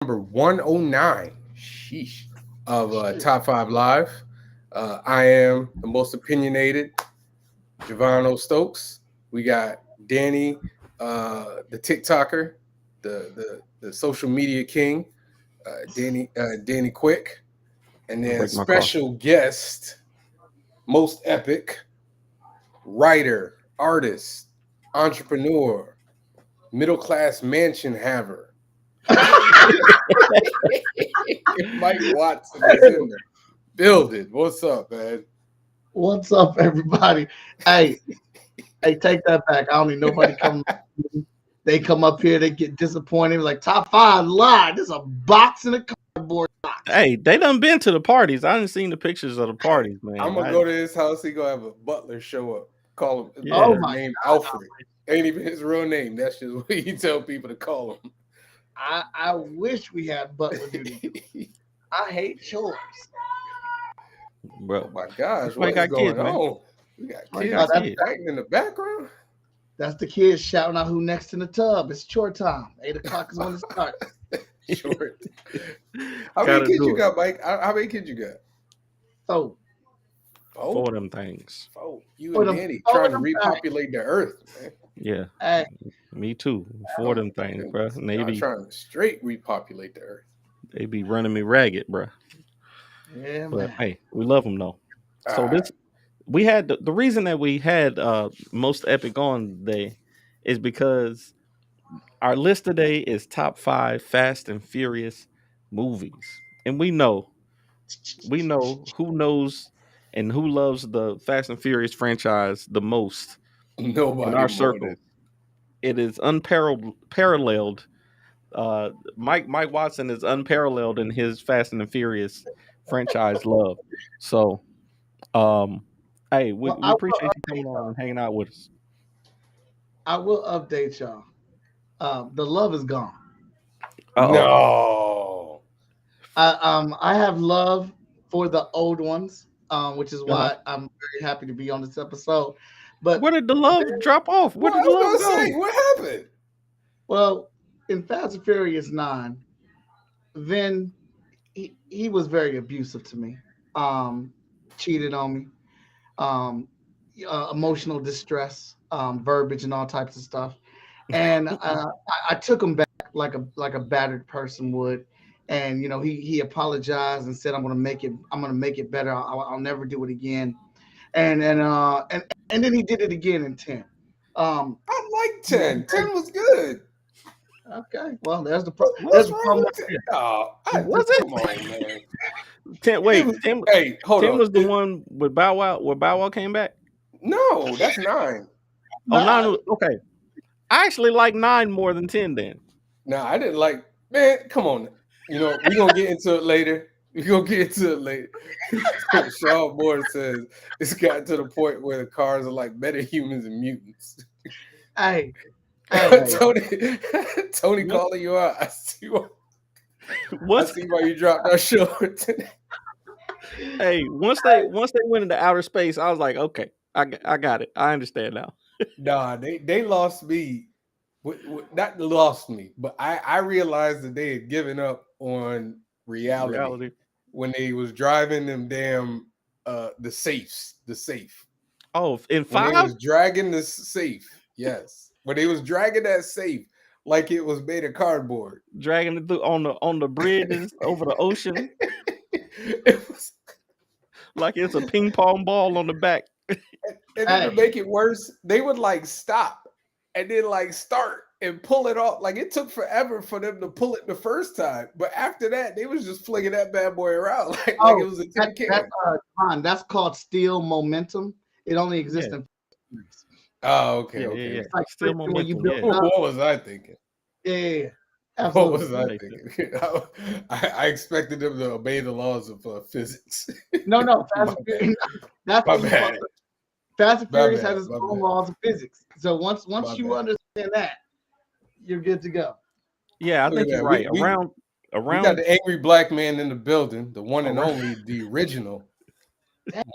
number 109. Sheesh. Of Top 5 Live. I am the most opinionated, Javon Stokes. We got Danny, the TikToker, the social media king, Danny Quick, and I'll then break my car. special guest, most epic, writer, artist, entrepreneur, middle class mansion haver. Mike Watson is in the building. What's up, man? What's up, everybody? Hey, hey, take that back. I don't need nobody coming. They come up here, they get disappointed. Like top five live. There's a box in a cardboard box. Hey, they done been to the parties. I didn't seen the pictures of the parties, man. I'm gonna go to his house. He gonna have a butler show up. Call him his Yeah. Oh butler my named God. Alfred. Ain't even his real name. That's just what he tell people to call him. I wish we had Butler duty. I hate chores. Oh Bro, my gosh, why what you is got going kids, man? on? We got Why you kids got kids? fighting in the background. That's the kids shouting out who next in the tub. It's chore time. 8 o'clock is when it starts. Short. How Gotta many kids do you it. got, Mike? How many kids you got? So Oh, For them things. You For and them- Danny for trying to them repopulate the earth, man. Yeah, hey, me too. For them things, bro. And Y'all trying to straight repopulate the earth. they be running me ragged, bro. yeah, But man. hey, we love them though. So Ah, this we had the reason that we had most epic on today is because our list today is top 5 Fast and Furious movies, and we know who knows and who loves the Fast and Furious franchise the most in nobody our more than circle. It is unparalleled. Mike Watson is unparalleled in his Fast and the Furious franchise love. So, um, hey, we, Well, we appreciate you coming on and hanging out with us. I will update y'all. The love is gone. Uh oh. no. I have love for the old ones, which is Uh-huh. why I'm very happy to be on this episode. But Where did the love drop off? Where Well, I did the love was gonna say, go? what happened? well, in Fast and Furious 9, Vin he was very abusive to me. Um, Cheated on me. Um, Emotional distress, verbiage, and all types of stuff. And I took him back like a battered person would. And he apologized and said, I'm gonna make it better. I'll never do it again. And then he did it again in 10. Um, I like 10. 10 was good. okay, well there's What's the wrong problem with right 10? Oh, Was it? come on, man. Tim, It wait, was, Tim. hey, hold Tim on. was the one with Bow Wow, where Bow Wow came back. No, that's 9. Oh, there. okay. I actually like 9 more than 10. Then No, I didn't like, man, come on. We're going to get into it later. We're going to get into it later. Sean Moore says it's gotten to the point where the cars are like metahumans and mutants. Hey, hey, Tony What? calling you out. I what's see why you dropped that short. hey? Once they went into outer space, I was like, okay, I got it. I understand now. Nah, they lost me. Not lost me, but I realized that they had given up on reality Reality. when they was driving them damn the safe. Oh, in When they 5. was dragging the safe, yes. When they was dragging that safe like it was made of cardboard. Dragging it through on the bridges over the ocean It was, like it's a ping pong ball on the back. and then to hey. make it worse, they would like stop and then like start and pull it off. Like it took forever for them to pull it the first time, but after that, they was just flinging that bad boy around like it Oh, was a tin can. that's called steel momentum. It only exists Yeah. in movies. Oh, okay, Yeah, okay. yeah. It's like Still friction when you momentum. build Yeah. it up. What was I thinking? Yeah, What was absolutely. I Makes thinking? I expected them to obey the laws of physics. No, My Fast and bad. Furious. That's My what you bad. Fast and My Furious bad. has its My own bad. laws of physics. So once My you bad. understand that, you're good to go. Yeah, I Look at think you're that. right. We got Around the angry black man in the building, the one and around only, the original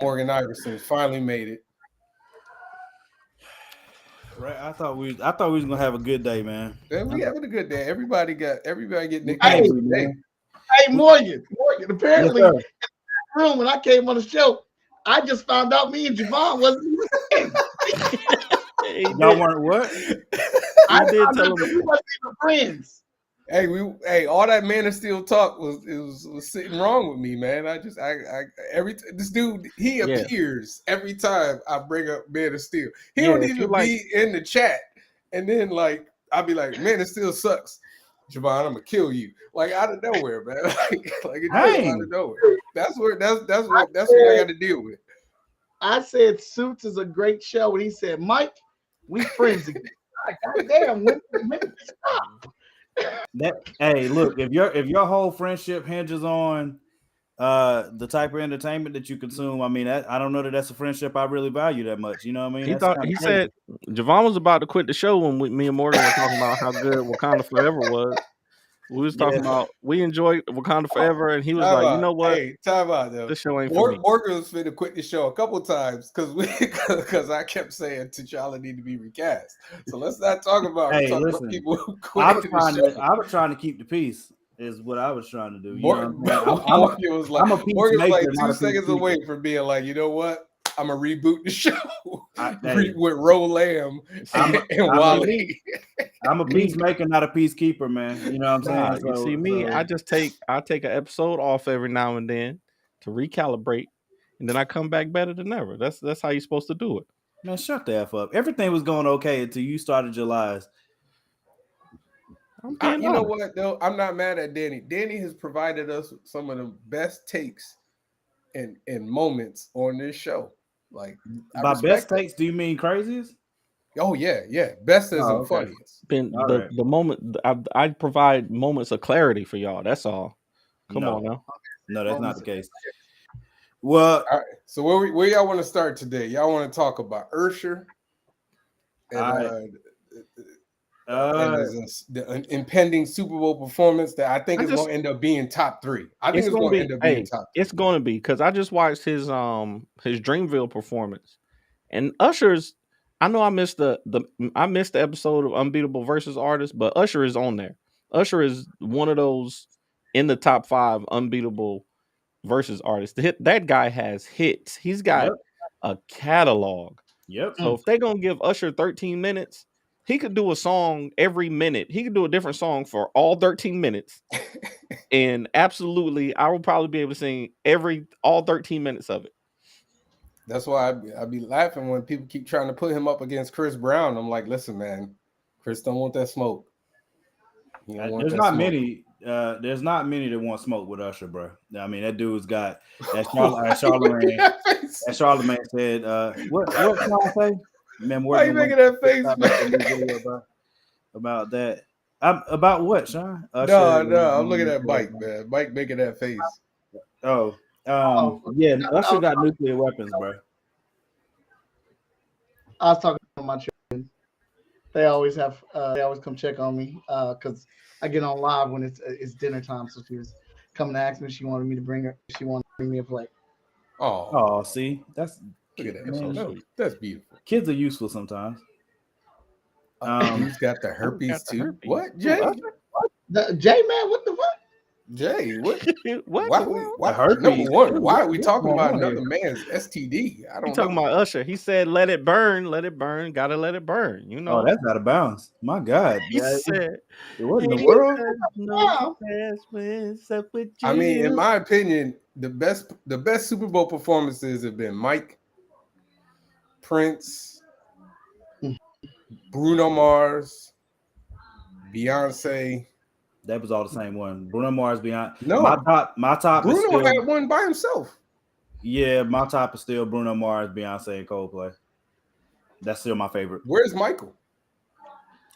Morgan Iverson finally made it. Right. I thought we was gonna have a good day, man. Man, we having a good day. Everybody getting their Hey, games Hungry, today. man. Hey, Morgan. Yes, Apparently, sir. room when I came on the show, I just found out me and Javon wasn't even friends. He Y'all did, weren't what? I he did found tell out that him. we wasn't even friends. Hey, all that Man of Steel talk was sitting wrong with me, man. This dude, he Yeah. appears every time I bring up Man of Steel. He Yeah, don't if you even like- be in the chat, and then like I'll be like, Man of Steel sucks, Javon. I'm gonna kill you, like out of nowhere, man. like it just Dang. out of nowhere. That's what I got to deal with. I said Suits is a great show, and he said, Mike, we friends again. God damn, when stop. Hey, look, if your whole friendship hinges on the type of entertainment that you consume, I mean, I don't know that that's a friendship I really value that much. You know what I mean? He said Javon was about to quit the show when me and Morgan were talking about how good Wakanda Forever was. We was talking about we enjoyed Wakanda Forever, and he was like, you know what? Hey, time out though. This show ain't for me. Morgan was finna quit the show a couple times because I kept saying T'Challa need to be recast. So let's not talk about listen, people who I quit was trying to keep the peace. Is what I was trying to do. Morgan was like, I'm a peacemaker, Morgan was like not 2 a seconds peacekeeper. away from being like, you know what? I'm gonna reboot the show Hey. with Ro Lamb and Wale. I'm a peacemaker, not a peacekeeper, man. You know what I'm saying? You see me, I take an episode off every now and then to recalibrate, and then I come back better than ever. That's how you're supposed to do it. Man, shut the F up. Everything was going okay until you started your lies. You know what though? I'm not mad at Danny. Danny has provided us with some of the best takes and moments on this show. Like by best takes, do you mean craziest? Oh yeah. Best as in funniest. Been the moment I provide moments of clarity for y'all. That's all. Come on now. No, that's not the case. Well, all right. So where y'all want to start today? Y'all want to talk about Usher and the impending Super Bowl performance that I think is going to end up being top 3. I think it's going to end up being top 3. It's going to be because I just watched his Dreamville performance, and Usher's. I know I missed the episode of Unbeatable versus Artists, but Usher is on there. Usher is one of those in the top 5 unbeatable versus artists. That guy has hits. He's got a catalog. Yep. So if they're gonna give Usher 13 minutes, he could do a song every minute. He could do a different song for all 13 minutes. And absolutely, I will probably be able to sing all 13 minutes of it. That's why I'd be laughing when people keep trying to put him up against Chris Brown. I'm like, listen, man, Chris don't want that smoke. There's not many that want smoke with Usher, bro. I mean, that dude's got that Charlemagne. That Charlemagne said, what Sean say? Man, why you making that face, man? About that. About what, Sean? No, I'm looking at Mike, man. Mike making that face. Yeah, Usher got nuclear weapons, bro. I was talking to my children. They always come check on me because I get on live when it's dinner time. So she was coming to ask me if she wanted me to bring me a plate. Oh, see, look at that. Man, that's beautiful. Kids are useful sometimes. He's got the herpes too. What, Jay? Jay, man, what the fuck? Jay, what? Why? Number one, why are we talking about another man's STD? I don't know. Talking about Usher. He said, "Let it burn, gotta let it burn." You know. Oh, that's out of bounds. My God. He said, "What in the world?" I mean, in my opinion, the best Super Bowl performances have been Mike, Prince, Bruno Mars, Beyonce. That was all the same one. Bruno Mars, Beyonce. No, my top. Bruno had one by himself. Yeah, my top is still Bruno Mars, Beyonce, and Coldplay. That's still my favorite. Where's Michael?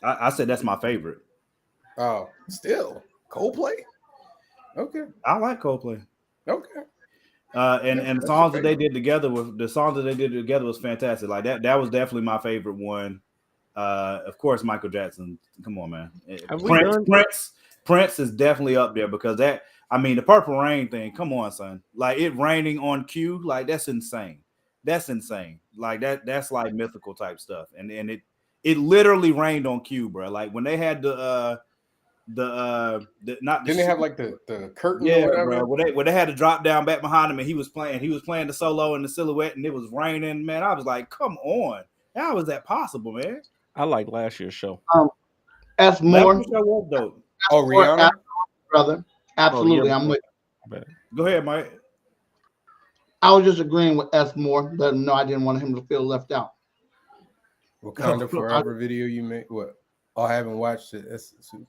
I said that's my favorite. Oh, still Coldplay. Okay, I like Coldplay. Okay. And the songs that they did together was fantastic. Like that was definitely my favorite one. Of course, Michael Jackson. Come on, man. Prince is definitely up there because the Purple Rain thing. Come on, son. Like it raining on cue. Like that's insane. Like that's like mythical type stuff. And it literally rained on cue, bro. Like when they had the not didn't they have like the curtain yeah, or whatever? bro. When they had to drop down back behind him and he was playing the solo in the silhouette and it was raining, man. I was like, come on, how is that possible, man? I like last year's show. S. Moore. Last year's show was dope. Oh, Rihanna, brother. Absolutely, I'm with. Go ahead, Mike. I was just agreeing with S. Moore. Let him know I didn't want him to feel left out. Wakanda Forever video you made. What? Oh, I haven't watched it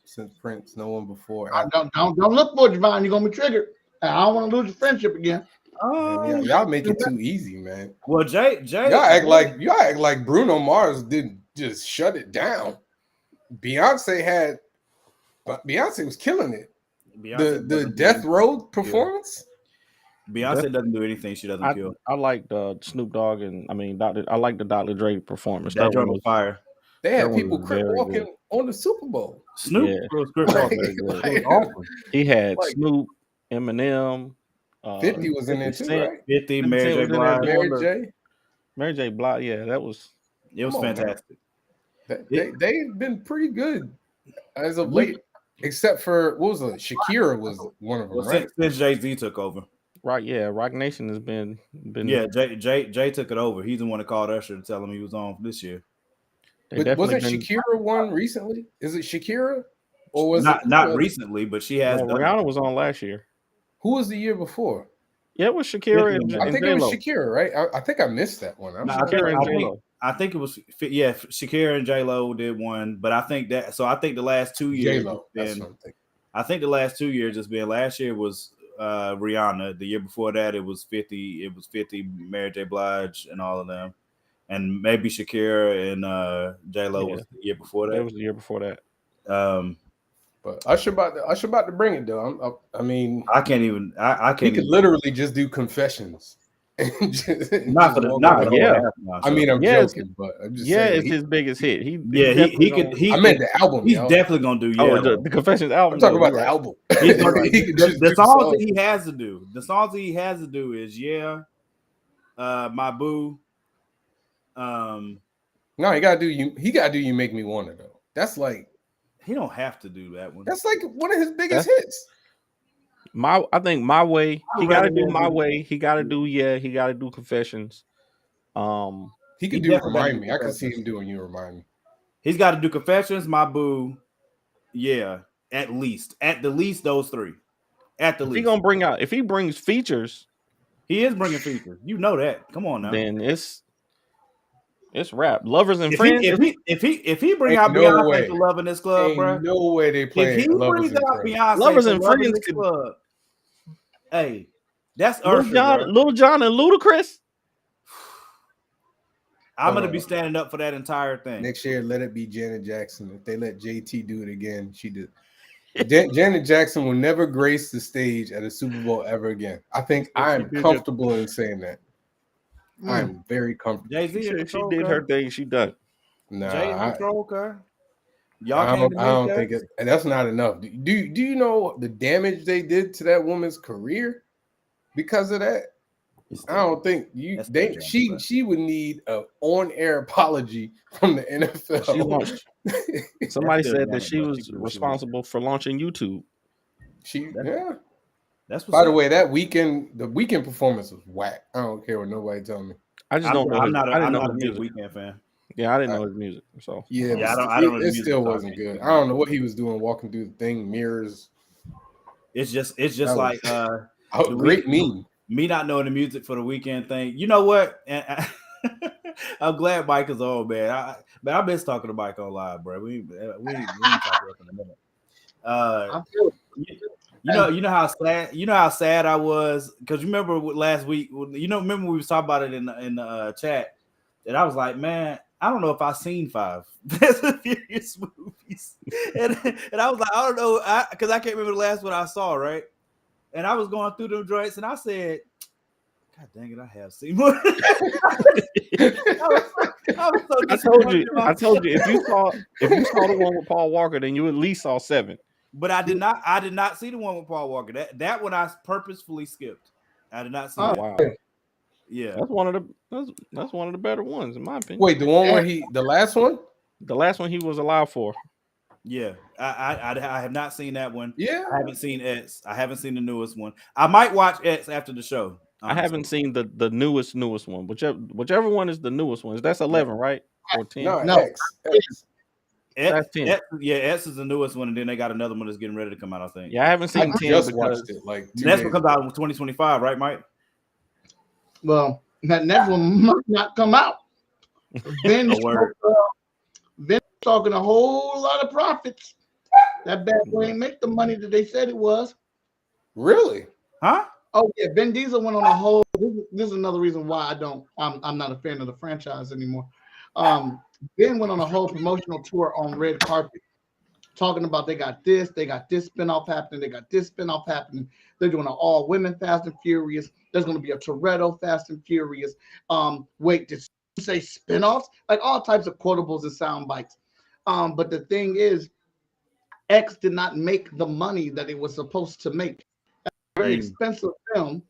since Prince. No one before. Don't look for it, Javon. You're gonna be triggered. I don't want to lose your friendship again. Man, y'all make it too easy, man. Well, Jay, y'all act like Bruno Mars didn't just shut it down. Beyonce was killing it. The Death Row performance. Beyonce doesn't do anything she doesn't kill. I like the Snoop Dogg and I like the Dr. Dre performance. That drum was fire. They had people crip walking on the Super Bowl. Snoop was crip walking. Awesome. He had Snoop, Eminem. 50 was in there too, right? 50, Mary J. Blige. Mary J. Blige, yeah, it was fantastic. They've been pretty good as of late, except for what was it? Shakira was one of them, right? Since Jay-Z took over. Right, yeah. Rock Nation has been yeah. Jay took it over. He's the one that called Usher to tell him he was on this year. But wasn't Shakira one recently? Is it Shakira, or was not recently? But she has. Rihanna was on last year. Who was the year before? Yeah, it was Shakira and I think it was Shakira, right? I think I missed that one. Shakira and J-Lo. I think it was Shakira and J-Lo did one, but I think the last 2 years J-Lo, I think the last 2 years has been. Last year was Rihanna. The year before that it was 50. It was 50 Mary J. Blige and all of them, and maybe Shakira and J-Lo was the year before that. It was the year before that. But Usher about to bring it though. I mean, I can't even. I can't. He could literally just do confessions. Yeah. I mean, I'm joking, but I'm just saying, it's his biggest hit. I meant the album. He's definitely gonna do. The Confessions album. I'm talking about the album. The songs that he has to do. The songs that he has to do is My Boo. No, he gotta do you. He gotta do You Make Me Wanna though. That's like. He don't have to do that one. That's like one of his biggest hits. I think My Way. He got to do My Way. He got to do He got to do Confessions. He could do Remind Me. I could see him doing You Remind Me. He's got to do Confessions, My Boo. Yeah, at the least those three. At the least. If he brings features, he is bringing features. You know that. Come on now. Then it's rap. Lovers and Friends. If he bring out Beyonce to Love in This Club, bro. No way they play. If he brings out Beyonce Lovers to and Love Friends in This Club, hey, that's Lil Jon and Ludacris. I'm gonna be standing up for that entire thing. Next year, let it be Janet Jackson. If they let JT do it again, she did. Janet Jackson will never grace the stage at a Super Bowl ever again. I think I am comfortable in saying that. I'm very comfortable. Jay-Z, she did her thing. She done. Nah, I don't think it. And that's not enough. Do you know the damage they did to that woman's career because of that? I don't think she would need an on-air apology from the NFL. Somebody said that she was responsible for launching YouTube. By the way, the weekend performance was whack. I don't care what nobody tell me. I just don't know. I'm not a big Weeknd fan. Yeah, I didn't know his music. So I don't. It still wasn't good. I don't know what he was doing walking through the thing, mirrors. It's just like great meme. Me not knowing the music for the Weeknd thing. You know what? And I'm glad Mike is on, man. I've been talking to Mike on live, bro. We talk about it in a minute. You know how sad I was because you remember last week. Remember we was talking about it in the chat, and I was like, man, I don't know if I've seen 5 Fast and Furious movies, and I was like, I don't know, because I can't remember the last one I saw, right? And I was going through them joints, and I said, God dang it, I have seen one. I told you, if you saw the one with Paul Walker, then you at least saw 7. But I did not see the one with Paul Walker. That one I purposefully skipped. I did not see that. Wow. Yeah. That's one of the better ones, in my opinion. Wait, the one where the last one? The last one he was alive for. Yeah, I have not seen that one. Yeah, I haven't seen X. I haven't seen the newest one. I might watch X after the show. Honestly. I haven't seen the newest one. Whichever one is the newest one. That's 11, right? Or 10? no, No. X. That's 10. X is the newest one, and then they got another one that's getting ready to come out, I think. Yeah, I haven't seen 10 just because watched it like next one comes out in 2025, right, Mike? Well, that next one might not come out. Then talking a whole lot of profits. That bad boy ain't make the money that they said it was. Really? Huh? Oh yeah, Vin Diesel went on a whole. This is another reason why I'm not a fan of the franchise anymore. Ben went on a whole promotional tour on red carpet, talking about they got this spinoff happening, they got this spinoff happening. They're doing an all women Fast and Furious. There's going to be a Toretto Fast and Furious. Wait, did you say spinoffs? Like all types of quotables and sound bites. But the thing is, X did not make the money that it was supposed to make. Very expensive film,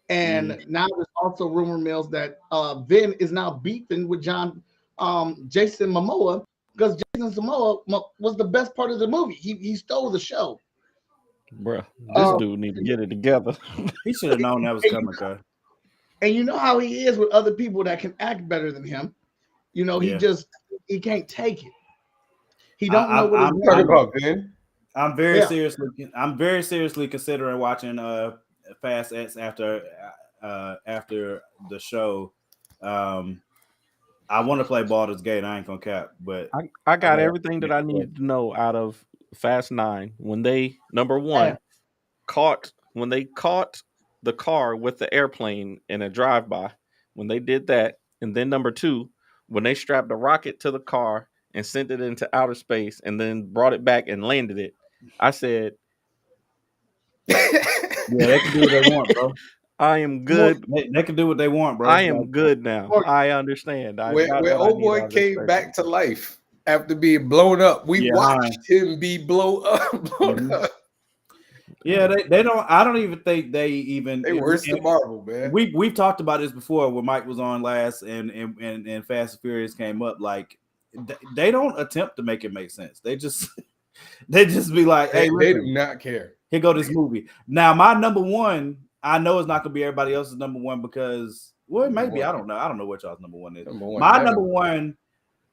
and now there's also rumor mills that Vin is now beefing with Jason Momoa because Jason Momoa was the best part of the movie. He stole the show. Bruh, this dude need to get it together. He should have known that was coming, guy. And you know how he is with other people that can act better than him. You know, he can't take it. He don't know what I'm talking about, Vin. I'm very seriously considering watching Fast X after the show. I want to play Baldur's Gate. I ain't gonna cap, but I got everything that I needed to know out of Fast 9 when they caught the car with the airplane in a drive-by. When they did that, and then number 2, when they strapped a rocket to the car and sent it into outer space and then brought it back and landed it. I said, yeah, they can do what they want, bro. I am good. They can do what they want, bro. I am good now. I understand. When old boy came back to life after being blown up, we watched him be blown up. Yeah, they don't. I don't even think they worse than Marvel, man. We've talked about this before when Mike was on last, and Fast and Furious came up. Like they don't attempt to make it make sense. They just be like, hey, they do not care. Here go this movie. Now my number one, I know it's not gonna be everybody else's number one because maybe I don't know. I don't know what y'all's number one is. My number one.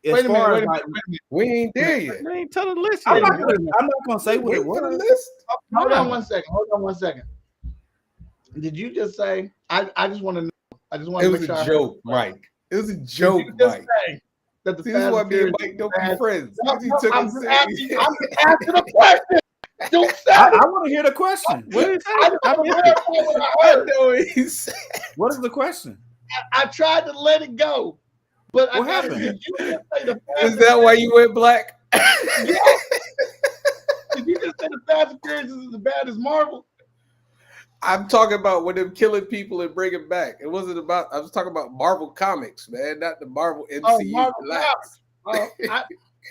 Wait a minute. We ain't there yet. We ain't telling the list. I'm not gonna say what it was. Hold on one second. Did you just say? I just want to know. I just want to make sure. It was a joke, Mike. It was a joke, Mike. That the this is why me and Mike don't be friends. I'm asking a question. I want to hear the question. What is What is the question? I tried to let it go, but what happened? Is that why you went black? Yeah. Did you just say the Fast and Furious is as bad as Marvel? I'm talking about when them killing people and bringing back. It wasn't about. I was talking about Marvel Comics, man, not the Marvel MCU. Oh, Marvel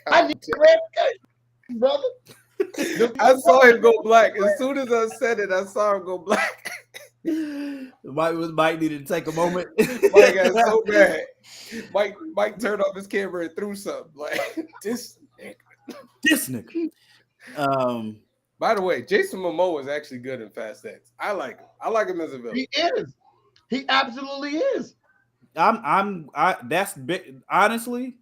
I need to read, brother. I saw him go black. As soon as I said it, I saw him go black. Mike needed to take a moment. Mike got so bad. Mike turned off his camera and threw something like this nigga. By the way, Jason Momoa is actually good in Fast X. I like him. I like him as a villain. He is. He absolutely is. That's big. Honestly,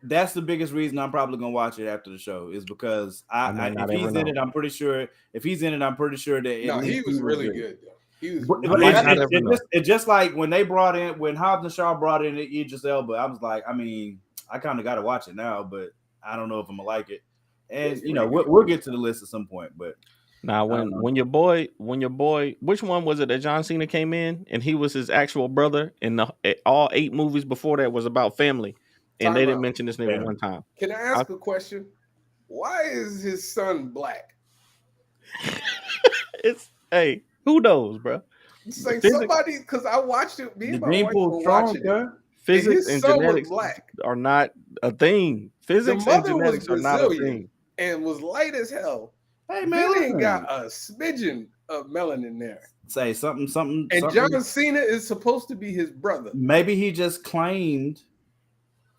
that's the biggest reason I'm probably gonna watch it after the show is because if he's in it, I'm pretty sure. If he's in it, I'm pretty sure that. No, he was really good. He was. It's just like when Hobbs and Shaw brought in Idris Elba. I was like, I mean, I kind of got to watch it now, but I don't know if I'm gonna like it. And we'll get to the list at some point. But now, when your boy, which one was it that John Cena came in and he was his actual brother? And all 8 movies before that was about family, and they didn't mention this nigga one time. Can I ask a question? Why is his son black? Hey, who knows, bro? It's like somebody, because I watched it. Me and my wife were watching it. Physics and genetics are not a thing. Physics and genetics are not a thing. And was light as hell. Hey man, he ain't got a smidgen of melanin there. Say something. And John Cena is supposed to be his brother. Maybe he just claimed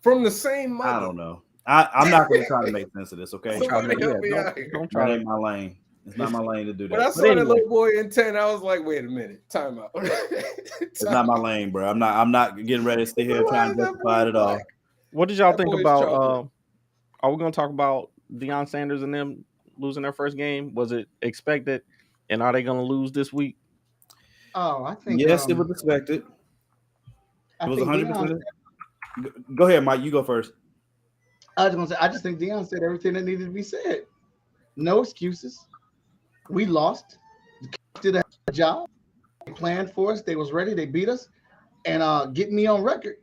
from the same mother. I don't know. I'm not going to try to make sense of this. Okay, Somebody help me out here. Don't try that to. ain't my lane. It's not my lane to do that. When I saw that little boy in 10, I was like, wait a minute, time out. It's not my lane, bro. I'm not getting ready to sit here trying to justify it at all. What did y'all think about? Are we going to talk about Deion Sanders and them losing their first game? Was it expected, and are they going to lose this week? Oh, I think yes, it was expected. It was 100%. Go ahead, Mike. You go first. I was going to say, I just think Deion said everything that needed to be said. No excuses. We lost. The coach did a job. They planned for us. They was ready. They beat us. And get me on record.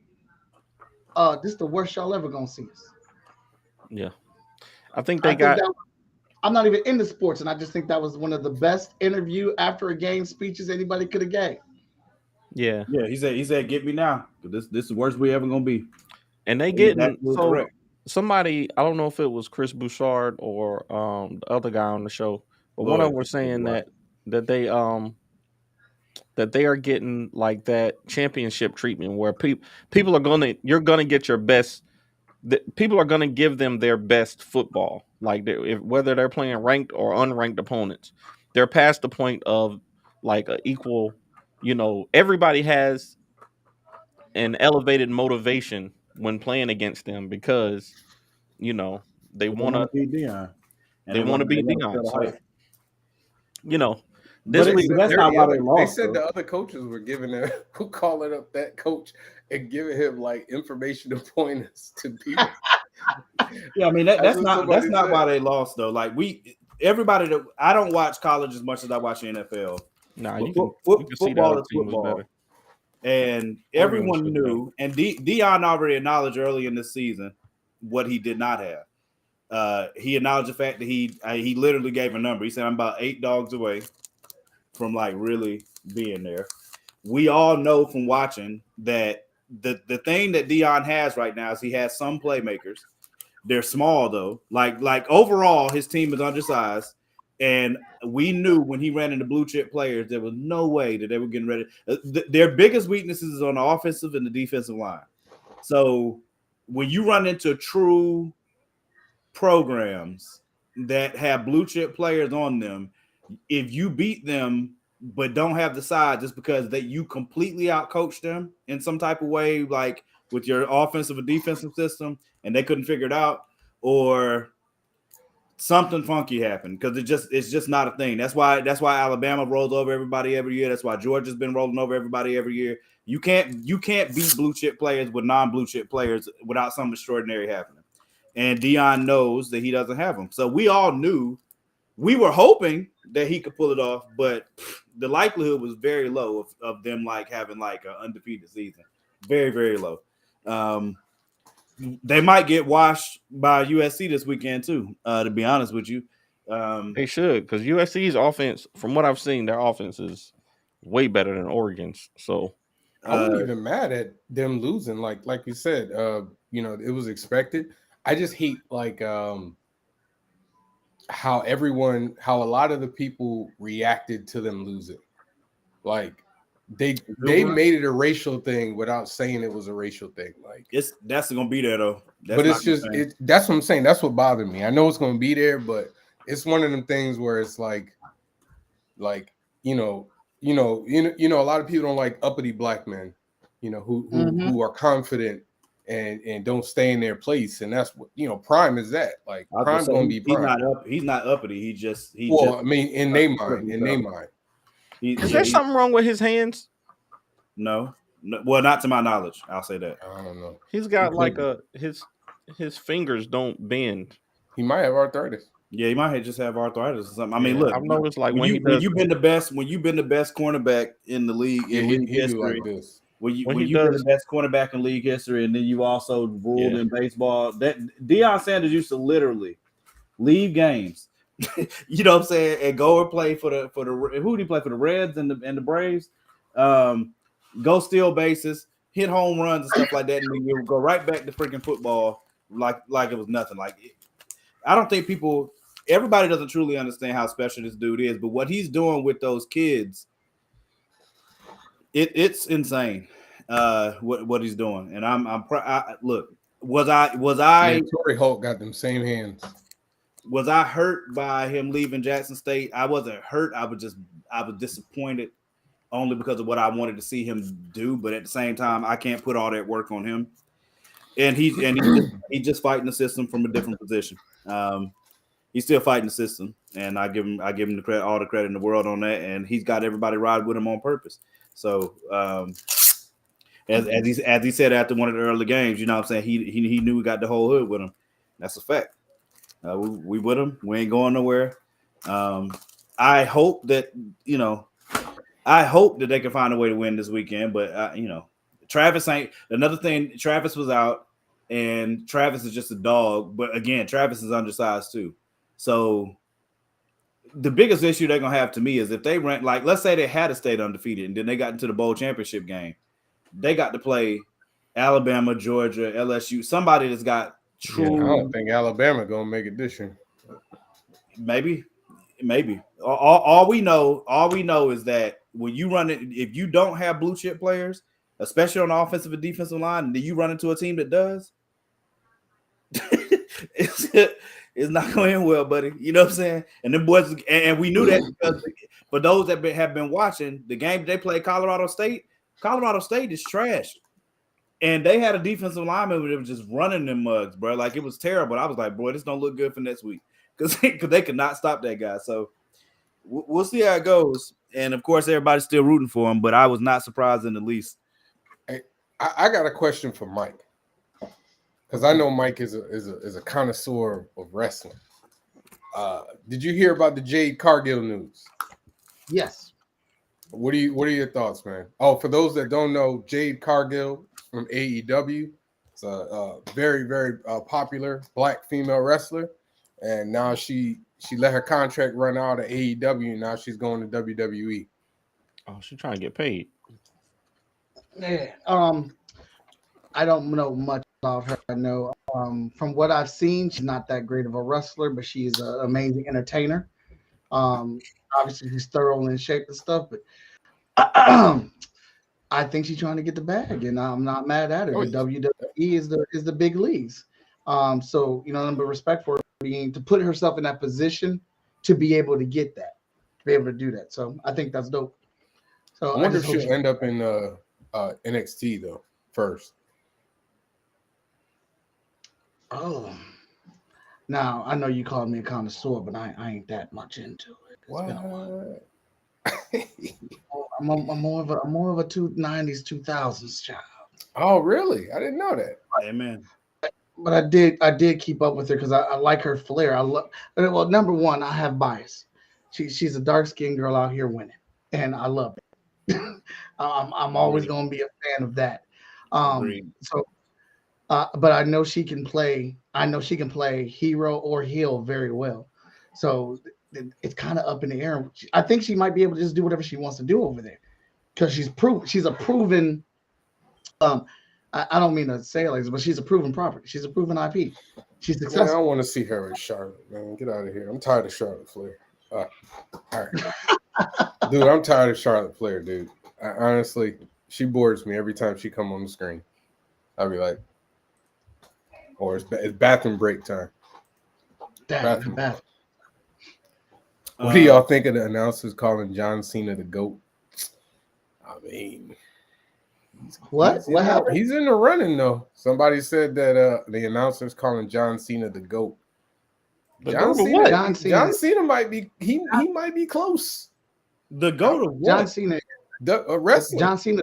This is the worst y'all ever gonna see us. Yeah, I think I'm not even into sports, and I just think that was one of the best interview after a game speeches anybody could have gave. Yeah. He said, "Get me now. This is the worst we ever gonna be." And they getting somebody. I don't know if it was Chris Bouchard or the other guy on the show, but one of them were saying that they are getting like that championship treatment where people are you're gonna get your best. People are gonna give them their best football, like whether they're playing ranked or unranked opponents. They're past the point of like an equal. Everybody has an elevated motivation when playing against them because they want to beat Deion. They want to beat Deion. So, that's not why they lost. They said the other coaches were calling up that coach and giving him like information to point us to people. Yeah, I mean that's not why they lost though. Like everybody that I don't watch college as much as I watch the NFL. Nah, football is football. And everyone knew, and Deion already acknowledged early in the season what he did not have. He acknowledged the fact that he literally gave a number. He said, "I'm about 8 dogs away from like really being there." We all know from watching that the thing that Deion has right now is he has some playmakers. They're small though. Like overall, his team is undersized. And we knew when he ran into blue chip players, there was no way that they were getting ready. Their biggest weaknesses is on the offensive and the defensive line. So when you run into true programs that have blue chip players on them, if you beat them but don't have the size just because you completely outcoached them in some type of way, like with your offensive or defensive system, and they couldn't figure it out, or something funky happened because it's just not a thing. That's why Alabama rolls over everybody every year. That's why Georgia's been rolling over everybody every year. You can't beat blue chip players with non-blue chip players without something extraordinary happening. And Deion knows that he doesn't have them. So we all knew, we were hoping that he could pull it off, but the likelihood was very low of them like having like an undefeated season. Very, very low. They might get washed by USC this weekend too, to be honest with you. They should, because USC's offense, from what I've seen, their offense is way better than Oregon's. So I wasn't even mad at them losing. Like you said, it was expected. I just hate how a lot of the people reacted to them losing. Like they made it a racial thing without saying it was a racial thing. Like that's gonna be there though. That's what I'm saying. That's what bothered me. I know it's gonna be there, but it's one of them things where it's like a lot of people don't like uppity black men, who are confident and don't stay in their place, and that's what Prime is that. Like Prime's gonna be Prime. He's not uppity. In their mind. Is there something wrong with his hands? No. Well, not to my knowledge. I'll say that. I don't know. He's got his fingers don't bend. He might have arthritis. Yeah, he might just have arthritis or something. I mean, look, I've noticed when you've been the best cornerback in the league in league history. Like this. When you've been the best cornerback in league history, and then you also ruled in baseball. That Deion Sanders used to literally leave games. You know what I'm saying? And go and play for the who did he play for, the Reds and the Braves? Go steal bases, hit home runs and stuff like that, and then you'll go right back to freaking football like it was nothing. I don't think everybody doesn't truly understand how special this dude is, but what he's doing with those kids, it's insane. What he's doing, and look, Was I Tory Holt got them same hands. Was I hurt by him leaving Jackson State? I wasn't hurt. I was disappointed only because of what I wanted to see him do. But at the same time, I can't put all that work on him. And he's just fighting the system from a different position. He's still fighting the system, and I give him the credit, all the credit in the world on that. And he's got everybody ride with him on purpose. So as he said after one of the early games, you know what I'm saying, he knew we got the whole hood with him. That's a fact. We with him. We ain't going nowhere. I hope that they can find a way to win this weekend. But Travis ain't another thing. Travis was out, and Travis is just a dog. But again, Travis is undersized too. So the biggest issue they're gonna have to me is if they rent, like, let's say they had stayed undefeated and then they got into the bowl championship game, they got to play Alabama, Georgia, LSU, somebody that's got true. Yeah, I don't think Alabama gonna make it this year. Maybe. All we know is that when you run it, if you don't have blue chip players, especially on the offensive and defensive line, and then you run into a team that does, it's not going to end well, buddy. You know what I'm saying? And them boys, and we knew that because for those that have been watching the game they played Colorado State is trash. And they had a defensive lineman that was just running them mugs, bro. Like, it was terrible. I was like, boy, this don't look good for next week because they could not stop that guy. So we'll see how it goes. And of course, everybody's still rooting for him, but I was not surprised in the least. Hey, I got a question for Mike, because I know Mike is a connoisseur of wrestling. Did you hear about the Jade Cargill news? Yes. What are your thoughts, man? Oh, for those that don't know, Jade Cargill from AEW. It's a very, very popular black female wrestler, and now she let her contract run out at AEW, and now she's going to WWE. Oh, she's trying to get paid. Yeah. I don't know much about her. I know from what I've seen, she's not that great of a wrestler, but she's an amazing entertainer. Obviously, she's thorough and in shape and stuff, but I think she's trying to get the bag, and I'm not mad at her. The WWE is the big leagues. So, number of respect for her being to put herself in that position to be able to get that, to be able to do that. So I think that's dope. So I wonder if she'll end up in NXT though first. Oh, now I know you called me a connoisseur, but I ain't that much into it. What? I'm more of a 90s 2000s child. Oh, really? I didn't know that. Amen. But I did keep up with her because I like her flair. Well, number one, I have bias. She's a dark-skinned girl out here winning, and I love it. I'm always going to be a fan of that. But I know she can play. I know she can play hero or heel very well. So it's kind of up in the air. I think she might be able to just do whatever she wants to do over there because she's a proven. I don't mean to say it like this, but she's a proven property. She's a proven IP. She's successful. Man, I don't want to see her in Charlotte, man. Get out of here. I'm tired of Charlotte Flair. All right. Dude, I'm tired of Charlotte Flair, dude. Honestly, she bores me every time she come on the screen. I'll be like, or it's bathroom break time. Bathroom. What do y'all think of the announcers calling John Cena the GOAT? I mean, what happened? He's in the running though. Somebody said that the announcers calling John Cena the GOAT. John Cena might be he might be close. The GOAT of what? John Cena. Wrestling. John Cena.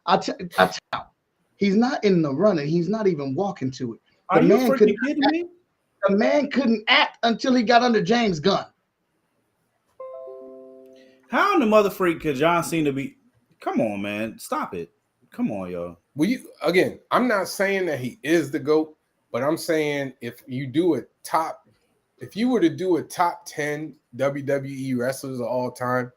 I tell you, he's not in the running. He's not even walking to it. Are you freaking kidding me? The man couldn't act until he got under James Gunn. How in the mother freak could John Cena be? Come on, man. Stop it. Come on, y'all. Well, I'm not saying that he is the GOAT, but I'm saying if you were to do a top 10 WWE wrestlers of all time,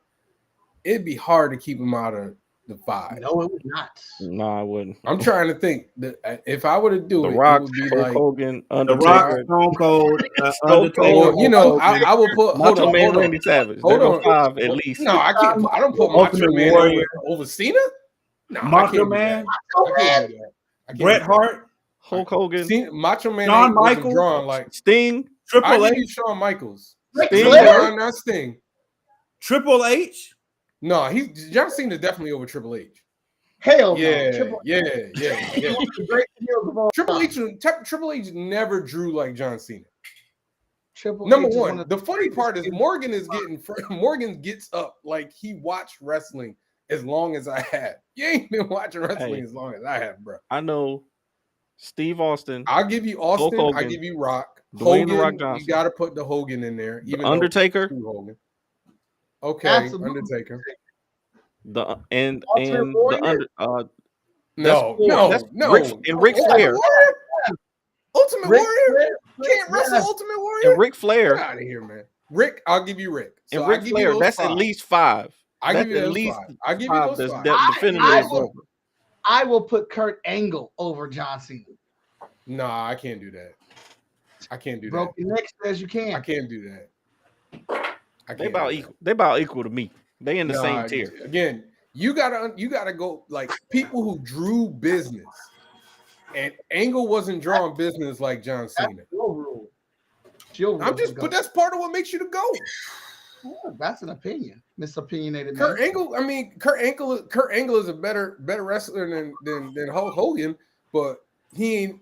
it'd be hard to keep him out of the 5. No, it would not. No, I wouldn't. I'm trying to think that if I were to do The it, Rock, it would be Hulk like Hogan, Undertaker, The Rock, Stone Cold, Undertaker. Well, I will put Macho Man, Randy Savage. Hold on. 5 at least. No, I can't. I don't put Macho Man over Cena. No, Macho Man, I can't do that. Bret Hart, Hulk Hogan, Macho Man Shawn wasn't Michaels, drawn like Sting, Triple I give H, you Shawn Michaels. Sting, John, not Sting. Triple H. No, John Cena definitely over Triple H. Hell Yeah, no. yeah. The great heels of all Triple H never drew like John Cena. Triple Number H is one, of the funny part is Morgan gets up like he watched wrestling as long as I have. You ain't been watching wrestling as long as I have, bro. I know Steve Austin. I'll give you Austin. Hulk Hogan, I give you Rock. Dwayne Hogan, Rock Johnson. You got to put the Hogan in there. Even Undertaker. Hogan. Okay, Absolutely. Undertaker. No, Ric Flair. Ultimate Warrior can't wrestle Ultimate Warrior. And Ric Flair. Get out of here, man. Rick, I'll give you Rick. So and Ric Flair. That's at least 5. I give you at least 5. I give you those 5. I will put Kurt Angle over John Cena. Nah, I can't do that. I can't do Broke your neck as you can. I can't do that. They about equal. They about equal to me. They in the same tier. Again, you gotta go like people who drew business, and Angle wasn't drawing business like John Cena. That's your rule. But that's part of what makes you the GOAT. Oh, that's an opinion, misopinionated. Kurt Angle is a better wrestler than Hulk Hogan, but he ain't.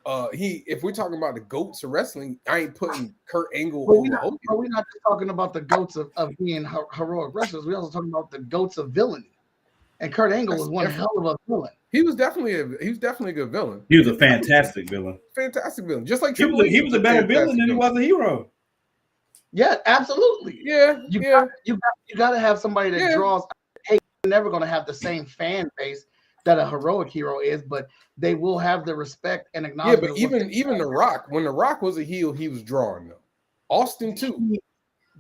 If we're talking about the GOATs of wrestling, I ain't putting Kurt Angle over Hogan. But we're not just talking about the GOATs of being heroic wrestlers. We're also talking about the GOATs of villainy. And Kurt Angle was one hell of a villain. He was definitely a good villain. He was a fantastic villain. Fantastic villain. Just like he was a better villain than he was a hero. Yeah, absolutely. Yeah, you got to have somebody that draws. Hey, you're never going to have the same fan base that a heroic hero is, but they will have the respect and acknowledgement. Yeah, but even The Rock, when The Rock was a heel, he was drawing though. Austin too.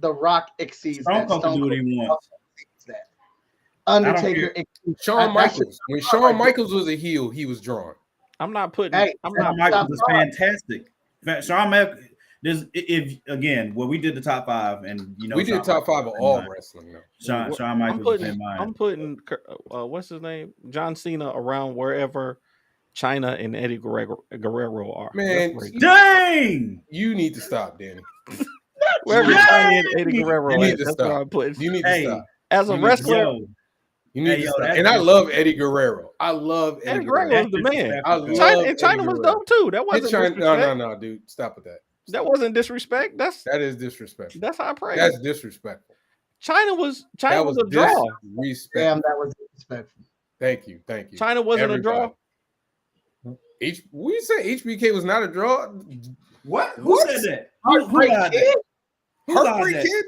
The Rock exceeds that. Stone Cold do what he wants. That. Undertaker exceeds Shawn Michaels. When Shawn Michaels was a heel, he was drawing. I'm not putting. Shawn Michaels is fantastic. Shawn Michaels. If again, well, we did the top 5, and we did top 5 of all wrestling. Though. Shawn Michaels is in mind. I'm putting what's his name, John Cena, around wherever China and Eddie Guerrero are. Man, dang! You need to stop, Danny. Wherever China and Eddie Guerrero you need to that's stop. what I'm putting. You need to stop. As a wrestler. You need to stop. And I love Eddie Guerrero. I love Eddie Guerrero. Was the man. China was dope too. That wasn't no, dude. Stop with that. That wasn't disrespect. That is disrespectful. That's high praise. That's disrespectful. China was a draw. Damn, that was disrespectful. Thank you. China wasn't a draw. We say HBK was not a draw. What? Who said that? Heartbreak Kid? Heartbreak Kid?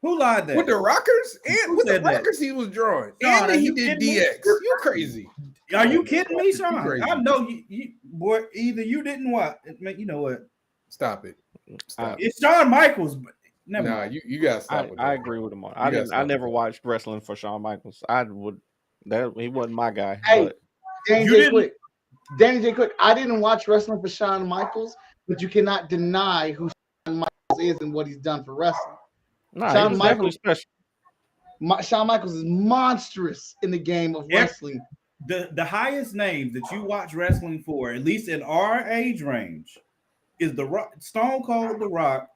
Who lied that? With the Rockers? And with the Rockers he was drawing. Sean, and he did DX. You crazy. Are you kidding me, Sean? I know you boy, either you didn't watch. You know what? Stop it. It's Shawn Michaels. Nah, you gotta stop with that. I agree with him. I never watched wrestling for Shawn Michaels. He wasn't my guy. Hey, Danny J. Quick. I didn't watch wrestling for Shawn Michaels, but you cannot deny who Shawn Michaels is and what he's done for wrestling. Shawn Michaels special. Shawn Michaels is monstrous in the game of wrestling. The highest name that you watch wrestling for, at least in our age range, is the Rock, Stone Cold, The Rock.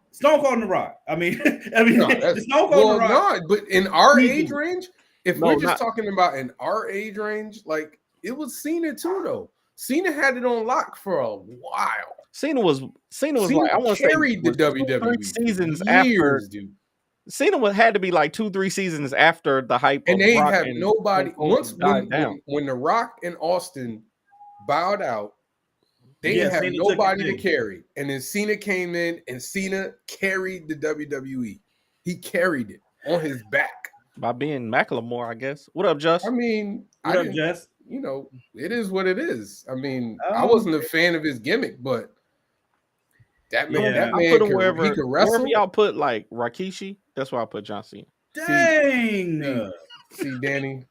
Stone Cold and The Rock. I mean, no, Stone Cold and The Rock. No, but in our age range, if we're just talking about in our age range, like it was Cena too, though. Cena had it on lock for a while. Cena was like, I want to say carried the WWE seasons years, after. Dude. Cena had to be like 2-3 seasons after the hype. And they have and nobody. Once when The Rock and Austin bowed out, they didn't have nobody to carry. And then Cena came in, and Cena carried the WWE. He carried it on his back by being Macklemore, I guess. What up, Just? I mean, what up, Just? You know, it is what it is. I mean, I wasn't a fan of his gimmick, but that man, he could wrestle. Wherever y'all put like Rikishi, that's where I put John Cena. Dang. See, Danny.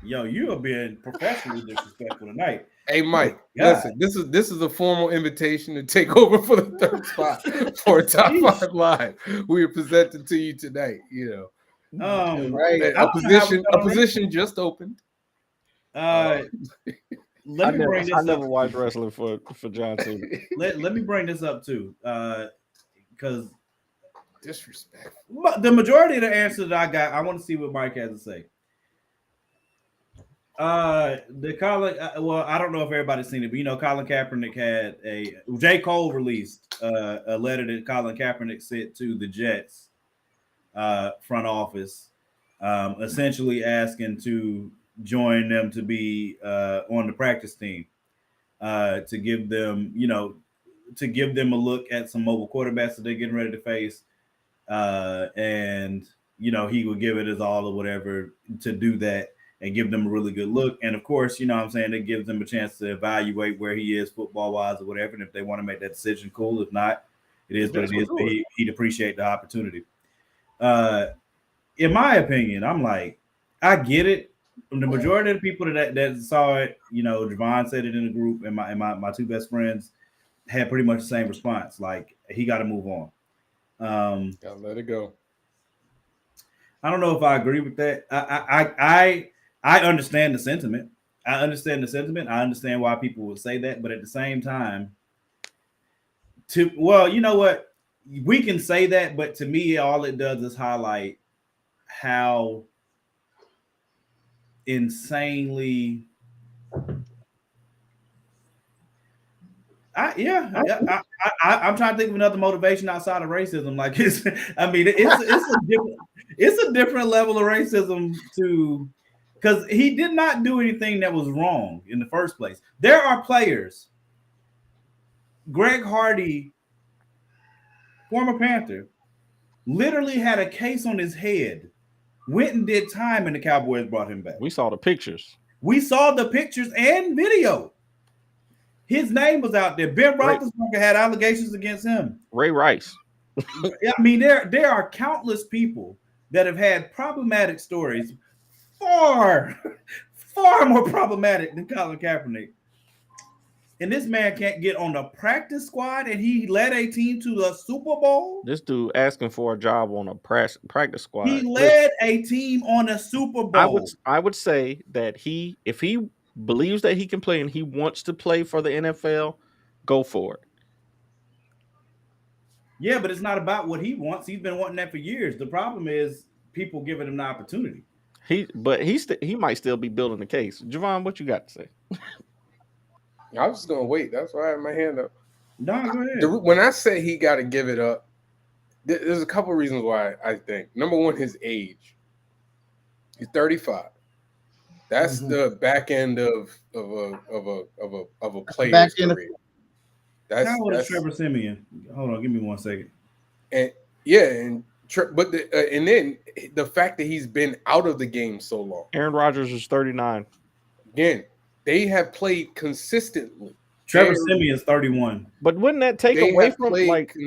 Yo, you are being professionally disrespectful tonight. Hey, Mike, listen, this is a formal invitation to take over for the third spot for Top 5 Live. We are presented to you tonight. You know, right? A position just opened. Let let me bring this I up. never watched wrestling for John Cena. Let me bring this up too, because disrespect. the majority of the answers that I got, I want to see what Mike has to say. The Colin, well, I don't know if everybody's seen it, but Colin Kaepernick had J. Cole released a letter that Colin Kaepernick sent to the Jets front office, essentially asking to join them to be on the practice team, to give them, to give them a look at some mobile quarterbacks that they're getting ready to face, and he would give it his all or whatever to do that and give them a really good look. And of course, it gives them a chance to evaluate where he is football wise or whatever. And if they want to make that decision, cool. If not, it is what it is. But he'd appreciate the opportunity. In my opinion, I'm like, I get it. The majority of the people that saw it, Javon said it in the group, and my two best friends had pretty much the same response. Like, he got to move on. Gotta let it go. I don't know if I agree with that. I understand the sentiment. I understand why people would say that, but at the same time, you know what? We can say that, but to me, all it does is highlight how insanely I'm trying to think of another motivation outside of racism. Like it's a different level of racism because he did not do anything that was wrong in the first place. There are players. Greg Hardy, former Panther, literally had a case on his head, went and did time, and the Cowboys brought him back. We saw the pictures. We saw the pictures and video. His name was out there. Ben Roethlisberger had allegations against him. Ray Rice. I mean, there are countless people that have had problematic stories, far more problematic than Colin Kaepernick. And this man can't get on the practice squad, and he led a team to the Super Bowl. This dude asking for a job on a practice squad. He led a team on a Super Bowl. I would say that if he believes that he can play and he wants to play for the NFL, go for it. Yeah, but it's not about what he wants. He's been wanting that for years. The problem is people giving him the opportunity. He might still be building the case. Javon, what you got to say? I was just gonna wait. That's why I had my hand up. No, go ahead. When I say he got to give it up, there's a couple of reasons why I think. Number one, his age. He's 35. That's the back end of a player's career. How old is Trevor Siemian? Hold on, give me 1 second. And yeah, and then the fact that he's been out of the game so long. Aaron Rodgers is 39. Again, they have played consistently. Trevor Siemian's 31. But wouldn't that take away from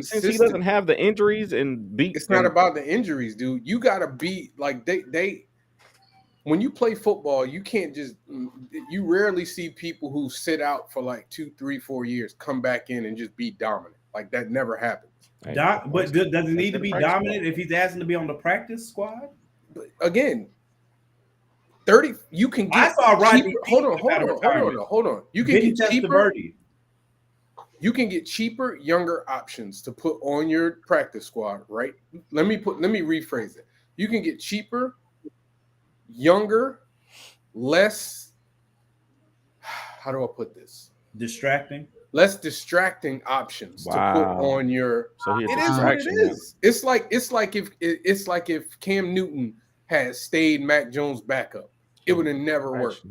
since he doesn't have the injuries and beat? It's not about the injuries, dude. You gotta be like they. When you play football, you can't just. You rarely see people who sit out for like 2, 3, 4 years come back in and just be dominant. Like that never happens. But does he need to be dominant if he's asking to be on the practice squad? But again, 30. You can get. I saw Rodney. Hold on. You can get cheaper. You can get cheaper, younger options to put on your practice squad, right? Let me rephrase it. You can get cheaper, younger, less. How do I put this? Distracting. Less distracting options to put on your. So it is what it is. It's like if Cam Newton had stayed Mac Jones' backup, it would have never worked.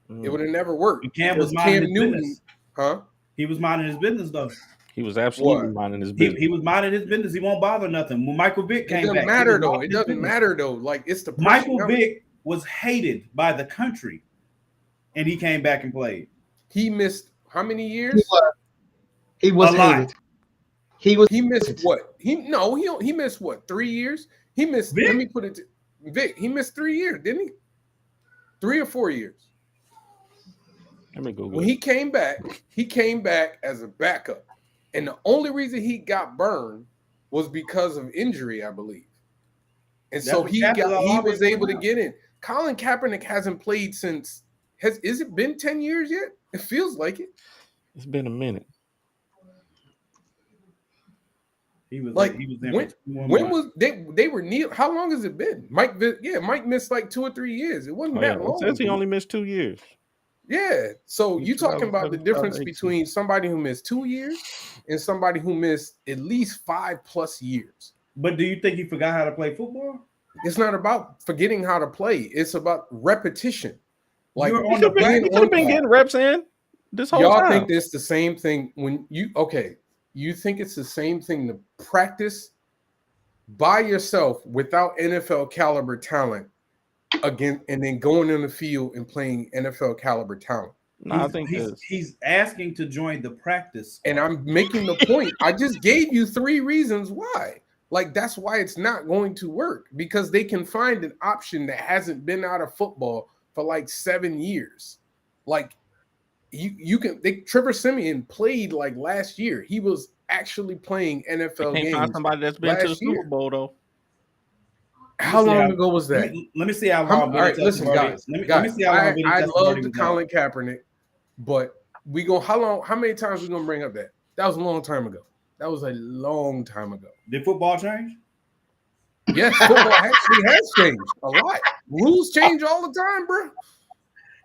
It would have never worked. Cam was minding his business. Huh? He was minding his business though. He was absolutely minding his business. He was minding his business. He won't bother nothing. When Michael Vick came back, it doesn't matter though. Like it's the Michael Vick was hated by the country, and he came back and played. He missed how many years? He was hated. He missed what? He missed what? 3 years? He missed. Vic? Let me put it. Vic. He missed 3 years, didn't he? 3 or 4 years. Let me go. When he came back as a backup, and the only reason he got burned was because of injury, I believe. And so he was able to get in. Colin Kaepernick hasn't played since Is it been 10 years yet? It feels like it. It's been a minute. He was like he was when was they were Neil? How long has it been? Mike missed like 2 or 3 years. It wasn't that long. It says he only missed 2 years. Yeah. So you talking about the difference between somebody who missed 2 years and somebody who missed at least 5+ years. But do you think he forgot how to play football? It's not about forgetting how to play. It's about repetition. Like he could have been getting reps in this whole time. Y'all think it's the same thing when you think it's the same thing to practice by yourself without NFL caliber talent again, and then going in the field and playing NFL caliber talent. No, I think he's asking to join the practice. And I'm making the point. I just gave you 3 reasons why. Like, that's why it's not going to work, because they can find an option that hasn't been out of football for like 7 years. Like, Trevor Siemian played like last year. He was actually playing NFL games. Find somebody that's been to the Super Bowl though. How long ago was that? Let me see how long. All right, listen, guys. Let me see how long. I love the Colin Kaepernick, but how many times we gonna bring up that? That was a long time ago. That was a long time ago. Did football change? Yes, football actually has changed a lot. Rules change all the time, bro.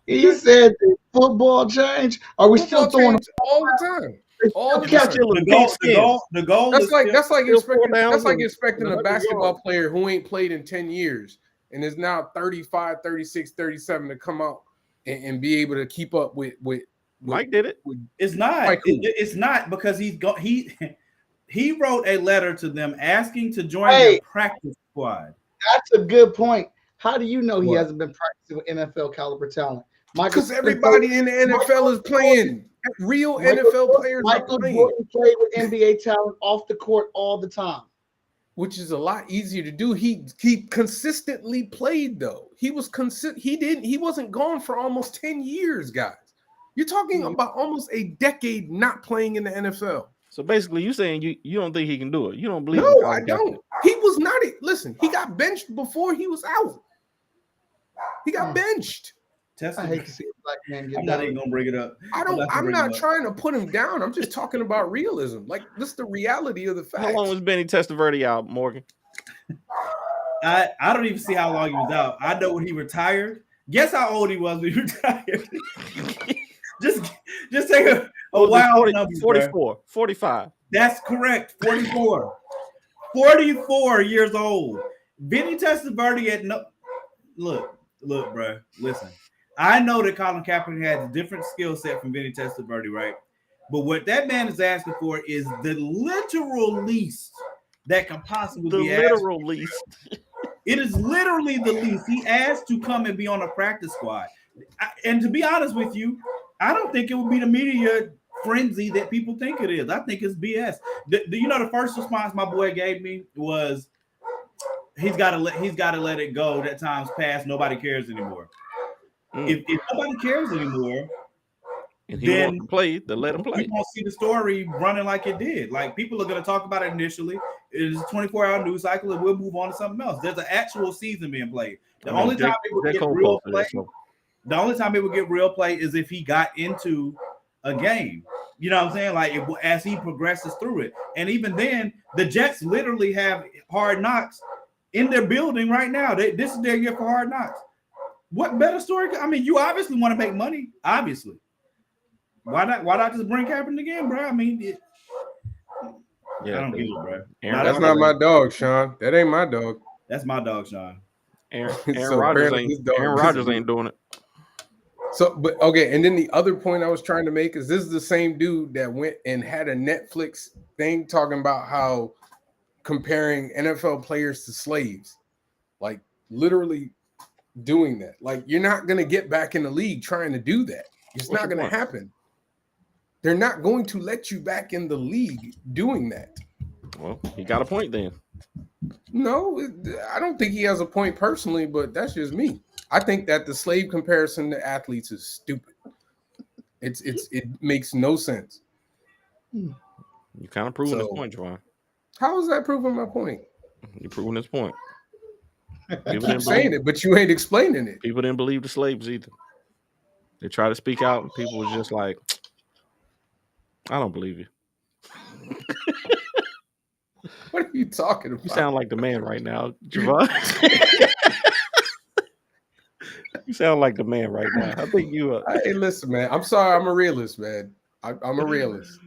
He said that football change. Are we still throwing all the time? All the time. The goal. That's like expecting a basketball player who ain't played in 10 years and is now 35, 36, 37 to come out and be able to keep up with Mike did it. It's not. It's not, because he wrote a letter to them asking to join the practice squad. That's a good point. How do you know he hasn't been practicing with NFL caliber talent? Because everybody in the NFL is playing. Real NFL players are playing. Jordan played with NBA talent off the court all the time, which is a lot easier to do. He consistently played though. He wasn't gone for almost 10 years, guys. You're talking about almost a decade not playing in the NFL. So basically, you saying you don't think he can do it? You don't believe? No, I don't. He was not. Listen, he got benched before he was out. He got benched. I hate to see a black man get I'm not even gonna bring it up. I'm not trying to put him down. I'm just talking about realism. Like, this is the reality of the fact. How long was Benny Testaverde out, Morgan? I don't even see how long he was out. I know when he retired. Guess how old he was when he retired. just take a wild number. 44, 45. That's correct. 44. 44 years old. Benny Testaverde at no. Look, bro. Listen. I know that Colin Kaepernick has a different skill set from Benny Testaverde, right? But what that man is asking for is the literal least that can possibly be asked. The literal least. It is literally the least. He asked to come and be on a practice squad. And to be honest with you, I don't think it would be the media frenzy that people think it is. I think it's BS. The first response my boy gave me was, he's got to let it go. That time's past. Nobody cares anymore. If nobody cares anymore, and he wants to play, then let him play. You won't see the story running like it did. Like, people are going to talk about it initially. It is a 24-hour news cycle, and we'll move on to something else. There's an actual season being played. The only time it would get real play is if he got into a game. You know what I'm saying? Like, as he progresses through it. And even then, the Jets literally have Hard Knocks in their building right now. This is their year for Hard Knocks. What better story? I mean, you obviously want to make money. Obviously, why not just bring Kaepernick in, bro? I mean, I don't get it, bro. That's not my dog, Sean. That ain't my dog. That's my dog, Sean. Aaron Rodgers ain't doing it. So, but okay. And then the other point I was trying to make is this is the same dude that went and had a Netflix thing talking about how comparing NFL players to slaves, like literally doing that. Like, you're not going to get back in the league trying to do that. It's not going to happen. They're not going to let you back in the league doing that. Well, he got a point then. No, I don't think he has a point personally, but that's just me. I think that the slave comparison to athletes is stupid. It makes no sense. You kind of proving his point, Juwan. How is that proving my point? You're proving his point. I keep saying it, but you ain't explaining it. People didn't believe the slaves either. They try to speak out, and people was just like, "I don't believe you." What are you talking about? You sound like the man right now, Javon. You sound like the man right now. I think you. Hey, listen, man. I'm sorry. I'm a realist, man. I'm a realist.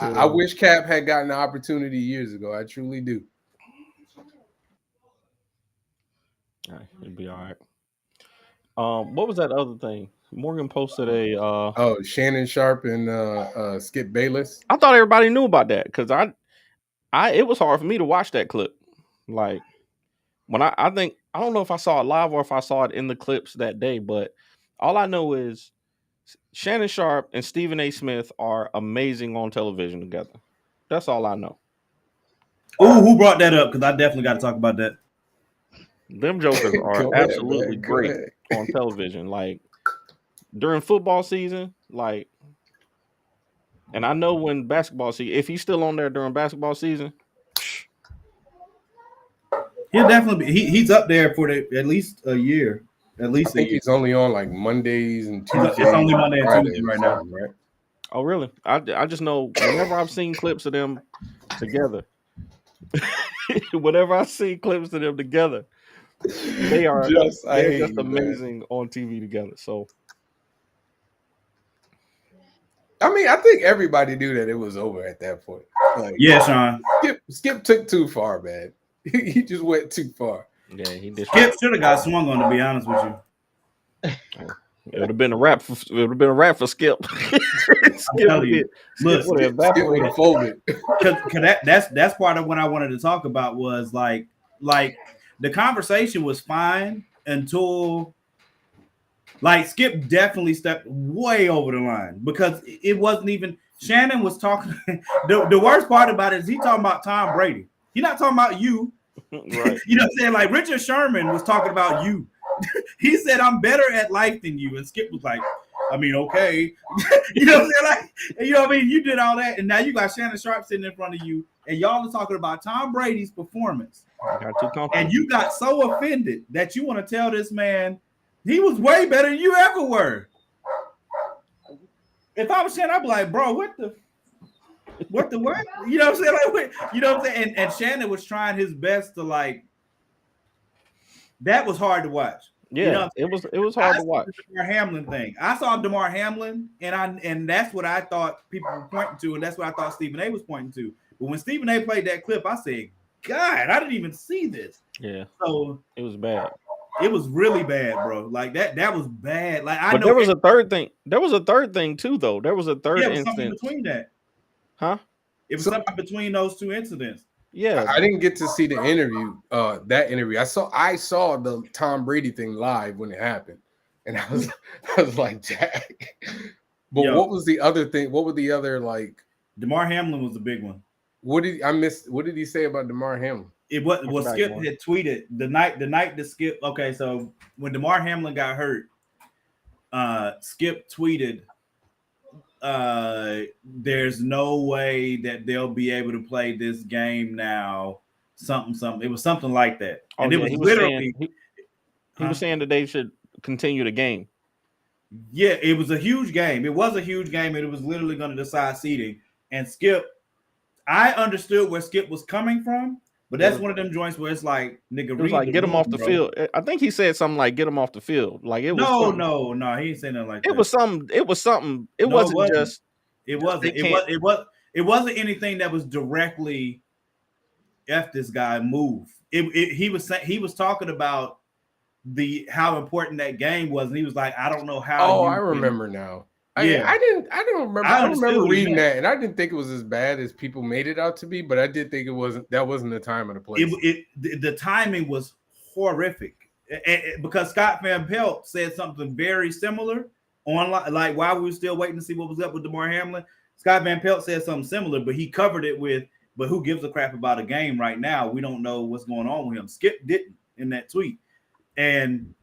I wish Cap had gotten the opportunity years ago. I truly do. It'd be all right. What was that other thing? Morgan posted a. Shannon Sharpe and Skip Bayless. I thought everybody knew about that because it was hard for me to watch that clip. Like when I think I don't know if I saw it live or if I saw it in the clips that day, but all I know is Shannon Sharpe and Stephen A. Smith are amazing on television together. That's all I know. Oh, who brought that up? Because I definitely got to talk about that. Them jokers are absolutely great on television. Like during football season, like, and I know when basketball season, if he's still on there during basketball season, he'll definitely be. He's up there for at least a year. At least I think he's only on like Mondays and Tuesdays. It's only Monday and Tuesday right now, right? Oh, really? I just know whenever I've seen clips of them together, whenever I see clips of them together, they are just amazing on TV together. So, I mean, I think everybody knew that it was over at that point. Like, yeah, Sean. Skip took too far, man. He just went too far. Yeah, he did. Skip should have got swung on, to be honest with you. It would have been a wrap. It would have been a wrap for Skip. Skip would have folded. That's part of what I wanted to talk about was like the conversation was fine until like Skip definitely stepped way over the line because it wasn't even Shannon was talking. The worst part about it is he talking about Tom Brady. He's not talking about you. Right. You know what I'm saying? Like Richard Sherman was talking about you. He said, I'm better at life than you. And Skip was like, I mean, okay. You know what I'm saying? Like, you know what I mean? You did all that. And now you got Shannon Sharpe sitting in front of you. And y'all are talking about Tom Brady's performance. And you got so offended that you want to tell this man he was way better than you ever were. If I was Shannon, I'd be like, bro, what? You know what I'm saying? Like, you know what I'm saying? And Shannon was trying his best to like. That was hard to watch. Yeah, you know it was hard to watch. The Damar Hamlin thing. I saw Damar Hamlin, and that's what I thought people were pointing to, and that's what I thought Stephen A was pointing to. But when Stephen A played that clip, I said, God, I didn't even see this. Yeah. So it was bad. It was really bad, bro. Like that was bad. Like I know there was a third thing. There was a third thing too, though. There was a third instance. Something between that. Huh? It was something between those two incidents. Yeah, I didn't get to see the interview. That interview, I saw the Tom Brady thing live when it happened, and I was like, Jack. But what was the other thing? What were the other like? Damar Hamlin was the big one. What did he say about Damar Hamlin? It was Skip had tweeted the night that Skip. Okay, so when Damar Hamlin got hurt, Skip tweeted, there's no way that they'll be able to play this game now. Something. It was something like that. And it was literally he was saying that they should continue the game. Yeah, it was a huge game. It was a huge game, and it was literally going to decide seeding. And Skip, I understood where Skip was coming from, but that's one of them joints where it's like, nigga, it was like get him off the field. I think he said something like get him off the field. Like it was no, he ain't saying nothing like that. It was something. It wasn't just. It wasn't anything that was directly F this guy move. He was talking about how important that game was, and he was like, I don't know how. Oh, I remember now. Yeah, I don't remember. I remember reading that, and I didn't think it was as bad as people made it out to be. But I did think that wasn't the time or the place. The timing was horrific because Scott Van Pelt said something very similar online, like while we were still waiting to see what was up with Damar Hamlin. Scott Van Pelt said something similar, but he covered it with, "But who gives a crap about a game right now? We don't know what's going on with him." Skip didn't in that tweet, and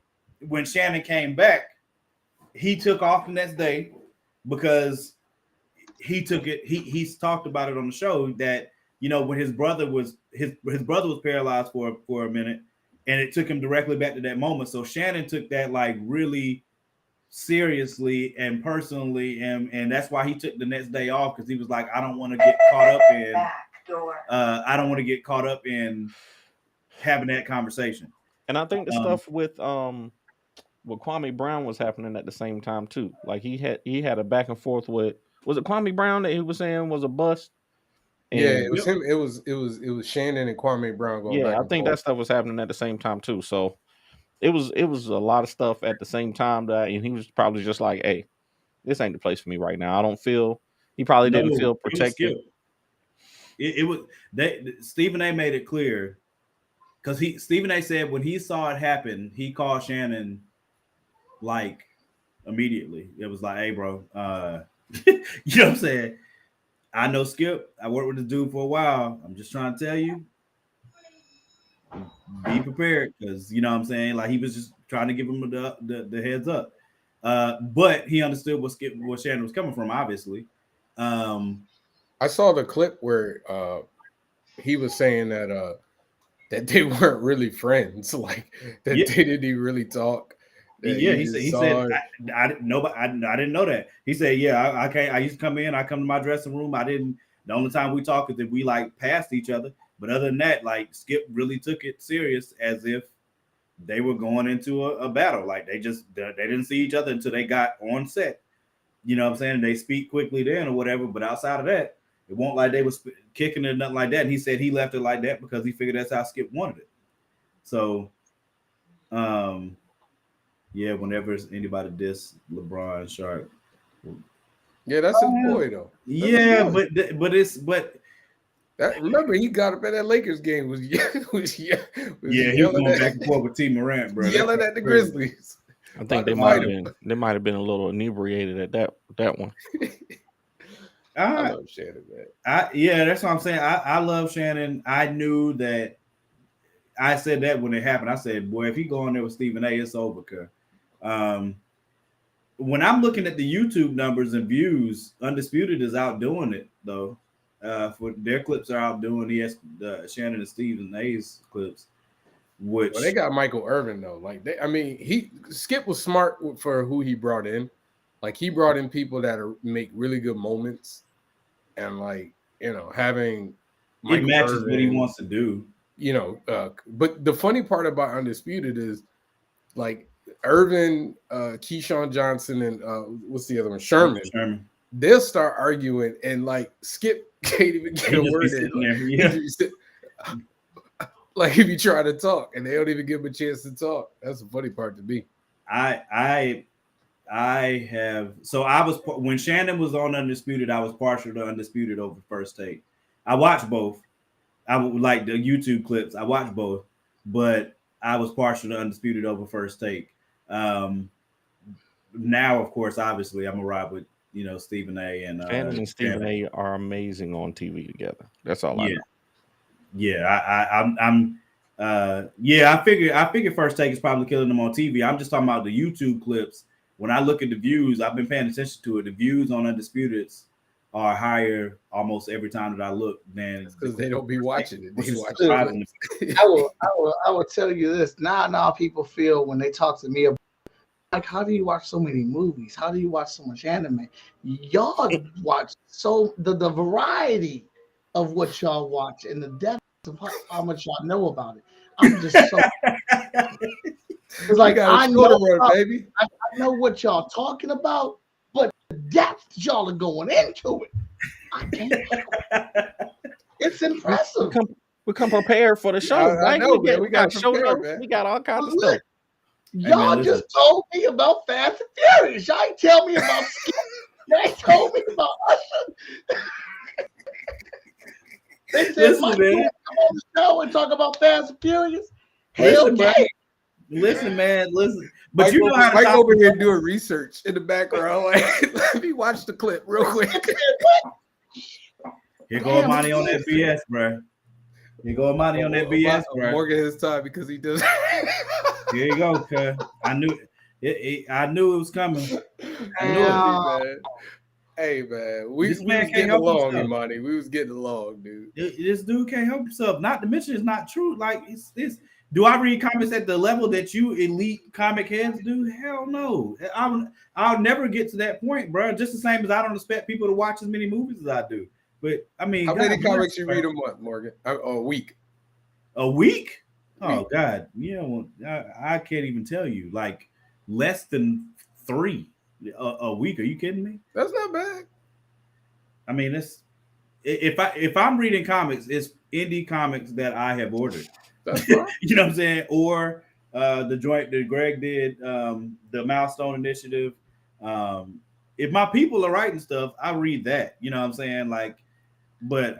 when Shannon came back, he took off the next day. Because he took it, he's talked about it on the show that when his brother was paralyzed for a minute, and it took him directly back to that moment. So Shannon took that like really seriously and personally, and that's why he took the next day off, because he was like, I don't want to get caught up in I don't want to get caught up in having that conversation. And I think the stuff with Kwame Brown was happening at the same time too. Like he had a back and forth with, was it Kwame Brown that he was saying was a bust? And yeah, it was him. It was Shannon and Kwame Brown going back. Yeah, I think that stuff was happening at the same time too. So it was a lot of stuff at the same time and he was probably just like, hey, this ain't the place for me right now. I don't feel, he probably didn't feel protected. It was Stephen A made it clear, because Stephen A said when he saw it happen, he called Shannon like immediately. It was like, hey bro, you know what I'm saying? I know Skip. I worked with this dude for a while. I'm just trying to tell you, be prepared, because you know what I'm saying. Like he was just trying to give him the heads up, but he understood what Shannon was coming from. Obviously, I saw the clip where he was saying that they weren't really friends, like that they didn't even really talk. He said I didn't know that. He said, yeah, I used to come in, I come to my dressing room. The only time we talk is that we like passed each other. But other than that, like Skip really took it serious, as if they were going into a battle. Like they didn't see each other until they got on set. You know what I'm saying? They speak quickly then or whatever. But outside of that, it won't like they was kicking it or nothing like that. And he said he left it like that because he figured that's how Skip wanted it. So, yeah, whenever anybody diss LeBron Sharp. Yeah, that's his boy though. Yeah, but remember he got up at that Lakers game was he was going back and forth with T. Morant, bro. Yelling at the Grizzlies. I think they might have been a little inebriated at that one. I love Shannon, man. That's what I'm saying. I love Shannon. I knew that. I said that when it happened. I said, boy, if he go in there with Stephen A, it's over. When I'm looking at the YouTube numbers and views, Undisputed is outdoing it though. For their clips are outdoing Shannon and Stephen A's clips. Which they got Michael Irvin though. Like Skip was smart for who he brought in. Like he brought in people that make really good moments, and like having Michael matches Irvin, what he wants to do. But the funny part about Undisputed is like Irvin, Keyshawn Johnson, and what's the other one? Sherman. They'll start arguing, and like Skip can't even get a word in. Like if you try to talk, and they don't even give him a chance to talk. That's the funny part to me. When Shannon was on Undisputed, I was partial to Undisputed over First Take. I watched both. I would like the YouTube clips. I watched both, but I was partial to Undisputed over First Take. Now, of course, obviously, I'm a ride with Stephen A. and Shannon and Stephen A. are amazing on TV together. That's all I know. Yeah, I figure First Take is probably killing them on TV. I'm just talking about the YouTube clips. When I look at the views, I've been paying attention to it. The views on Undisputed are higher almost every time that I look than because they don't be watching it. They watch it. I will tell you this. Now people feel when they talk to me about like, how do you watch so many movies? How do you watch so much anime? Y'all watch the variety of what y'all watch and the depth of how much y'all know about it. I'm just so it's like I know what y'all talking about, but the depth y'all are going into it. I can't. It's impressive. We come prepared for the show. I know, man. We got show notes. We got all kinds of stuff. Y'all just told me about Fast and Furious. Y'all ain't tell me about Skip. Y'all told me about Usher. They said Mike come on the show and talk about Fast and Furious. Listen, man. But Mike, you know how to Mike over here doing research in the background. Like, let me watch the clip real quick. Here go Amani on that BS, bro. Here go Amani on that BS, bro. Morgan his time because he does. Here you go, cuz. I knew it was coming. I knew it, man. Hey, man. We was getting along, Imani. We was getting along, dude. This dude can't help himself. Not to mention it's not true. Like, it's Do I read comics at the level that you elite comic heads do? Hell no. I'll never get to that point, bro. Just the same as I don't expect people to watch as many movies as I do. But I mean, how many comics you read a month, Morgan? A week? A week? Oh God, yeah. Well, I can't even tell you. Like less than 3 a week. Are you kidding me? That's not bad. I mean, it's if I'm reading comics, it's indie comics that I have ordered. That's fine. You know what I'm saying? Or the joint that Greg did, the Milestone Initiative. If my people are writing stuff, I read that. You know what I'm saying? Like, but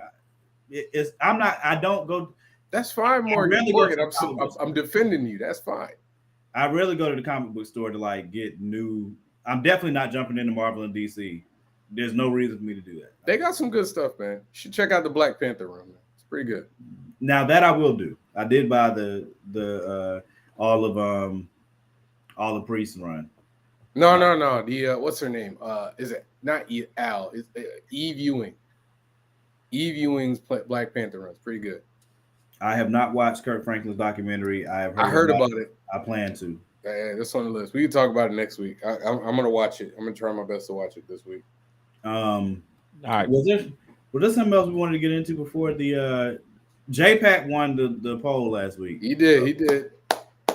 I don't go. That's fine, Morgan. I'm defending you. That's fine. I rarely go to the comic book store to like get new. I'm definitely not jumping into Marvel and DC. There's no reason for me to do that. They got some good stuff, man. You should check out the Black Panther run, man. It's pretty good. Now that I will do. I did buy the all the Priest run. No. The what's her name? Is it not Al? It's Eve Ewing. Eve Ewing's Black Panther run. It's pretty good. I have not watched Kirk Franklin's documentary. I heard about it. I plan to. That's on the list. We can talk about it next week. I'm gonna watch it. I'm gonna try my best to watch it this week. All right. Was there something else we wanted to get into before the J-Pack won the poll last week? He did.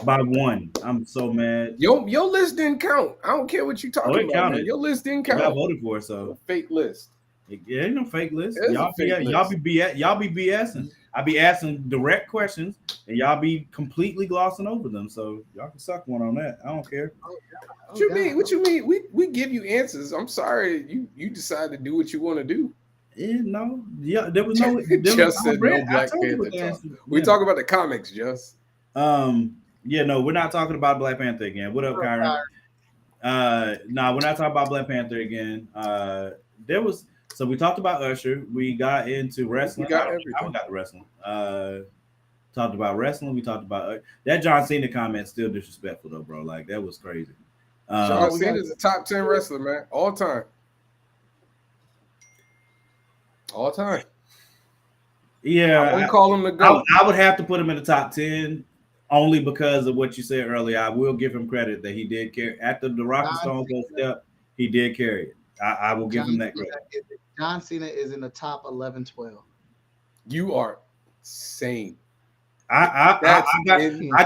By 1. I'm so mad. Your list didn't count. I don't care what you talking about. Man. Your list didn't count. I voted for it, so fake list. Yeah, ain't no fake list. Y'all be BSing. I be asking direct questions, and y'all be completely glossing over them. So y'all can suck one on that. I don't care. What you mean? What you mean? We give you answers. I'm sorry, you decide to do what you want to do. No, yeah, there was no. Just said no Black Panther talk. We talk about the comics, just. Yeah, no, we're not talking about Black Panther again. What up, Kyron? No, we're not talking about Black Panther again. So we talked about Usher. We got into wrestling. I haven't got to wrestling. Talked about wrestling. We talked about that John Cena comment. Still disrespectful though, bro. Like that was crazy. John Cena is a top 10 wrestler, man, all time. All time. Yeah, I wouldn't call him the GOAT. I would have to put him in the top 10 only because of what you said earlier. I will give him credit that he did carry after the Rock and Stone Cold step. He did carry it. I will give him that credit. John Cena is in the top 11, 12. You are insane. I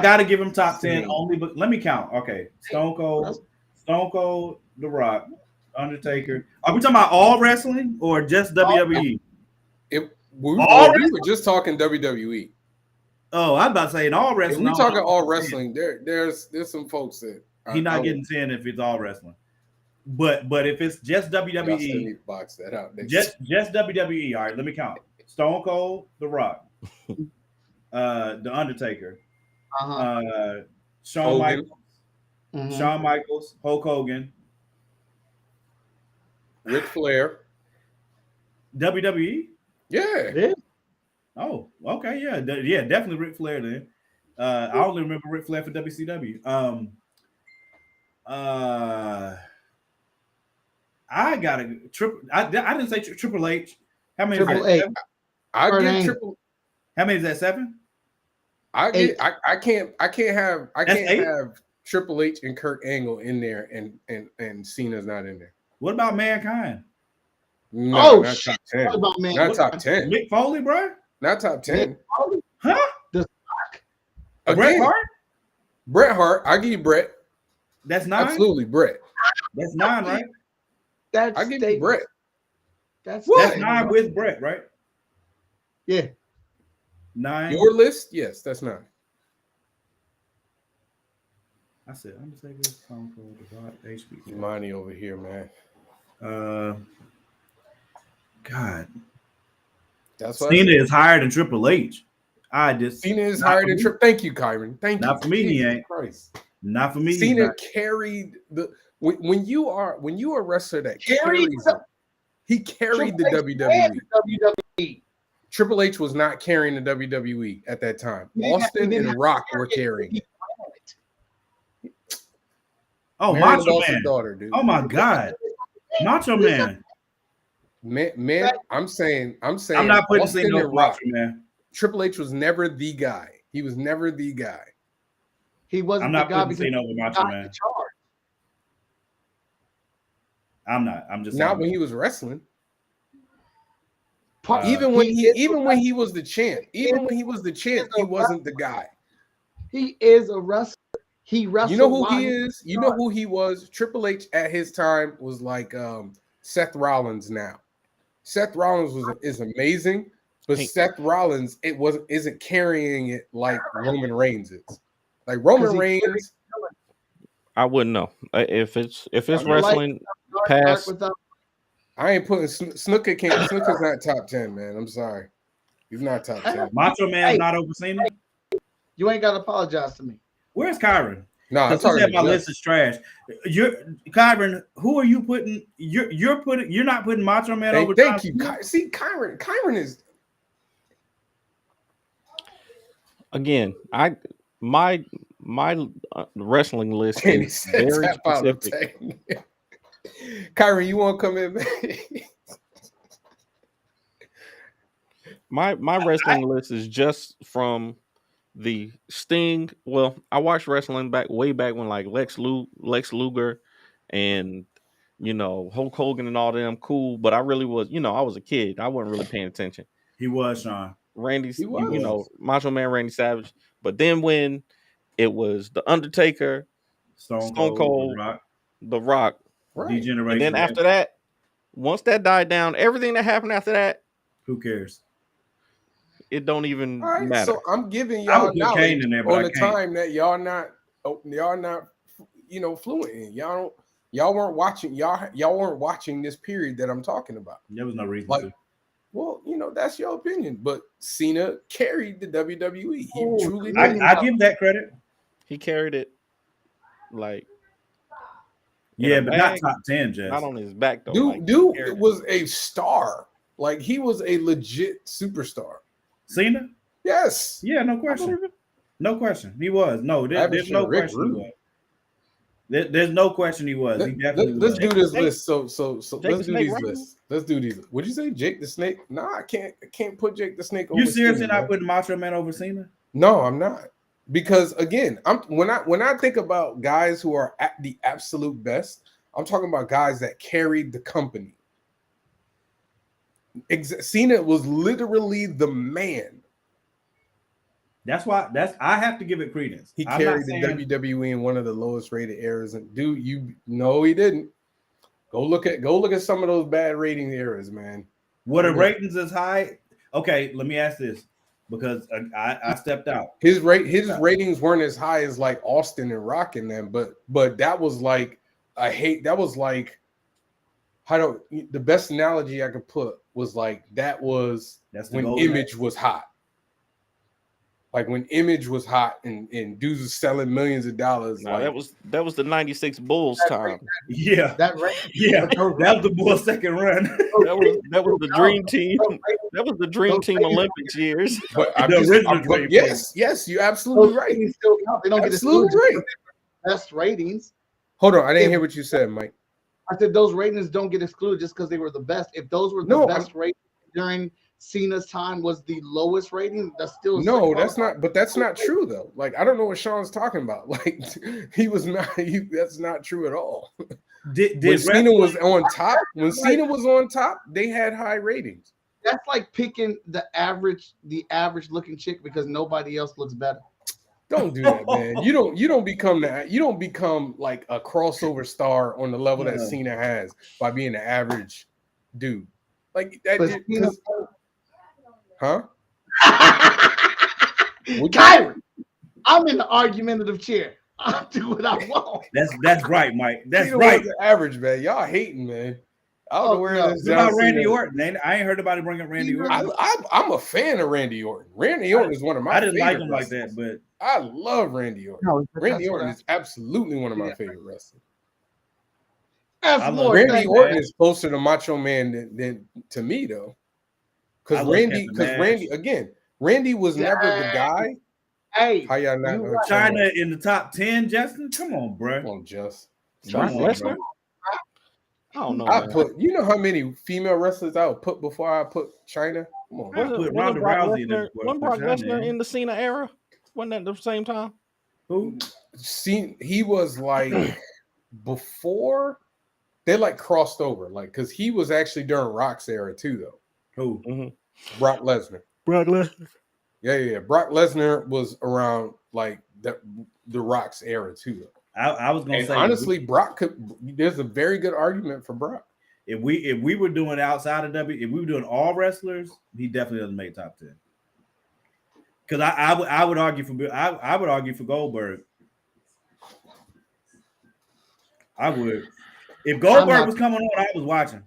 got to give him top 10 only, but let me count. Okay, Stone Cold, The Rock, Undertaker. Are we talking about all wrestling or just WWE? We were just talking WWE. Oh, I'm about to say in all wrestling. If we talking all wrestling, there's some folks that he's not getting 10 if it's all wrestling. But if it's just WWE, box that out. Just WWE. All right, let me count. Stone Cold, The Rock, The Undertaker, Shawn Michaels, Hulk Hogan, Ric Flair, WWE. Yeah. Oh, okay, yeah, definitely Ric Flair. Then I only remember Ric Flair for WCW. I got a triple. I didn't say Triple H. How many? Triple H. I get triple. How many is that? 7. I can't have Triple H and Kurt Angle in there, and Cena's not in there. What about Mankind? No, not top 10. Not top 10. Mick Foley, bro. Not top 10. Huh? Bret Hart. Bret Hart. I give you Bret. That's 9. Absolutely, Bret. That's 9, right? I give you Bret. That's 9 with Bret, right? Yeah. 9. Your list? Yes, that's 9. I said, I'm gonna say this phone call about HP. Money over here, man. God. That's why Cena is higher than Triple H. Cena is higher than Triple. Thank you, Kyron. Thank you. Not for me, he ain't. Christ. Not for me. Cena carried the when you are a wrestler that carries he carried the WWE. Triple H was not carrying the WWE at that time. Austin and Rock were carrying. Oh, Macho Man. Daughter, dude. Oh my God. Macho Man. Man, I'm saying I'm not putting Austin and Rock, man. Triple H was never the guy. He was never the guy. He wasn't I'm not the guy putting because Cena over he Macho got Man. the charge. I'm not. I'm just Not saying. when he was wrestling. Part- Even when he is even a when he was the champ, even when he was the champ, he wasn't the guy. He is a wrestler. He wrestled. You know who while he is? You know who he was? Triple H at his time was like Seth Rollins now. Seth Rollins is amazing, but Seth Rollins isn't carrying it like Roman Reigns is. Like Roman Reigns, I wouldn't know if it's like wrestling past. I ain't putting Snooker's not top 10, man. I'm sorry. He's not top 10. Macho Man's not over Cena? You ain't gotta apologize to me. Where's Kyron? No, I'm Because talking my about list is trash. Kyron, who are you putting? You're not putting Macho Man over. Thank you. See, Kyron is Again, my wrestling list is very specific. Kyron, you want to come in, man? My wrestling list is just from the Sting. Well, I watched wrestling way back when like Lex Luger and Hulk Hogan and all them cool, but I really was, I was a kid. I wasn't really paying attention. He was Sean. Macho Man Randy Savage. But then when it was The Undertaker, Stone Cold, The Rock, Degeneration. And then after that, once that died down, everything that happened after that, who cares? It don't even matter. So I'm giving y'all knowledge on the time that y'all not fluent in. Y'all weren't watching. Y'all weren't watching this period that I'm talking about. There was no reason to. Well, that's your opinion, but Cena carried the WWE. He truly did. I give that credit. He carried it like but not top 10, Jess. Not on his back though. Dude was a star. Like he was a legit superstar. Cena? Yes. Yeah, no question. No question. He was. No, there's no question. He was. There's no question he was. He definitely let's do this list. So let's do these lists. Let's do these. Would you say Jake the Snake? No, I can't put Jake the Snake over. You seriously not putting Macho Man over Cena? No, I'm not. Because again, when I think about guys who are at the absolute best, I'm talking about guys that carried the company. Cena was literally the man. That's why I have to give it credence. He carried the WWE in one of the lowest rated eras. And dude, he didn't. Go look at some of those bad rating eras, man. Were the ratings as high? Okay, let me ask this because I stepped out. His ratings weren't as high as like Austin and Rock in them, but that was like the best analogy I could put was like that's when Image was hot. Like when Image was hot and dudes was selling millions of dollars. That was the '96 Bulls time. That was the Bulls' second run. that was the Dream Team. That was the Dream Team Olympics years. But yes, you're absolutely right. Still count. They don't get absolutely right. Best ratings. Hold on, I didn't hear what you said, Mike. I said those ratings don't get excluded just because they were the best. If those were the best ratings during Cena's time was the lowest rating, that's still that's not true though. Like I don't know what Sean's talking about. Like he was not. That's not true at all. When Cena was on top, they had high ratings. That's like picking the average looking chick because nobody else looks better. Don't do that, man. You don't become that. You don't become like a crossover star on the level that Cena has by being an average dude. Like that. Huh? Kyron, I'm in the argumentative chair. I'll do what I want. That's right, Mike. That's right. Average, man. Y'all hating, man. I don't know where it is. About Randy Orton. I ain't heard anybody bring up Randy Orton. I'm a fan of Randy Orton. Randy Orton is one of my I didn't like him like that, but I love Randy Orton. No, Randy Orton is absolutely one of my favorite wrestlers. Randy Orton is closer to Macho Man than to me, though. Because Randy was never the guy. Hey, how y'all not know China in the top 10, Justin? Come on, bro. Come on, Just. I don't know. You know how many female wrestlers I would put before I put China? Come on. Wasn't Brock Lesnar in the Cena era? Wasn't that the same time? Who? See, he was like before they like crossed over, like because he was actually during Rock's era too, though. Who? Mm-hmm. Brock Lesnar. Brock Lesnar. Yeah. Brock Lesnar was around like the Rock's era too, though. I was gonna say honestly, Brock there's a very good argument for Brock. If we were doing outside of if we were doing all wrestlers, he definitely doesn't make top 10. Because I would argue for Goldberg. I would. If Goldberg was coming on, I was watching.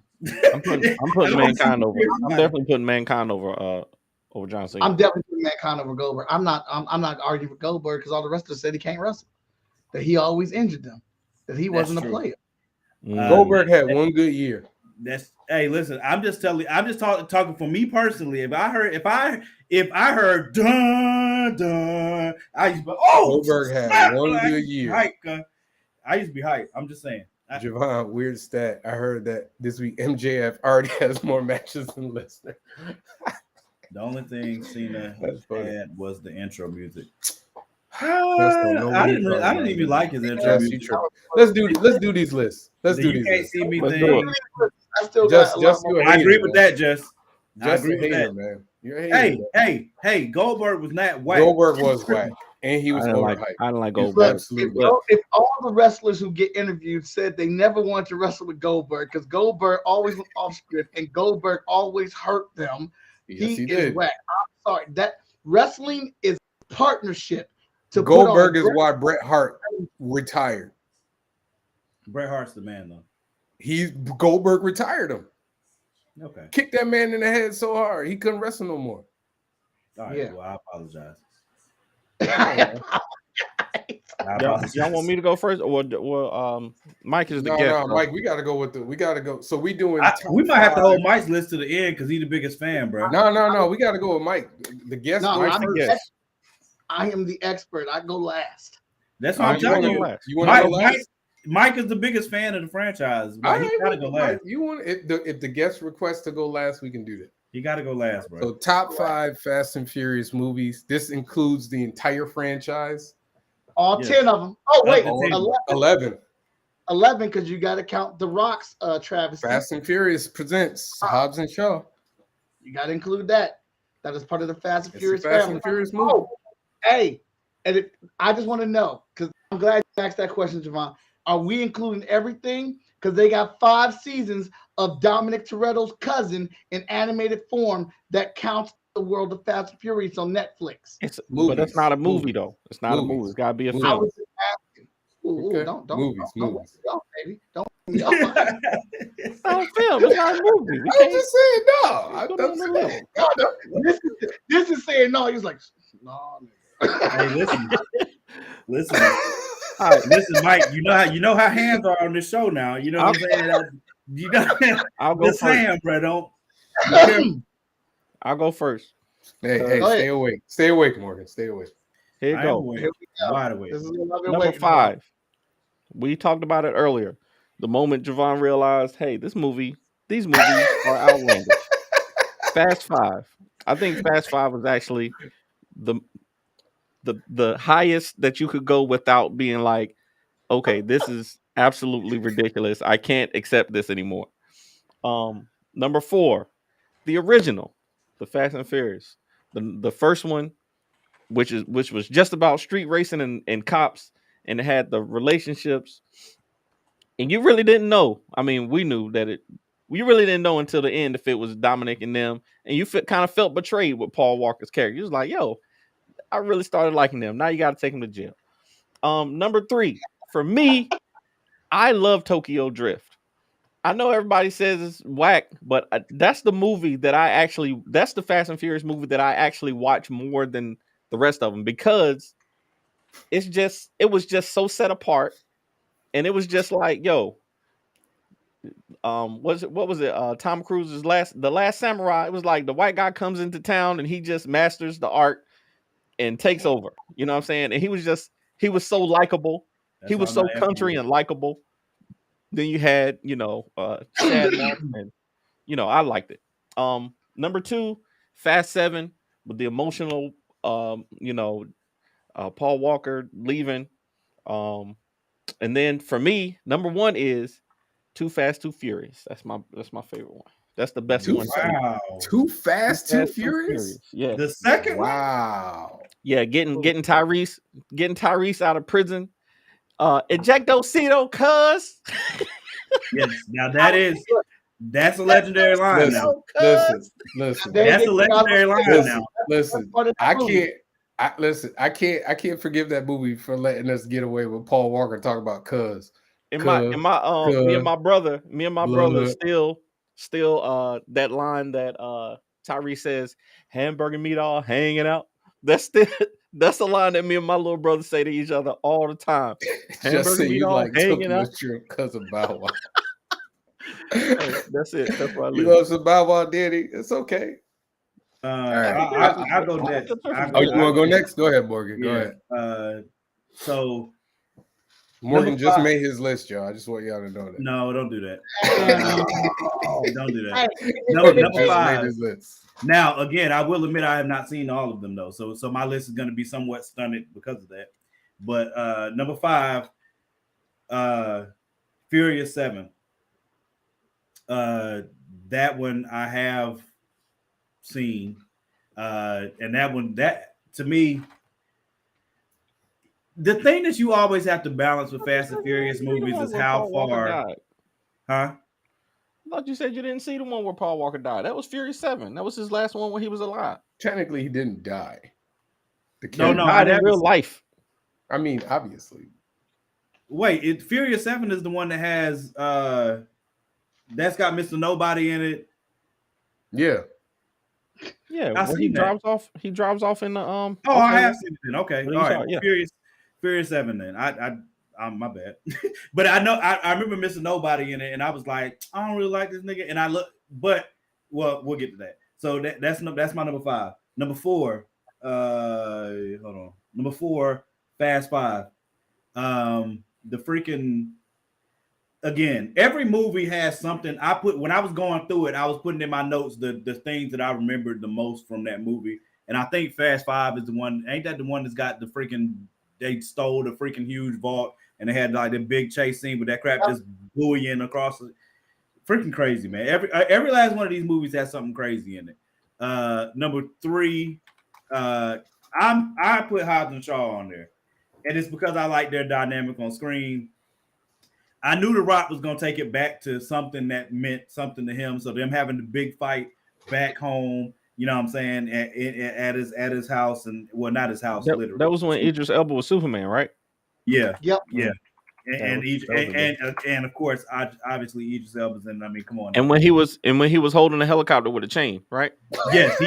I'm putting Mankind over. I'm definitely putting Mankind over John Cena. I'm definitely putting Mankind over Goldberg. I'm not arguing with Goldberg because all the rest of us said he can't wrestle. That he always injured them. That he wasn't a player. Goldberg had one good year. Hey, listen, I'm just talking for me personally. If I heard dun dun, I used to be, Goldberg had one good year. I used to be hyped. I'm just saying. Javon, weird stat. I heard that this week MJF already has more matches than Lesnar. The only thing Cena had was the intro music. I didn't even like his intro music. Let's do these lists. Let's do these. You can't see me thing. I agree with that, Just. I Just agree with that, man. You're a hater, Hey! Goldberg was not whack. Goldberg was whack, and he was overhyped. I don't like Goldberg. If all the wrestlers who get interviewed said they never wanted to wrestle with Goldberg because Goldberg always went off script and Goldberg always hurt them, yes, he is did. whack. I'm sorry. That wrestling is partnership. Goldberg is why Bret Hart retired. Bret Hart's the man, though. Goldberg retired him. Okay. Kicked that man in the head so hard he couldn't wrestle no more. All right. Well, I apologize. Y'all want me to go first, or Mike is the guest? No, Mike, we gotta go. So we doing. We might have to hold Mike's list to the end because he's the biggest fan, bro. No. We gotta go with Mike. The guest. No, I am the expert. I go last. That's what I'm telling you. You want to go last? Mike is the biggest fan of the franchise. He gotta go last. You want if the guest requests to go last, we can do that. You gotta go last, bro. So top 5 Fast and Furious movies. This includes the entire franchise. All 10 of them. Oh wait, 11. 11 because you got to count the Rock's Travis. Fast and Furious presents Hobbs and Shaw. You got to include that. That is part of the Fast and Furious Fast and Furious movie. Oh, hey, and I just want to know because I'm glad you asked that question, Javon. Are we including everything? Because they got 5 seasons of Dominic Toretto's cousin in animated form that counts the world of Fast and Furious on Netflix. But that's not a movie, though. It's not a movie. It's got to be a film. I was just asking. Okay. Don't movies. Don't, baby. Don't. It's not a film. It's not a movie. I just said no. This is saying no. He's like, no. Hey, listen. All right, listen, Mike. You know how hands are on this show now. You know what I'm saying? You know, I'll go first. Saying, bro. Don't. I'll go first. Hey, stay awake. Stay awake, Morgan. Stay awake. Here you go. Wide awake. Number 5. We talked about it earlier. The moment Javon realized, hey, these movies are outlandish. Fast 5. I think Fast 5 was actually the highest that you could go without being like, okay, this is absolutely ridiculous. I can't accept this anymore. Number 4, the original, the Fast and Furious, the first one, which was just about street racing and cops, and it had the relationships, and you really didn't know. I mean, we knew that we really didn't know until the end if it was Dominic and them, and you kind of felt betrayed with Paul Walker's character. You was like, yo, I really started liking them. Now you got to take them to jail. Number 3, for me, I love Tokyo Drift. I know everybody says it's whack, but that's the movie that that's the Fast and Furious movie that I actually watch more than the rest of them, because it was just so set apart, and it was just like, yo, what was it? Tom Cruise's The Last Samurai. It was like the white guy comes into town and he just masters the art and takes over. You know what I'm saying? And he was so likable. He was so country and likable. Then you had, Chad Martin, and I liked it. Number 2, Fast 7 with the emotional, Paul Walker leaving. And then for me, number one is Too Fast, Too Furious. That's my favorite one. That's the best one. Wow. Too Fast, Too Furious? Yeah. The second one? Wow. Yeah, getting Tyrese out of prison. Ejectocito, cuz. Yes. Now that's a legendary line now. Listen. That's a legendary line now. Listen. I can't forgive that movie for letting us get away with Paul Walker talking about cuz. Me and my brother still that line that Tyrese says, hamburger meat all hanging out. That's a line that me and my little brother say to each other all the time. Just say you like hanging out with your cousin Bow Wow. Hey, that's it. That's why I you love some Bow Wow, Daddy. It's okay. I'll go next. You want to go next? Go ahead, Morgan. Go ahead. So Morgan just made his list, y'all. I just want y'all to know that. No, don't do that. Don't do that. Number 5. Made his list. Now, again, I will admit I have not seen all of them though, so my list is going to be somewhat stunted because of that. But number 5, Furious 7. That one I have seen, and that to me, the thing that you always have to balance with Fast and Furious movies is how far. Huh? I thought you said you didn't see the one where Paul Walker died. That was Furious 7. That was his last one when he was alive. Technically, he didn't die. No, died in real life. I mean, obviously. Wait, Furious 7 is the one that has that's got Mr. Nobody in it. Yeah. Yeah, he drives off in the I have seen it. Okay, all right. Yeah. Furious 7 then. I'm my bad. But I know I remember Mr. Nobody in it, and I was like, I don't really like this nigga. And I look, but we'll get to that. So that's my number 5. Number 4, hold on. Number 4, Fast 5. The freaking again, every movie has something. When I was going through it, I was putting in my notes the things that I remembered the most from that movie. And I think Fast 5 is the one. Ain't that the one that's got the freaking? They stole the freaking huge vault, and they had like the big chase scene with that crap just buoying across it. Freaking crazy, man. Every last one of these movies has something crazy in it. Number 3, I put Hobbs and Shaw on there, and it's because I like their dynamic on screen. I knew The Rock was going to take it back to something that meant something to him. So them having the big fight back home, you know what I'm saying, at his house, and well, not his house, literally. That was when Idris Elba was Superman, right? Yeah. Yep. Yeah. And of course, obviously Idris Elba's in. I mean, come on. And when he was holding a helicopter with a chain, right? Yes,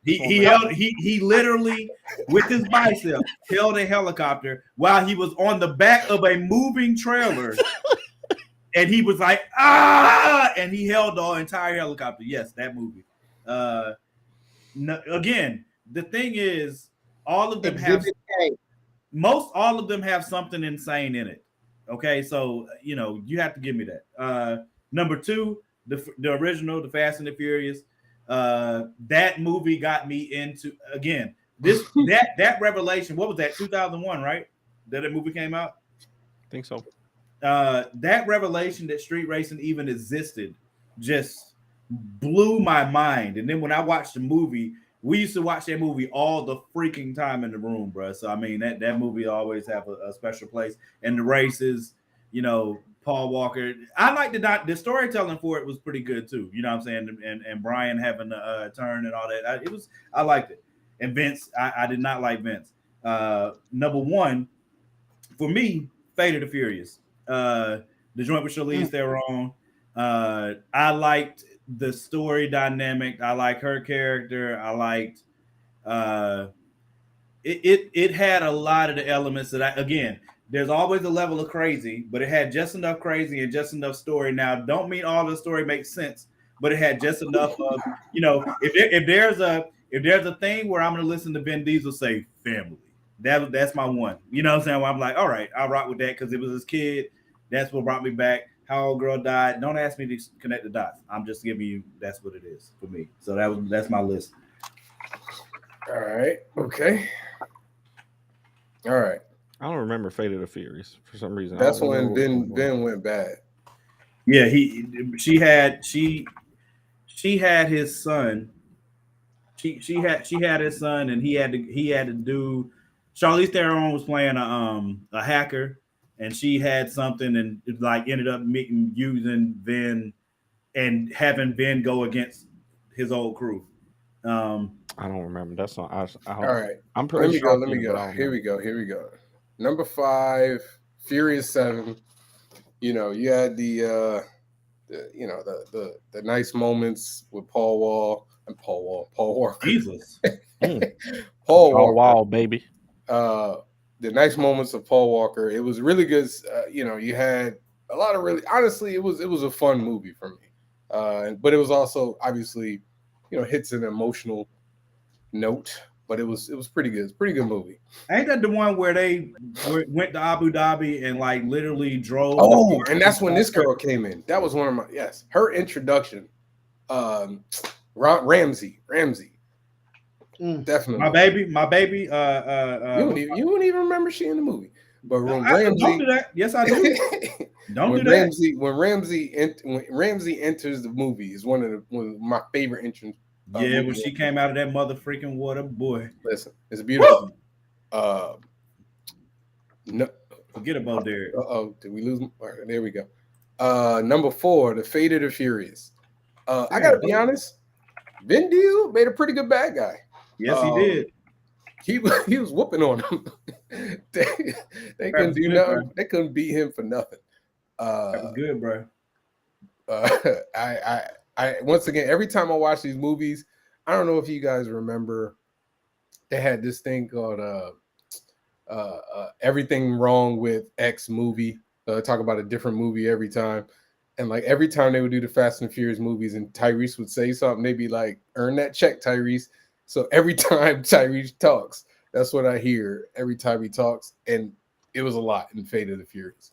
he literally with his bicep held a helicopter while he was on the back of a moving trailer, and he was like and he held the entire helicopter. Yes, that movie. Again, the thing is, all of them have. All of them have something insane in it. Okay, so you have to give me that. Number 2, the original, the Fast and the Furious. That movie got me into again. That revelation. What was that? 2001, right? That movie came out. I think so. That revelation that street racing even existed just blew my mind. And then when I watched the movie. We used to watch that movie all the freaking time in the room, bro. So I mean, that movie always have a special place. And the races, Paul Walker. I like the storytelling for it was pretty good too. You know what I'm saying? And Brian having a turn and all that. I liked it. And Vince, I did not like Vince. Number 1 for me, Fate of the Furious. The joint with Charlize Theron. I liked the story dynamic. I like her character. I liked it had a lot of the elements that there's always a level of crazy, but it had just enough crazy and just enough story. Now, don't mean all the story makes sense, but it had just enough of, if there's a thing where I'm gonna listen to Vin Diesel say family, that's my one. You know what I'm saying? Where I'm like, all right, I'll rock with that because it was his kid. That's what brought me back. How old girl died. Don't ask me to connect the dots. I'm just giving you that's what it is for me. So that's my list. All right. Okay. All right. I don't remember Fate of the Furious for some reason. That's when Ben went bad. Yeah, she had his son. She had his son, and he had to do. Charlize Theron was playing a hacker, and she had something, and it, like, ended up using Vin and having Vin go against his old crew. I don't remember. That's not. All right. I'm pretty sure. Let me go. Here we go. Number 5, Furious 7. You know, you had the nice moments with Paul Walker. Jesus. Paul Walker, Wall, baby. The nice moments of Paul Walker. It was really good. You had a lot of honestly, it was a fun movie for me. But it was also obviously, hits an emotional note. But it was pretty good. It's a pretty good movie. Ain't that the one where they went to Abu Dhabi and like literally drove? Oh, and that's when this girl came in. That was one of my her introduction. Ramsey. Definitely. My baby. You wouldn't even remember she in the movie. But when Ramsey, don't do that. Yes, I do. Don't do that. When Ramsey enters the movie is one of my favorite entrance. Yeah, when she came out of that mother freaking water, boy. Listen, it's beautiful. No, forget about Derek. Did we lose? All right, there we go. Number 4, The Fate of the Furious. I gotta be honest, Vin Diesel made a pretty good bad guy. Yes, he did. He was whooping on him. they couldn't do nothing. Bro. They couldn't beat him for nothing. That was good, bro. I once again, every time I watch these movies, I don't know if you guys remember, they had this thing called Everything Wrong with X movie. Talk about a different movie every time. And like every time they would do the Fast and Furious movies and Tyrese would say something, they'd be like, earn that check, Tyrese. So every time Tyrese talks, that's what I hear every time he talks. And it was a lot in Fate of the Furious.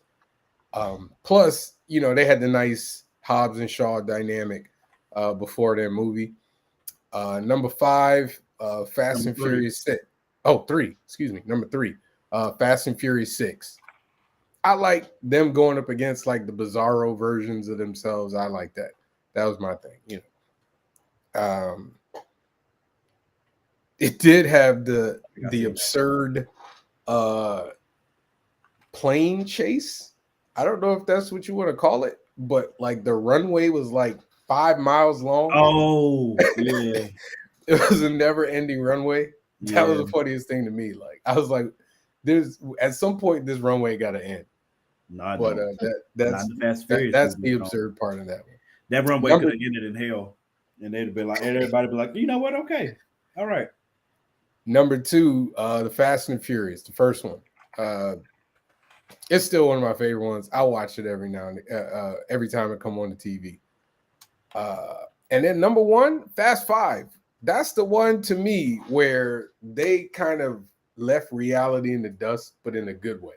Plus, they had the nice Hobbs and Shaw dynamic before their movie. Number 5, Fast and Furious 6. Oh, 3. Excuse me. Number 3, Fast and Furious 6. I like them going up against like the bizarro versions of themselves. I like that. That was my thing. It did have the absurd plane chase. I don't know if that's what you want to call it, but like the runway was like 5 miles long. Oh, yeah. It was a never-ending runway. That was the funniest thing to me. Like I was like, "There's at some point this runway got to end." No, but that's the absurd part of that one. That runway could have ended in hell, and they'd have been like, everybody be like, you know what? Okay, all right. Number 2, the Fast and Furious, the first one. It's still one of my favorite ones. I watch it every now and every time it come on the TV. And then number 1, Fast 5. That's the one to me where they kind of left reality in the dust, but in a good way.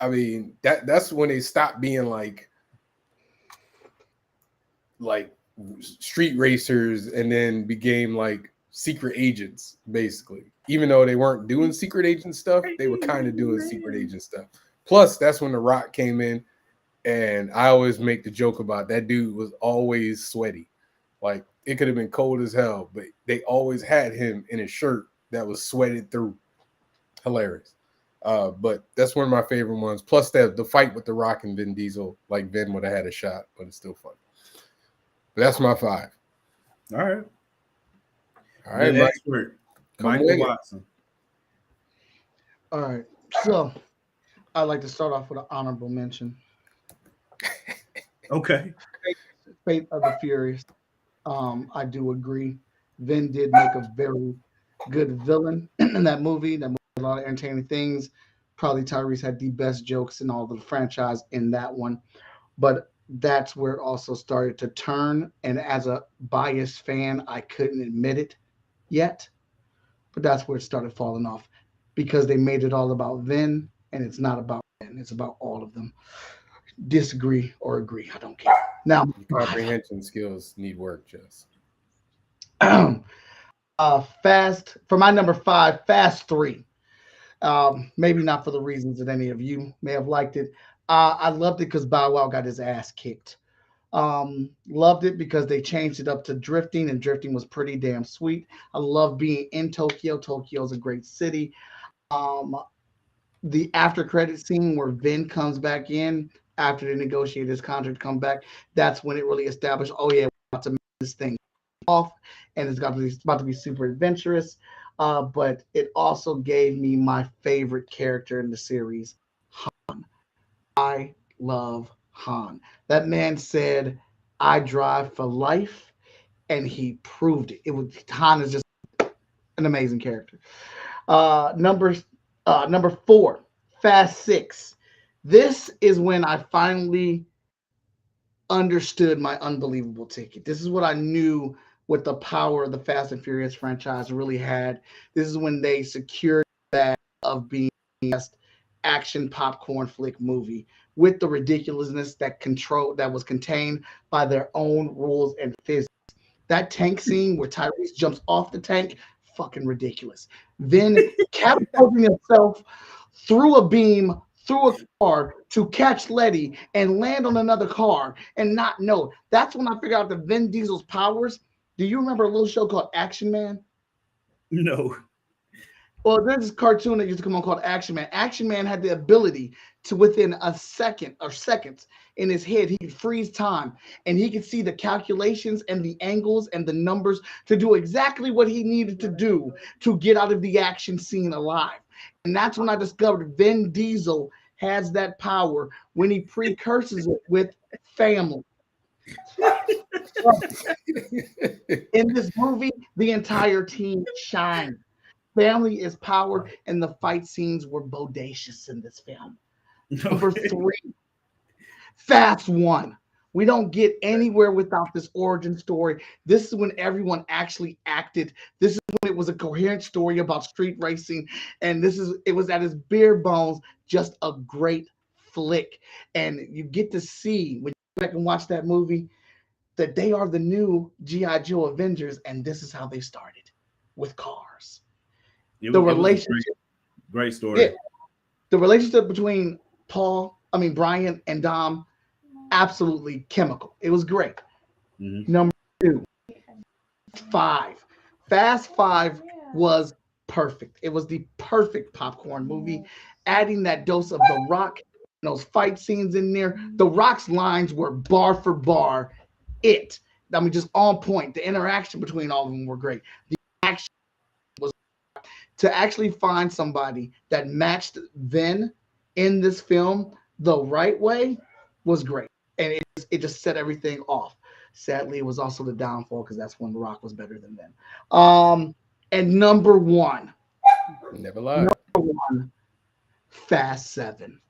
I mean, that's when they stopped being like street racers and then became like secret agents, basically. Even though they weren't doing secret agent stuff, they were kind of doing secret agent stuff. Plus, that's when The Rock came in, and I always make the joke about that dude was always sweaty. Like, it could have been cold as hell, but they always had him in a shirt that was sweated through. Hilarious. But that's one of my favorite ones. Plus, the fight with The Rock and Vin Diesel, like Vin would have had a shot, but it's still fun. But that's my 5. All right. All right, Michael Watson. All right. So I'd like to start off with an honorable mention. Okay. Fate of the Furious. I do agree. Vin did make a very good villain in that movie. That movie had a lot of entertaining things. Probably Tyrese had the best jokes in all the franchise in that one. But that's where it also started to turn. And as a biased fan, I couldn't admit it yet. But that's where it started falling off. Because they made it all about Vin, and it's not about Vin. It's about all of them. Disagree or agree. I don't care. Now, comprehension skills need work, Jess. Fast for my number 5, Fast 3. Maybe not for the reasons that any of you may have liked it. I loved it because Bow Wow got his ass kicked. Loved it because they changed it up to drifting, and drifting was pretty damn sweet. I love being in Tokyo. Tokyo's a great city. Um, the after credit scene where Vin comes back in after they negotiate his contract, come back. That's when it really established. Oh yeah, we're about to make this thing off, and it's about to be super adventurous. But it also gave me my favorite character in the series. I love Han. That man said, "I drive for life," and he proved it. It was Han is just an amazing character. Number 4, Fast 6. This is when I finally understood my unbelievable ticket. This is what I knew what the power of the Fast and Furious franchise really had. This is when they secured that of being the best action popcorn flick movie with the ridiculousness that was contained by their own rules and physics. That tank scene where Tyrese jumps off the tank, fucking ridiculous. Then catapulting himself through a beam, through a car to catch Letty and land on another car and not know. That's when I figured out the Vin Diesel's powers. Do you remember a little show called Action Man? No. Well, there's this cartoon that used to come on called Action Man. Action Man had the ability to, within a second or seconds in his head, he could freeze time and he could see the calculations and the angles and the numbers to do exactly what he needed to do to get out of the action scene alive. And that's when I discovered Vin Diesel has that power when he precurses it with family. In this movie, the entire team shined. Family is power, and the fight scenes were bodacious in this film. Number 3, Fast 1. We don't get anywhere without this origin story. This is when everyone actually acted. This is when it was a coherent story about street racing, and it was at its bare bones just a great flick. And you get to see when you go back and watch that movie that they are the new G.I. Joe Avengers, and this is how they started with cars. The relationship, great story. Yeah, the relationship between Brian and Dom, absolutely chemical. It was great. Mm-hmm. Number 2, 5. Fast 5 was perfect. It was the perfect popcorn movie, adding that dose of The Rock, those fight scenes in there. The Rock's lines were bar for bar just on point. The interaction between all of them were great. The action was to actually find somebody that matched Vin in this film the right way was great. And it just set everything off. Sadly, it was also the downfall because that's when The Rock was better than them. And number 1. Never lied. Number 1, Fast 7.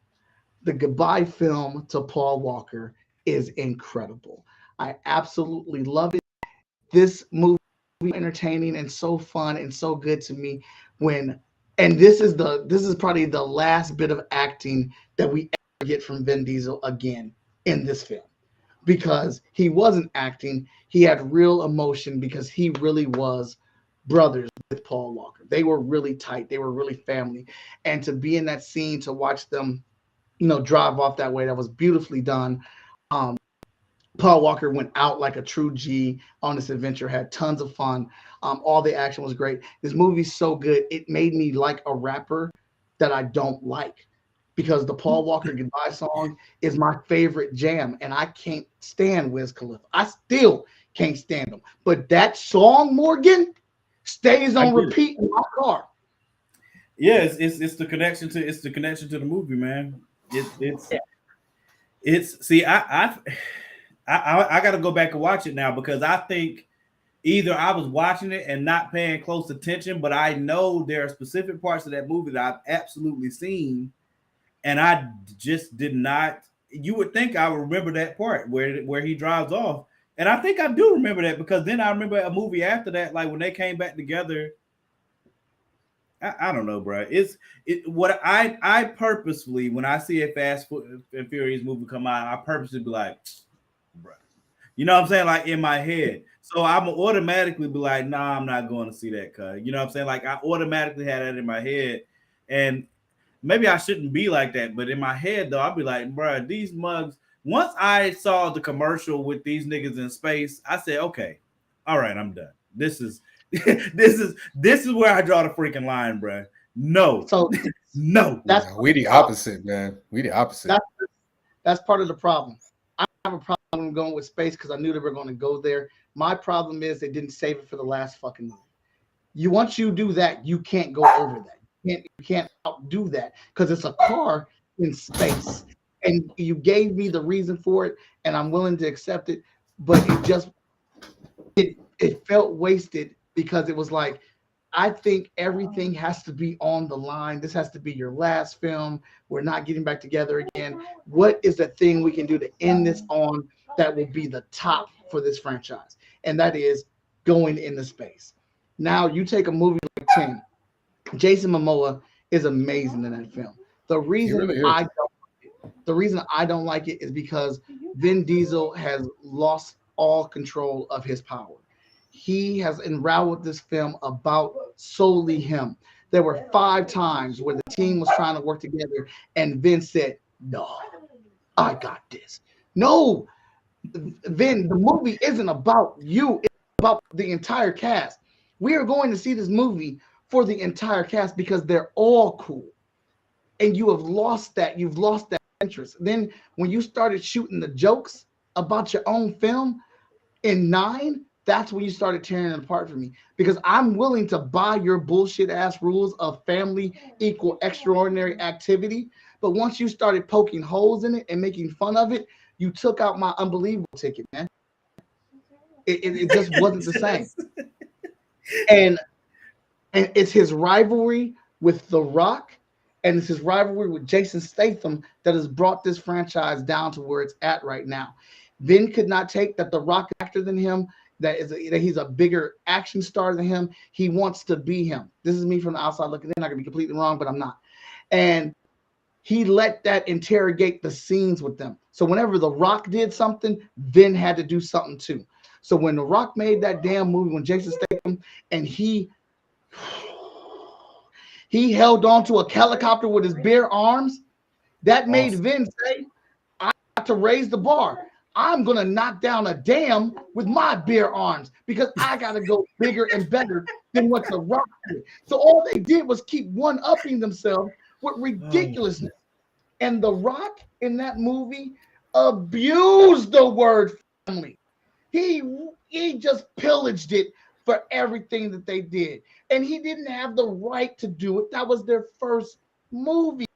The goodbye film to Paul Walker is incredible. I absolutely love it. This movie is entertaining and so fun and so good to me this is probably the last bit of acting that we ever get from Vin Diesel again in this film, because he wasn't acting, he had real emotion because he really was brothers with Paul Walker. They were really tight, they were really family, and to be in that scene, to watch them drive off that way, that was beautifully done. Paul Walker went out like a true G on this adventure, had tons of fun. All the action was great. This movie's so good, it made me like a rapper that I don't like, because the Paul Walker Goodbye song is my favorite jam, and I can't stand Wiz Khalifa. I still can't stand him. But that song, Morgan, stays on repeat in my car. Yeah, it's the connection to the movie, man. I got to go back and watch it now, because I think either I was watching it and not paying close attention, but I know there are specific parts of that movie that I've absolutely seen, and I just did not. You would think I would remember that part where he drives off, and I think I do remember that, because then I remember a movie after that, like when they came back together. I don't know, bro. What I purposefully, when I see a Fast and Furious movie come out, I purposely be like, bro, you know what I'm saying? Like in my head. So I'm automatically be like, nah, I'm not going to see that, cuz. You know what I'm saying? Like I automatically had that in my head. And maybe I shouldn't be like that, but in my head though, I'll be like, bro, these mugs. Once I saw the commercial with these niggas in space, I said, okay, all right, I'm done. This is this is where I draw the freaking line, bro. No, So no. We the opposite, man. We the opposite. That's part of the problem. I have a problem going with space because I knew they were going to go there. My problem is they didn't save it for the last fucking movie. Once you do that, you can't go over that. You can't outdo that because it's a car in space, and you gave me the reason for it, and I'm willing to accept it. But it felt wasted because it was like, I think everything has to be on the line. This has to be your last film. We're not getting back together again. What is the thing we can do to end this on that will be the top for this franchise? And that is going into space. Now you take a movie like 10. Jason Momoa is amazing in that film. The reason I don't like it is because Vin Diesel has lost all control of his power. He has unraveled this film about solely him. There were 5 times where the team was trying to work together and Vin said, no, I got this. No, Vin, the movie isn't about you. It's about the entire cast. We are going to see this movie for the entire cast because they're all cool. And you have lost that. You've lost that interest. Then when you started shooting the jokes about your own film in 9, that's when you started tearing it apart for me, because I'm willing to buy your bullshit ass rules of family equal extraordinary activity. But once you started poking holes in it and making fun of it, you took out my unbelievable ticket, man. It just wasn't the same. And it's his rivalry with The Rock and it's his rivalry with Jason Statham that has brought this franchise down to where it's at right now. Vin could not take that The Rock actor than him, that he's a bigger action star than him. He wants to be him. This is me from the outside looking in. I could be completely wrong, but I'm not. And he let that interrogate the scenes with them. So whenever The Rock did something, Vin had to do something too. So when The Rock made that damn movie, when Jason Statham, and he held on to a helicopter with his bare arms, that made Vin say, I have to raise the bar. I'm going to knock down a dam with my bare arms because I got to go bigger and better than what The Rock did. So all they did was keep one-upping themselves with ridiculousness. And The Rock in that movie abused the word family. He just pillaged it for everything that they did. And he didn't have the right to do it. That was their first movie.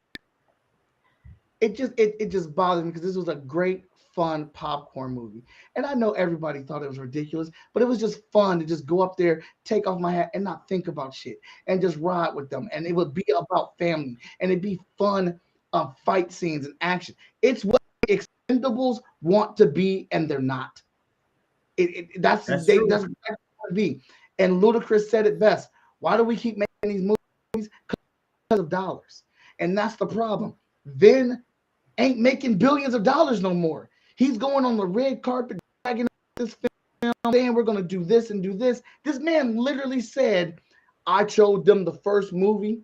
It just bothered me because this was a great, fun popcorn movie. And I know everybody thought it was ridiculous, but it was just fun to just go up there, take off my hat, and not think about shit and just ride with them. And it would be about family and it'd be fun fight scenes and action. It's what Expendables want to be, and they're not. That's what they want to be. And Ludacris said it best. Why do we keep making these movies? Because of dollars. And that's the problem. Vin ain't making billions of dollars no more. He's going on the red carpet, dragging this film, saying we're going to do this and do this. This man literally said, I showed them the first movie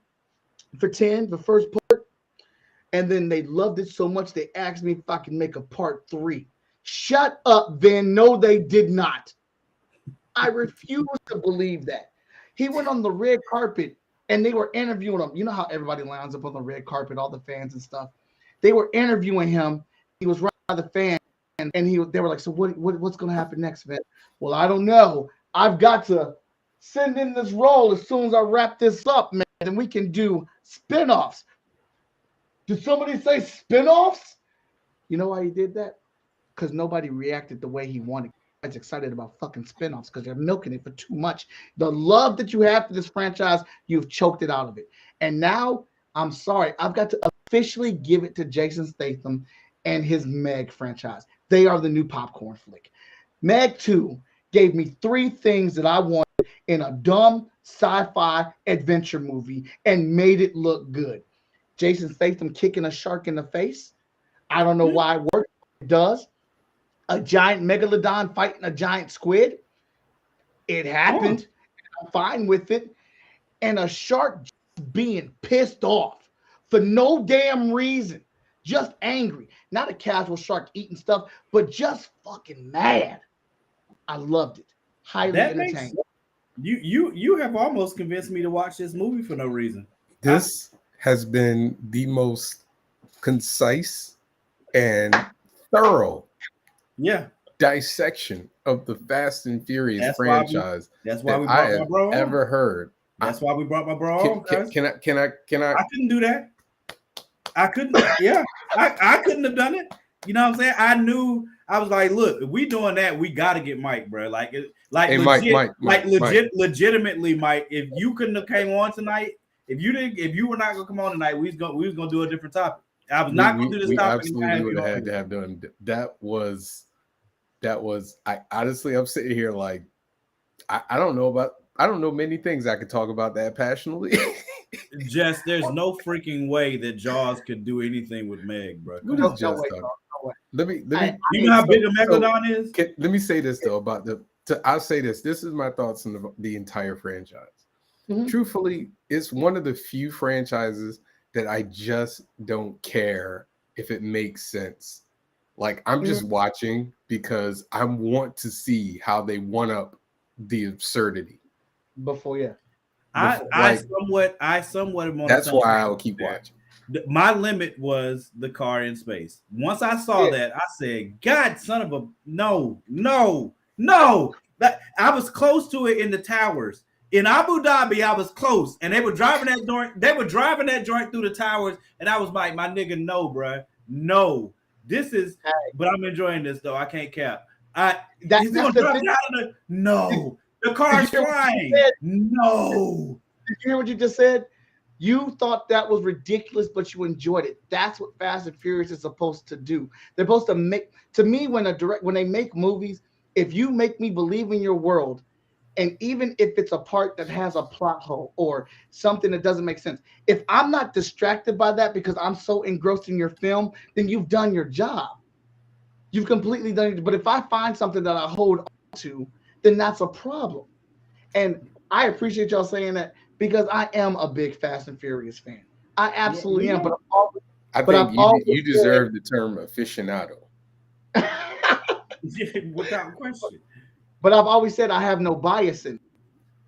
for 10, the first part, and then they loved it so much they asked me if I can make a part 3. Shut up, Vin. No, they did not. I refuse to believe that. He went on the red carpet and they were interviewing him. You know how everybody lines up on the red carpet, all the fans and stuff. They were interviewing him. He was right by the fan, and they were like, so what's going to happen next, man? Well, I don't know. I've got to send in this role as soon as I wrap this up, man, and we can do spinoffs. Did somebody say spinoffs? You know why he did that? Because nobody reacted the way he wanted. I was excited about fucking spinoffs because they're milking it for too much. The love that you have for this franchise, you've choked it out of it. And now, I'm sorry, I've got to officially give it to Jason Statham and his Meg franchise. They are the new popcorn flick. Meg 2 gave me 3 things that I wanted in a dumb sci-fi adventure movie and made it look good. Jason Statham kicking a shark in the face. I don't know why it works. It does. A giant megalodon fighting a giant squid. It happened. I'm fine with it. And a shark being pissed off for no damn reason, just angry, not a casual shark eating stuff, but just fucking mad. I loved it. Highly entertaining. You have almost convinced me to watch this movie for no reason. This has been the most concise and thorough dissection of the Fast and Furious franchise that's why we brought I have ever heard. That's why we brought my bro on. Can I? I couldn't do that. I couldn't. Yeah, I couldn't have done it. You know what I'm saying? I knew. I was like, look, if we doing that, we got to get Mike, bro. Hey, legitimately, Mike. If you couldn't have came on tonight, if you were not gonna come on tonight, we was gonna do a different topic. I was not gonna do this topic. We absolutely would have had to have done that. Was. I honestly, I'm sitting here like, I don't know many things I could talk about that passionately. Jess, there's no freaking way that Jaws could do anything with Meg, bro. Let me. You know how big a Megalodon is? Let me say this though about I'll say this. This is my thoughts on the entire franchise. Mm-hmm. Truthfully, it's one of the few franchises that I just don't care if it makes sense. Like I'm just watching because I want to see how they one up the absurdity. I somewhat am on. That's why I'll keep watching. My limit was the car in space. Once I saw that, I said, "God, son of a no!" That I was close to it in the towers in Abu Dhabi. I was close, and they were driving that joint. They were driving that joint through the towers, and I was like, "My nigga, no, bro, no." This is, but I'm enjoying this though. I can't cap. He's gonna drop it out of the no. The car's flying. No. Did you hear what you just said? You thought that was ridiculous, but you enjoyed it. That's what Fast and Furious is supposed to do. They're supposed to make. To me, when they make movies, if you make me believe in your world, and even if it's a part that has a plot hole or something that doesn't make sense, if I'm not distracted by that because I'm so engrossed in your film, then you've done your job. You've completely done it. But if I find something that I hold on to, then that's a problem. And I appreciate y'all saying that because I am a big Fast and Furious fan. I absolutely am. But you deserve the term aficionado. Without question. But I've always said I have no bias in it.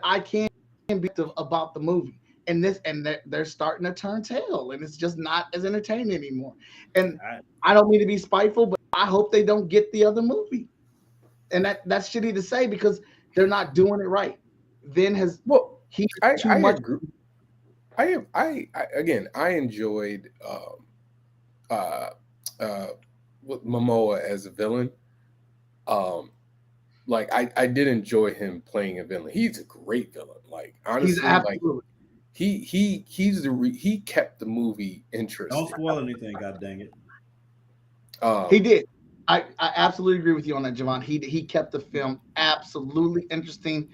I can't be about the movie. And they're starting to turn tail, and it's just not as entertaining anymore. And I don't mean to be spiteful, but I hope they don't get the other movie. And that's shitty to say because they're not doing it right. I enjoyed Momoa as a villain. Like I did enjoy him playing a villain. He's a great villain. Like honestly, he kept the movie interesting. Don't spoil anything, god dang it. He did. I absolutely agree with you on that, Javon. He kept the film absolutely interesting.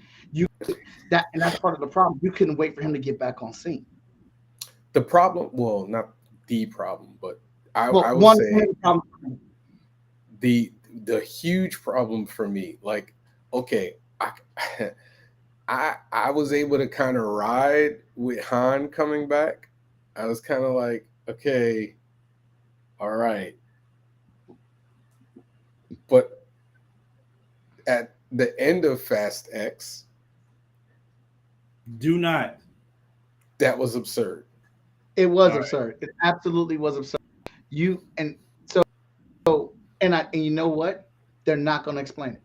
And that's part of the problem. You couldn't wait for him to get back on scene. The problem, well, not the problem, but I would say the huge problem for me, like, okay, I was able to kind of ride with Han coming back. I was kind of like, okay, all right. But at the end of Fast X, that was absurd. It was absurd. It absolutely was absurd. And you know what? They're not going to explain it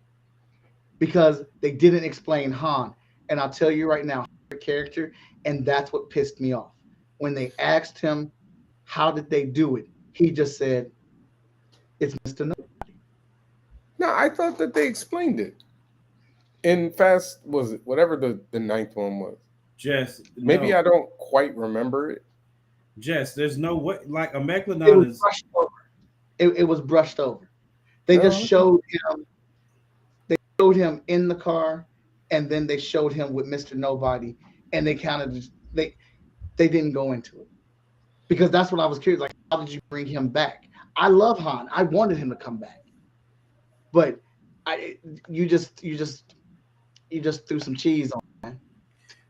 because they didn't explain Han. And I'll tell you right now, the character, and that's what pissed me off. When they asked him, how did they do it? He just said, it's Mr. Nobody. No, I thought that they explained it. In Fast, was it whatever the ninth one was? Maybe I don't quite remember it. Jess, there's no way, like a Megalodon is brushed over. It was brushed over. They just showed him. They showed him in the car, and then they showed him with Mr. Nobody, and they kind of just they didn't go into it because that's what I was curious. Like, how did you bring him back? I love Han. I wanted him to come back, but you just threw some cheese on. Man.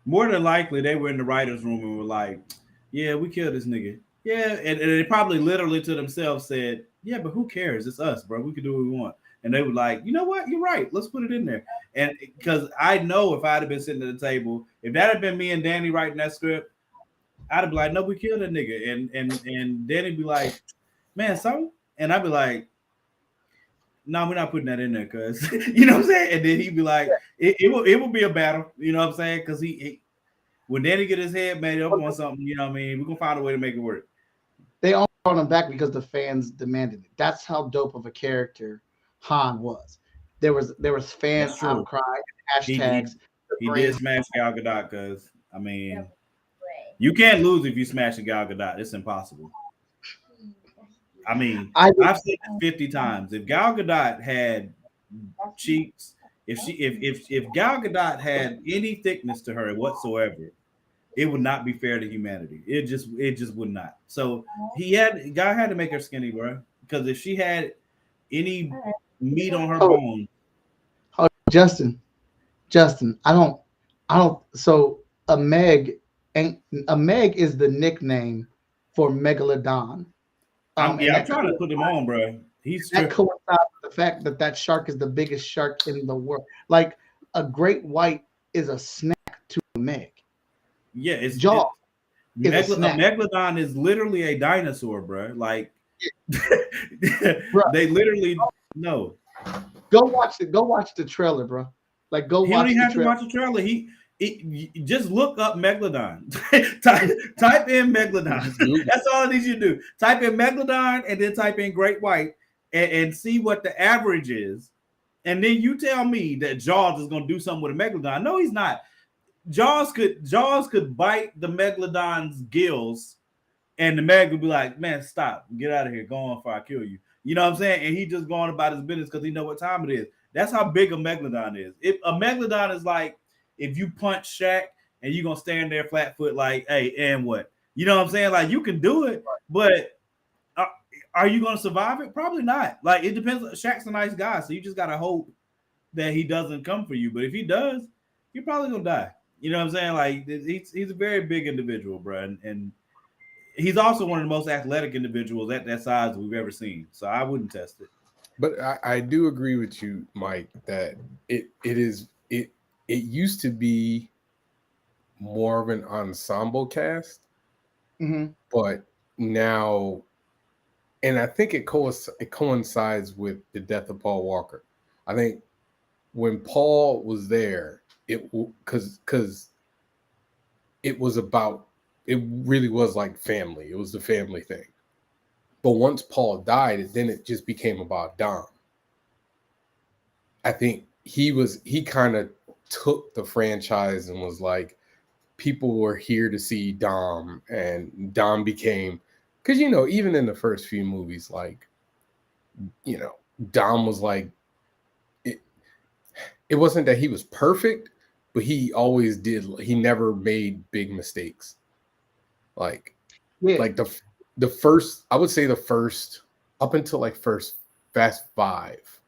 more than likely they were in the writers' room and were like, "Yeah, we killed this nigga." Yeah, and they probably literally to themselves said, "Yeah, but who cares? It's us, bro. We can do what we want." And they were like, "You know what? You're right. Let's put it in there." And because I know if I'd have been sitting at the table, if that had been me and Danny writing that script, I'd have been like, "No, we killed that nigga," and Danny'd be like, "Man, so," and I'd be like, "No, we're not putting that in there, cuz," you know what I'm saying? And then he'd be like, "It will be a battle," you know what I'm saying? Because he when Danny get his head made up on something, you know what I mean? We're gonna find a way to make it work. They only brought him back because the fans demanded it. That's how dope of a character Han was. There was fan outcry, hashtags. He did smash Gal Gadot, because I mean, you can't lose if you smash a Gal Gadot. It's impossible. I mean, I've said it 50 times. If Gal Gadot had cheeks, if Gal Gadot had any thickness to her whatsoever, it would not be fair to humanity. It just would not. So God had to make her skinny, bro. Because if she had any meat on her bone. Oh, Justin, I don't. So a Meg is the nickname for Megalodon. I'm trying to put him on, bro. That coincides with the fact that shark is the biggest shark in the world. Like a great white is a snack to a Meg. Yeah, it's Jaws. A Megalodon is literally a dinosaur, bro. Like they literally no. Go watch the trailer, bro. Like go watch. You don't even have to watch the trailer. He just look up Megalodon. type in Megalodon. That's all I need you to do. Type in Megalodon and then type in Great White and see what the average is. And then you tell me that Jaws is gonna do something with a Megalodon. No, he's not. Jaws could bite the Megalodon's gills, and the Meg would be like, "Man, stop, get out of here, go on before I kill you." You know what I'm saying? And he just going about his business because he know what time it is. That's how big a Megalodon is. If a Megalodon is like if you punch Shaq and you're gonna stand there flat foot, like, "Hey, and what?" You know what I'm saying? Like you can do it, but are you gonna survive it? Probably not. Like it depends. Shaq's a nice guy, so you just gotta hope that he doesn't come for you. But if he does, you're probably gonna die. You know what I'm saying? Like he's a very big individual, bro, and he's also one of the most athletic individuals at that size we've ever seen. So I wouldn't test it. But I do agree with you, Mike, that it used to be more of an ensemble cast, but now, and I think it coincides with the death of Paul Walker. I think when Paul was there, because it was about, it really was like family. It was the family thing. But once Paul died, then it just became about Dom. I think he kind of took the franchise and was like, people were here to see Dom, and Dom became, because even in the first few movies, like Dom was like, it wasn't that he was perfect, but he never made big mistakes. Like the first, I would say the first, up until like first Fast 5,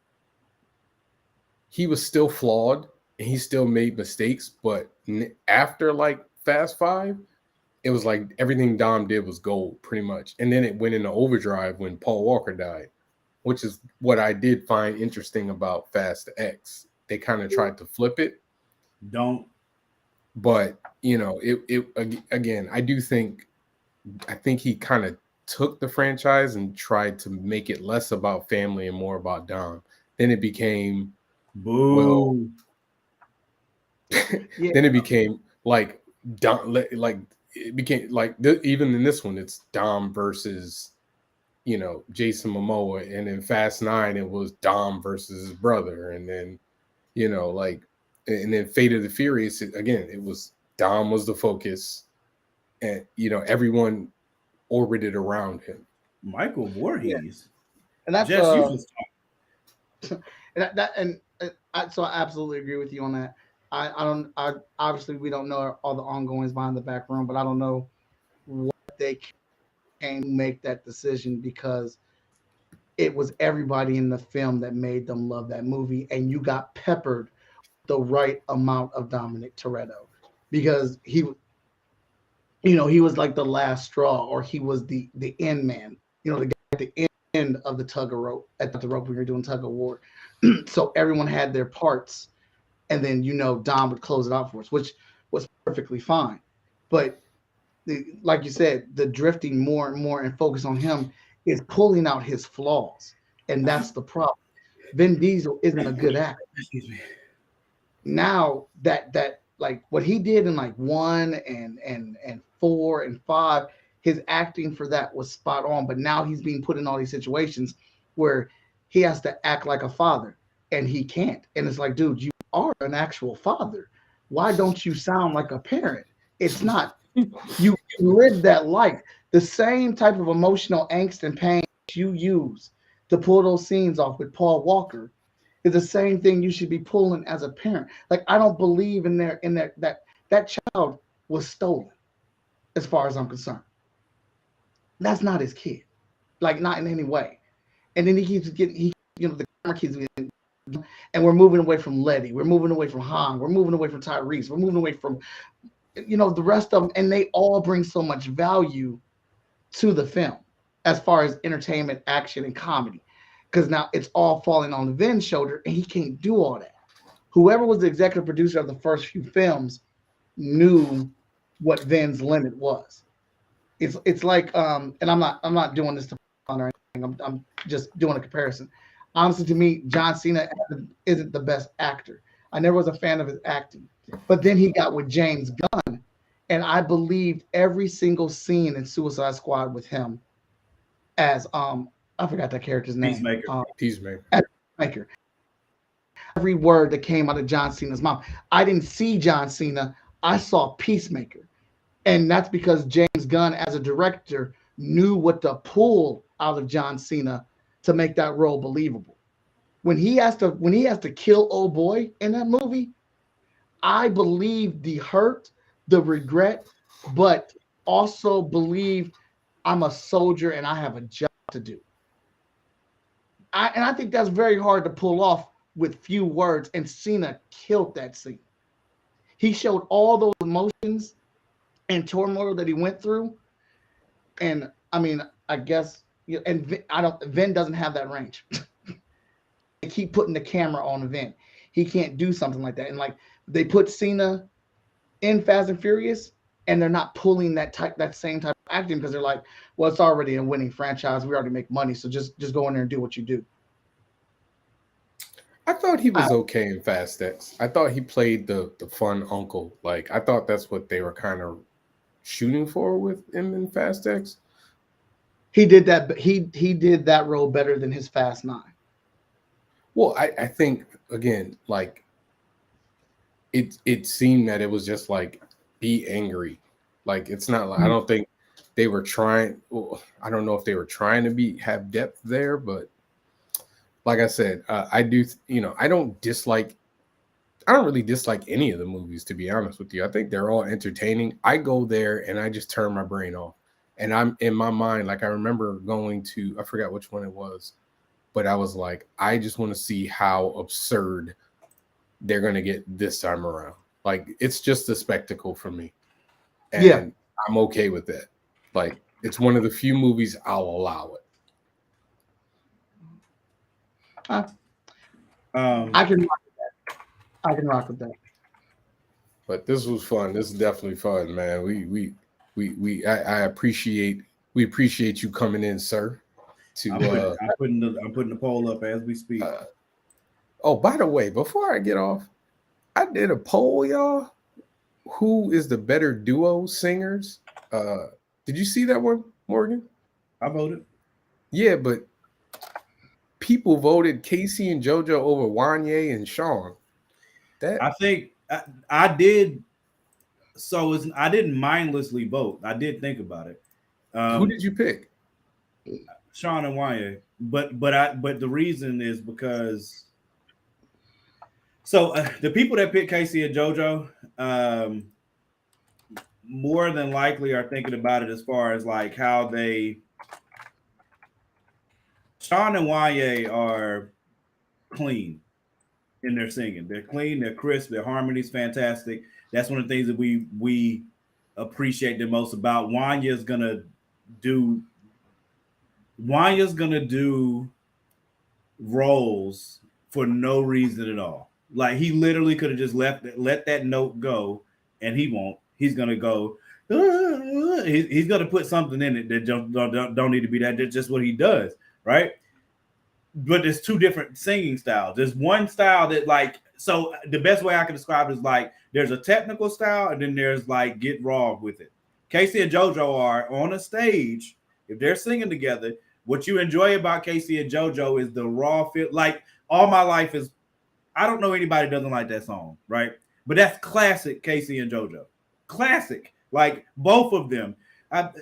he was still flawed and he still made mistakes. But after like Fast 5, it was like everything Dom did was gold pretty much. And then it went into overdrive when Paul Walker died, which is what I did find interesting about Fast X. They kind of tried to flip it. But again, I think he kind of took the franchise and tried to make it less about family and more about Dom. Then it became boo. Then it became like Dom, like it became like even in this one, it's Dom versus Jason Momoa, and in Fast 9 it was Dom versus his brother, and then and then Fate of the Furious, again, it was Dom was the focus, and everyone orbited around him. Michael Voorhees, and that's so I absolutely agree with you on that. I obviously we don't know all the ongoings behind the back room, but I don't know what they came to make that decision, because it was everybody in the film that made them love that movie, and you got peppered the right amount of Dominic Toretto, because he was like the last straw, or he was the end man, the guy at the end of the tug of rope, at the rope when you're doing tug of war. So everyone had their parts, and then Dom would close it out for us, which was perfectly fine. But like you said, the drifting more and more and focus on him is pulling out his flaws, and that's the problem. Vin Diesel isn't a good actor. Now that like what he did in like 1 and 4 and 5, his acting for that was spot on. But now he's being put in all these situations where he has to act like a father, and he can't. And it's like, dude, you are an actual father. Why don't you sound like a parent? It's not. You live that life. The same type of emotional angst and pain you use to pull those scenes off with Paul Walker is the same thing you should be pulling as a parent. Like, I don't believe in that child was stolen, as far as I'm concerned. That's not his kid, like, not in any way. And then he keeps getting, the camera keeps getting, and we're moving away from Letty, we're moving away from Han, we're moving away from Tyrese, we're moving away from, the rest of them, and they all bring so much value to the film as far as entertainment, action, and comedy. Because now it's all falling on Vin's shoulder, and he can't do all that. Whoever was the executive producer of the first few films knew what Vin's limit was. It's like, and I'm not doing this to or anything. I'm just doing a comparison. Honestly, to me, John Cena isn't the best actor. I never was a fan of his acting, but then he got with James Gunn, and I believed every single scene in Suicide Squad with him as I forgot that character's name. Peacemaker. Every word that came out of John Cena's mouth. I didn't see John Cena. I saw Peacemaker. And that's because James Gunn, as a director, knew what to pull out of John Cena to make that role believable. When he has to kill old boy in that movie, I believe the hurt, the regret, but also believe I'm a soldier and I have a job to do. I think that's very hard to pull off with few words, and Cena killed that scene. He showed all those emotions and turmoil that he went through, and I mean, I guess, and Vin doesn't have that range. They keep putting the camera on Vin. He can't do something like that, and like they put Cena in Fast and Furious, and they're not pulling that same type of acting because they're like, well, it's already a winning franchise. We already make money, so just go in there and do what you do. I thought he was okay in Fast X. I thought he played the fun uncle. Like, I thought that's what they were kind of shooting for with him in Fast X. He did that. He did that role better than his Fast 9. Well, I think, again, like, it seemed that it was just like, be angry. Like, it's not like, I don't think they were trying. Well, I don't know if they were trying to have depth there, but like I said, I do. I don't really dislike any of the movies, to be honest with you. I think they're all entertaining. I go there and I just turn my brain off, and I'm in my mind. Like, I remember going to, I forgot which one it was, but I was like, I just want to see how absurd they're going to get this time around. Like, it's just a spectacle for me. And I'm okay with that. Like, it's one of the few movies I'll allow it. I can rock with that. But this was fun. This is definitely fun, man. I appreciate you coming in, sir. I'm putting the poll up as we speak. Oh, by the way, before I get off, I did a poll, y'all. Who is the better duo singers? Did you see that one, Morgan? I voted. Yeah, but people voted Casey and JoJo over Wanya and Sean. I think I did. So I didn't mindlessly vote. I did think about it. Who did you pick? Sean and Wanya. But the reason is because. So the people that pick Casey and JoJo, more than likely are thinking about it as far as like how Sean and Wanya are clean. in their singing. They're clean, they're crisp, their harmony's fantastic. That's one of the things that we appreciate the most about Wanya's gonna do roles for no reason at all. Like he literally could have just let that note go, and he won't. He's gonna go. He's gonna put something in it that don't need to be that. That's just what he does, right? But there's two different singing styles. There's one style that like, so the best way I can describe it is like there's a technical style and then there's like get raw with it. Casey and JoJo are on a stage. If they're singing together, what you enjoy about Casey and JoJo is the raw feel. Like All My Life is, I don't know anybody doesn't like that song, right? But that's classic Casey and JoJo. Classic. Like both of them.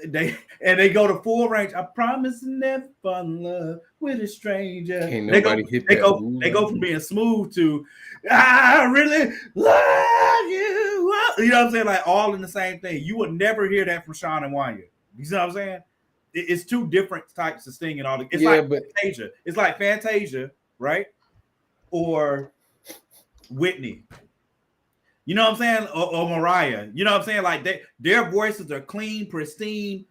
They go to full range. I promise to never fall in love with a stranger. Can't They nobody hit that. they go from being smooth to I really love you. You know what I'm saying? Like all in the same thing. You would never hear that from Sean and Wanya. You see what I'm saying? It's two different types of singing. It's like Fantasia. It's like Fantasia, right? Or Whitney. You know what I'm saying? Or Mariah. You know what I'm saying? Like their voices are clean, pristine,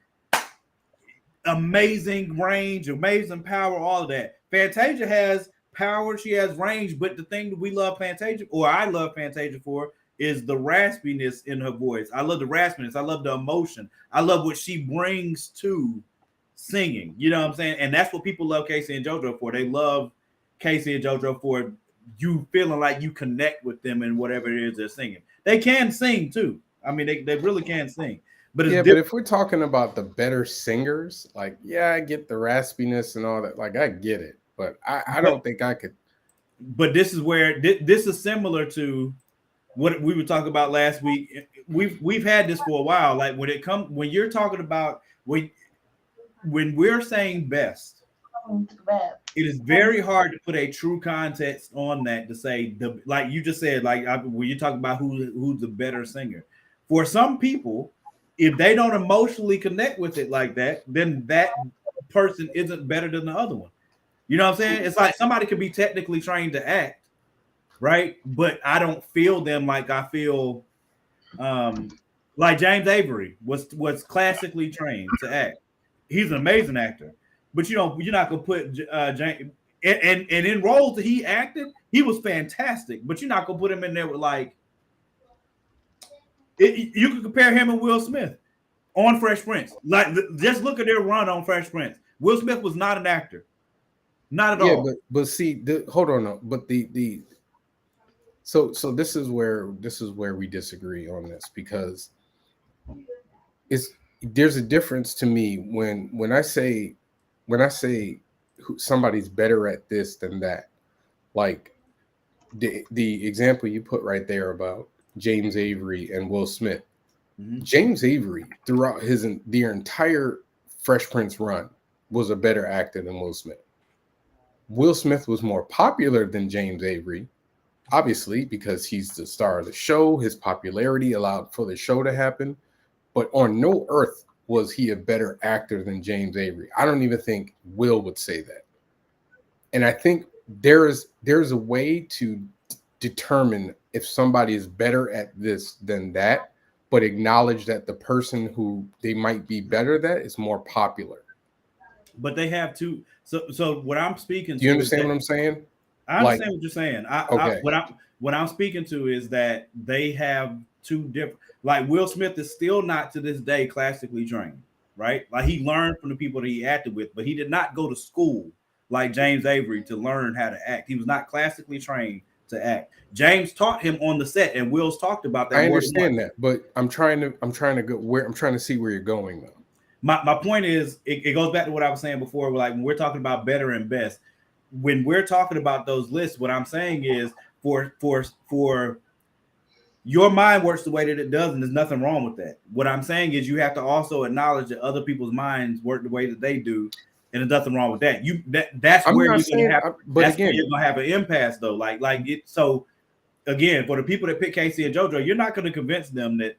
amazing range, amazing power, all of that. Fantasia has power, she has range, but the thing that we love Fantasia, or I love Fantasia for, is the raspiness in her voice. I love the raspiness. I love the emotion. I love what she brings to singing. You know what I'm saying? And that's what people love Casey and JoJo for. They love Casey and JoJo for you feeling like you connect with them in whatever it is they're singing. They can sing too. I mean, they really can sing. But but if we're talking about the better singers, like, yeah, I get the raspiness and all that. Like, I get it, but I don't think I could. But this is where this is similar to what we were talking about last week. We've had this for a while. Like when you're talking about when we're saying best, it is very hard to put a true context on that to say like you just said, like when you talk about who's the better singer. For some people, if they don't emotionally connect with it like that, then that person isn't better than the other one. You know what I'm saying? It's like somebody could be technically trained to act, right? But I don't feel them like I feel like James Avery was classically trained to act. He's an amazing actor. But you're not gonna put James and in roles that he acted, he was fantastic. But you're not gonna put him in there with like you can compare him and Will Smith on Fresh Prince. Like just look at their run on Fresh Prince. Will Smith was not an actor, not at all. But see, hold on, no. But so this is where we disagree on this because there's a difference to me when I say somebody's better at this than that, like the example you put right there about James Avery and Will Smith. Mm-hmm. James Avery throughout the entire Fresh Prince run was a better actor than Will Smith. Will Smith was more popular than James Avery, obviously, because he's the star of the show. His popularity allowed for the show to happen, but on no earth was he a better actor than James Avery. I don't even think Will would say that. And I think there's a way to determine if somebody is better at this than that, but acknowledge that the person who they might be better at is more popular. But they have to. So what I'm speaking to. Do you understand what I'm saying? I understand what you're saying. Okay. What I'm speaking to is that they have two different. Like Will Smith is still not to this day classically trained, right? Like he learned from the people that he acted with, but he did not go to school like James Avery to learn how to act. He was not classically trained to act. James taught him on the set, and Will's talked about that. I understand that, but I'm trying to see where you're going though. My point is, it goes back to what I was saying before. Like when we're talking about better and best, when we're talking about those lists, what I'm saying is for your mind works the way that it does, and there's nothing wrong with that. What I'm saying is you have to also acknowledge that other people's minds work the way that they do, and there's nothing wrong with that. That's where you're gonna have an impasse though. Like it. So again, for the people that pick Casey and JoJo, you're not going to convince them that.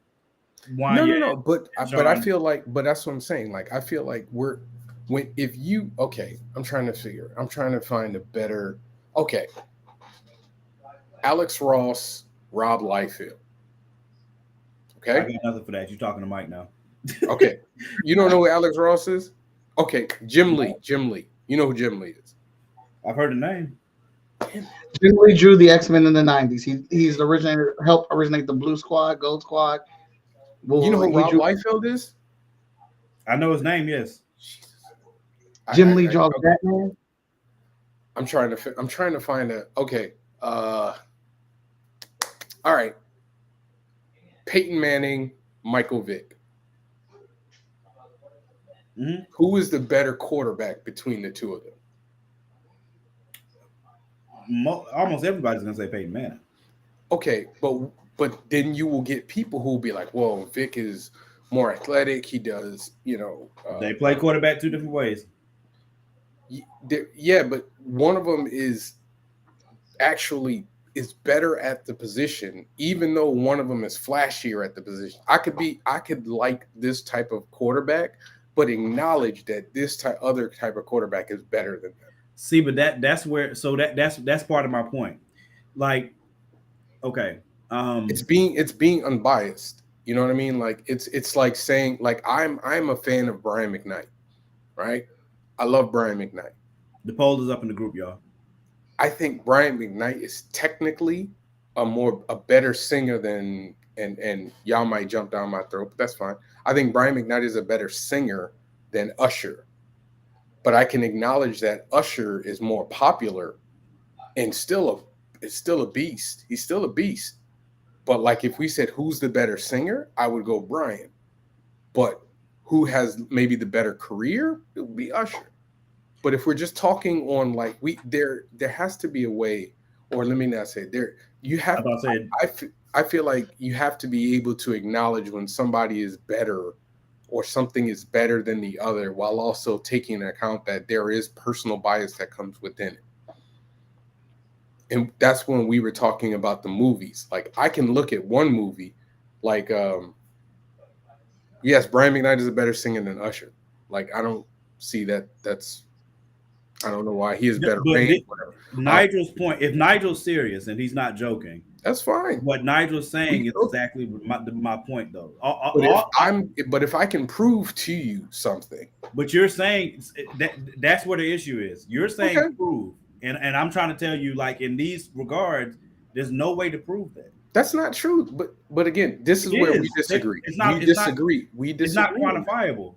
No. But I feel like, but that's what I'm saying. Like I feel like I'm trying to find a better. Okay. Alex Ross, Rob Liefeld. Okay, I got nothing for that. You're talking to Mike now. Okay, you don't know who Alex Ross is? Okay, Jim Lee. Jim Lee. You know who Jim Lee is? I've heard the name. Jim Lee drew the X-Men in the 90s. He's the originator, helped originate the Blue Squad, Gold Squad. You know who Rob Liefeld is? I know his name. Yes. Jim Lee draws Batman. I'm trying to find a. Okay. All right. Peyton Manning, Michael Vick. Mm-hmm. Who is the better quarterback between the two of them? Almost everybody's gonna say Peyton Manning. Okay, but then you will get people who will be like, "Well, Vic is more athletic. He does, they play quarterback two different ways." Yeah, but one of them is actually is better at the position, even though one of them is flashier at the position. I could like this type of quarterback, but acknowledge that this other type of quarterback is better than them. See, but that's where. So that's part of my point. Like, okay, it's being unbiased. You know what I mean? Like it's like saying like I'm a fan of Brian McKnight, right? I love Brian McKnight. The poll is up in the group, y'all. I think Brian McKnight is technically a better singer than and y'all might jump down my throat, but that's fine. I think Brian McKnight is a better singer than Usher. But I can acknowledge that Usher is more popular and is still a beast. He's still a beast. But like if we said who's the better singer, I would go Brian. But who has maybe the better career? It would be Usher. But if we're just talking on like there has to be a way, or let me not say there. You have. I feel like you have to be able to acknowledge when somebody is better, or something is better than the other, while also taking into account that there is personal bias that comes within it. And that's when we were talking about the movies. Like I can look at one movie, like yes, Brian McKnight is a better singer than Usher. Like I don't see that. I don't know why he is better. Nigel's point, if Nigel's serious and he's not joking, that's fine. What Nigel's saying is exactly my point, though. But if I can prove to you something, but you're saying that's where the issue is. You're saying prove, and I'm trying to tell you, like in these regards, there's no way to prove that. That's not true. But again, this is where we disagree. We disagree. It's not quantifiable.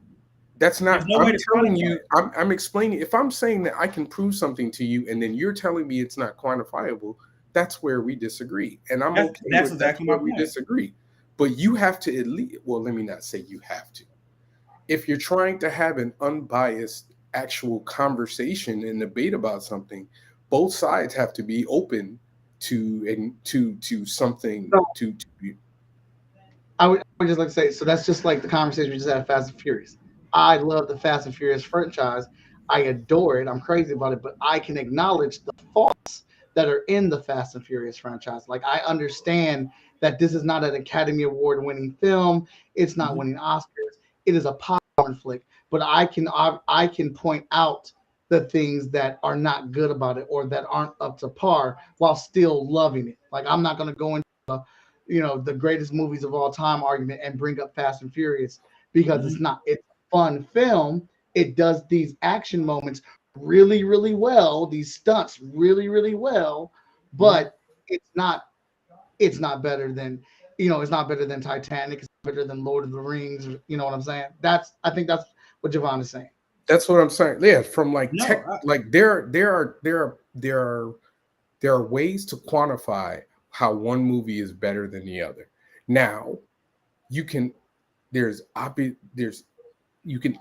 That's not. I'm telling you. I'm explaining. If I'm saying that I can prove something to you, and then you're telling me it's not quantifiable, that's where we disagree. And I'm okay. That's exactly where we disagree. But you have to at least. Well, let me not say you have to. If you're trying to have an unbiased, actual conversation and debate about something, both sides have to be open to something. I would just like to say. So that's just like the conversation we just had at Fast and Furious. I love the Fast and Furious franchise. I adore it. I'm crazy about it, but I can acknowledge the faults that are in the Fast and Furious franchise. Like I understand that this is not an Academy Award winning film. It's not winning Oscars. It is a popcorn flick, but I can point out the things that are not good about it or that aren't up to par while still loving it. Like I'm not going to go into the greatest movies of all time argument and bring up Fast and Furious because it's not. It's fun film. It does these action moments really, really well, these stunts really, really well, but it's not better than it's not better than Titanic, it's better than Lord of the Rings, you know what I'm saying? I think that's what Javon is saying. That's what I'm saying. Yeah, from like there are ways to quantify how one movie is better than the other. Now, you can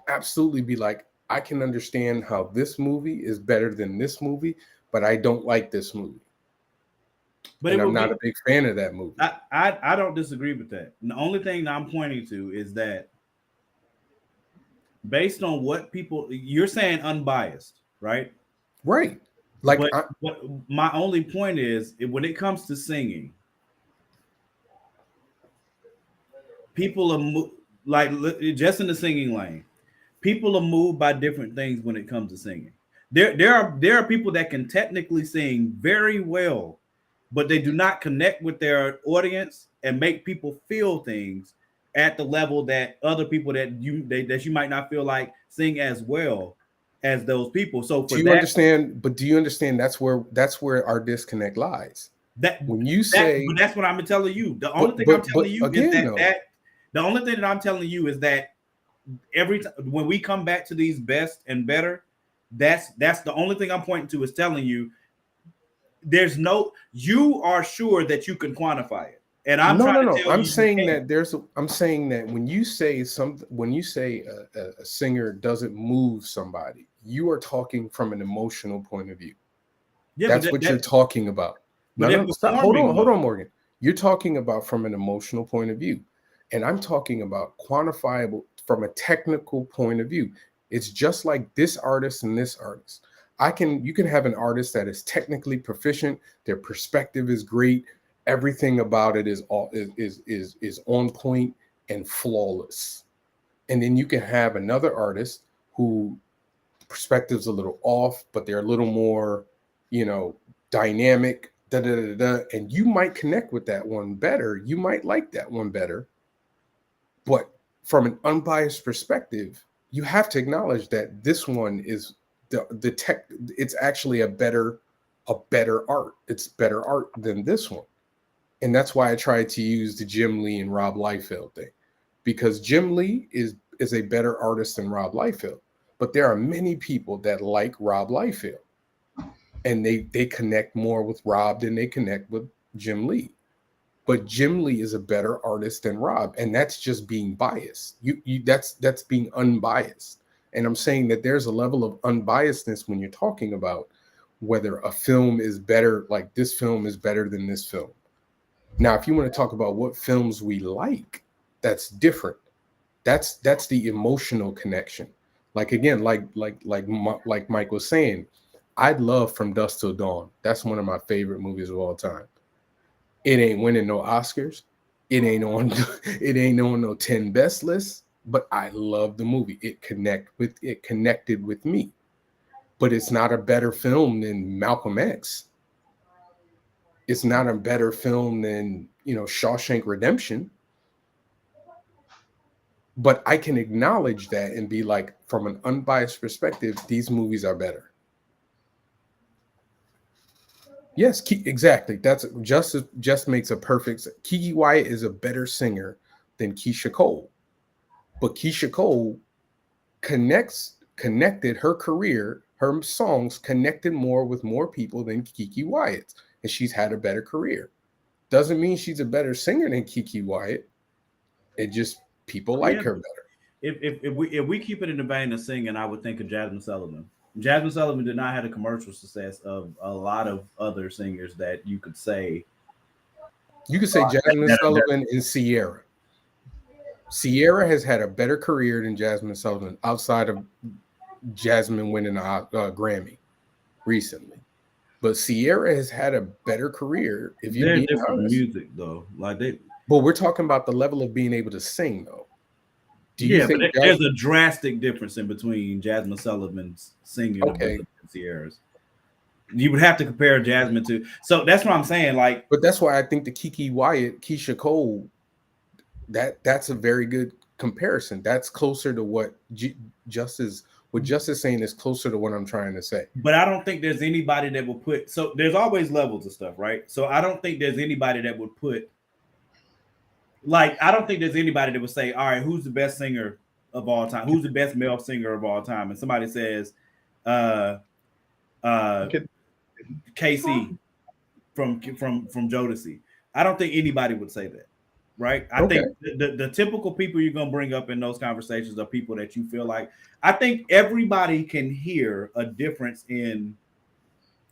absolutely be like, I can understand how this movie is better than this movie, but I don't like this movie. But I'm not a big fan of that movie. I don't disagree with that. The only thing that I'm pointing to is that based on what you're saying unbiased, right? Right. Like what my only point is when it comes to singing, people are like just in the singing lane, people are moved by different things when it comes to singing. There are people that can technically sing very well, but they do not connect with their audience and make people feel things at the level that other people that you might not feel like sing as well as those people. So for do you understand? But do you understand that's where our disconnect lies? That when you say, but that's what I'm telling you. The only thing I'm telling you is the only thing that I'm telling you is that every time when we come back to these best and better, that's the only thing I'm pointing to is telling you there's no, you are sure that you can quantify it. And I'm I'm saying that when you say a singer doesn't move somebody, you are talking from an emotional point of view. Yeah, that's what you're talking about. No, stop. Hold on, Morgan. You're talking about from an emotional point of view, and I'm talking about quantifiable from a technical point of view. It's just like this artist and this artist. You can have an artist that is technically proficient, their perspective is great, everything about it is on point and flawless. And then you can have another artist who perspective's a little off, but they're a little more, dynamic, and you might connect with that one better. You might like that one better. But from an unbiased perspective, you have to acknowledge that this one is the tech. It's actually a better art. It's better art than this one. And that's why I tried to use the Jim Lee and Rob Liefeld thing, because Jim Lee is a better artist than Rob Liefeld. But there are many people that like Rob Liefeld, and they connect more with Rob than they connect with Jim Lee. But Jim Lee is a better artist than Rob, and that's just being biased. That's being unbiased. And I'm saying that there's a level of unbiasedness when you're talking about whether a film is better, like this film is better than this film. Now, if you want to talk about what films we like, that's different. That's the emotional connection. Like again, like Mike was saying, I'd love From Dusk Till Dawn. That's one of my favorite movies of all time. It ain't winning no Oscars. It ain't on no 10 best lists, but I love the movie. It connected with me. But it's not a better film than Malcolm X. It's not a better film than, Shawshank Redemption. But I can acknowledge that and be like, from an unbiased perspective, these movies are better. Yes, exactly. That's just makes a perfect. Keke Wyatt is a better singer than Keisha Cole, but Keisha Cole connected her career. Her songs connected more with more people than Keke Wyatt's, and she's had a better career. Doesn't mean she's a better singer than Keke Wyatt. It just people like her better. If we keep it in the vein of singing, I would think of Jasmine Sullivan. Jasmine Sullivan did not have the commercial success of a lot of other singers that you could say. You could say Jasmine Sullivan and Ciara. Ciara has had a better career than Jasmine Sullivan outside of Jasmine winning a Grammy recently. But Ciara has had a better career. If you're being honest. Music though, But we're talking about the level of being able to sing though. Do you think there's a drastic difference in between Jasmine Sullivan's singing and Ciara's? You would have to compare Jasmine to. So that's what I'm saying. But that's why I think the Keke Wyatt, Keisha Cole, that's a very good comparison. That's closer to what Justice saying is closer to what I'm trying to say. But I don't think there's anybody that will put. So there's always levels of stuff, right? So I don't think there's anybody that would put. I don't think there's anybody that would say, all right, who's the best singer of all time? Who's the best male singer of all time? And somebody says, KC from Jodeci. I don't think anybody would say that, right? I think the typical people you're going to bring up in those conversations are people that you feel like, I think everybody can hear a difference in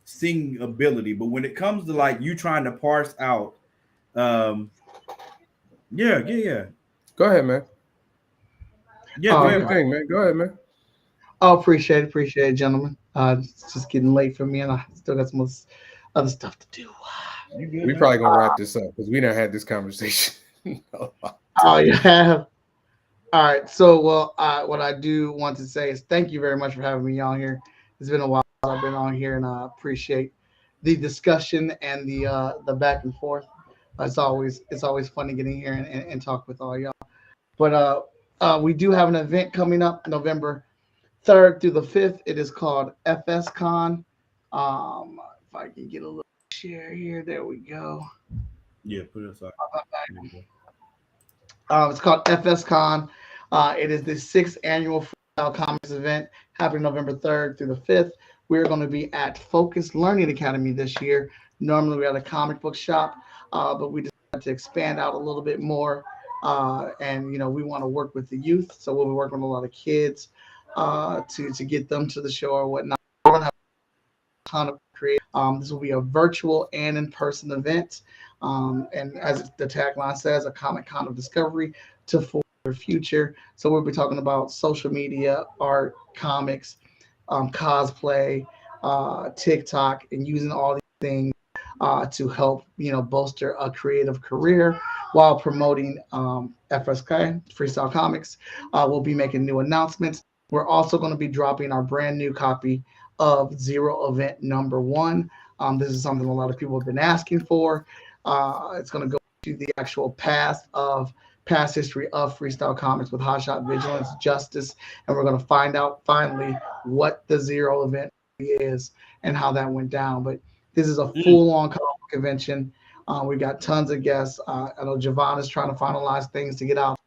singing ability. But when it comes to you trying to parse out, yeah. Go ahead, man. Yeah, go ahead, man. Go ahead, man. Oh, appreciate it, gentlemen. It's just getting late for me, and I still got some other stuff to do. We probably gonna wrap this up because we done had this conversation. Oh, you have. All right. So, what I do want to say is thank you very much for having me on here. It's been a while I've been on here, and I appreciate the discussion and the back and forth. It's always fun to get in here and talk with all y'all. But we do have an event coming up November 3rd through the 5th. It is called FSCon. If I can get a little share here, there we go. Yeah, put it aside. It's called FSCon. It is the 6th annual Freestyle Comics event happening November 3rd through the 5th. We're going to be at Focus Learning Academy this year. Normally we're at a comic book shop, but we decided to expand out a little bit more. And we want to work with the youth, so we'll be working with a lot of kids to get them to the show or whatnot. We're going to have a ton of creators. This will be a virtual and in-person event. And as the tagline says, a Comic Con of discovery to forge your future. So we'll be talking about social media, art, comics, cosplay, TikTok, and using all these things to help bolster a creative career while promoting FSK Freestyle Comics. We'll be making new announcements. We're also going to be dropping our brand new copy of Zero Event number 1. This is something a lot of people have been asking for. It's going to go to the actual past history of Freestyle Comics with Hotshot, Vigilance, Justice, and we're going to find out finally what the Zero Event is and how that went down. But this is a full-on comic convention. We got tons of guests. I know Javon is trying to finalize things to get out.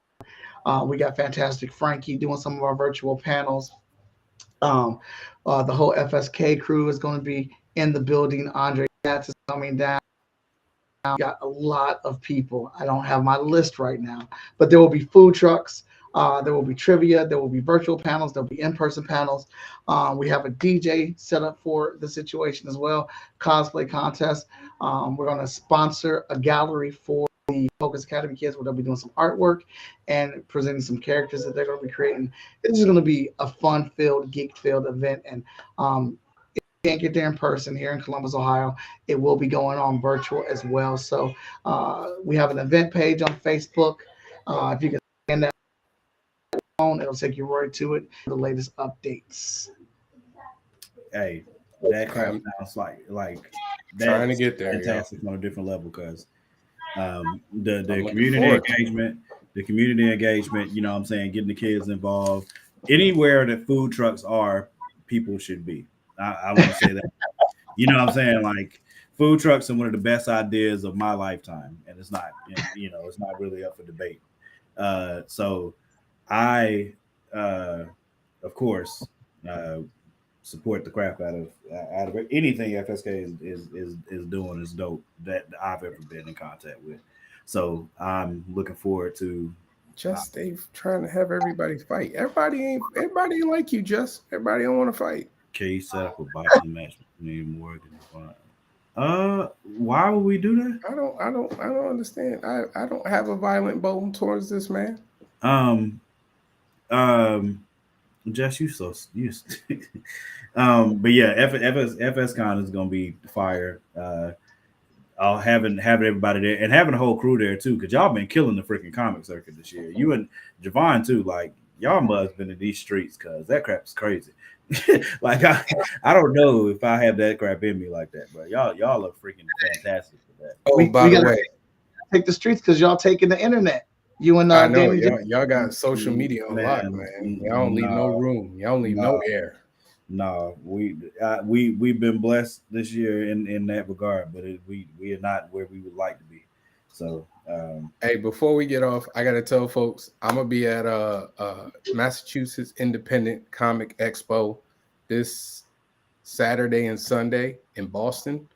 We got Fantastic Frankie doing some of our virtual panels. The whole FSK crew is going to be in the building. Andre Katz is coming down. We got a lot of people. I don't have my list right now, but there will be food trucks. There will be trivia. There will be virtual panels. There will be in-person panels. We have a DJ set up for the situation as well. Cosplay contest. We're going to sponsor a gallery for the Focus Academy kids where they'll be doing some artwork and presenting some characters that they're going to be creating. It's going to be a fun-filled, geek-filled event. And if you can't get there in person here in Columbus, Ohio, it will be going on virtual as well. So we have an event page on Facebook. If you can scan that on, it'll take you right to it. The latest updates. Hey, that crap sounds like trying to get there. Fantastic on a different level because the community engagement, you know what I'm saying, getting the kids involved. Anywhere that food trucks are, people should be. I want to say that. You know what I'm saying? Like food trucks are one of the best ideas of my lifetime, and it's not, it's not really up for debate. So I, of course, support the crap out of it. Anything FSK is doing is dope that I've ever been in contact with. So I'm looking forward to they trying to have everybody fight. Everybody ain't like you, Just. Everybody don't want to fight. K set up a boxing match between Morgan and why would we do that? I don't understand. I don't have a violent bone towards this man. Jess, you but yeah, FSCon is gonna be fire. I'll having everybody there and having a whole crew there too, because y'all been killing the freaking comic circuit this year. You and Javon too, like y'all must have been in these streets because that crap is crazy. Like I don't know if I have that crap in me like that, but y'all are freaking fantastic for that. Oh, by the way, take the streets because y'all taking the internet. You and I know y'all got social media a lot, man. Y'all don't leave no room. Y'all don't leave no air. No, we've been blessed this year in that regard, but we are not where we would like to be. So, hey, before we get off, I gotta tell folks I'm gonna be at Massachusetts Independent Comic Expo this Saturday and Sunday in Boston.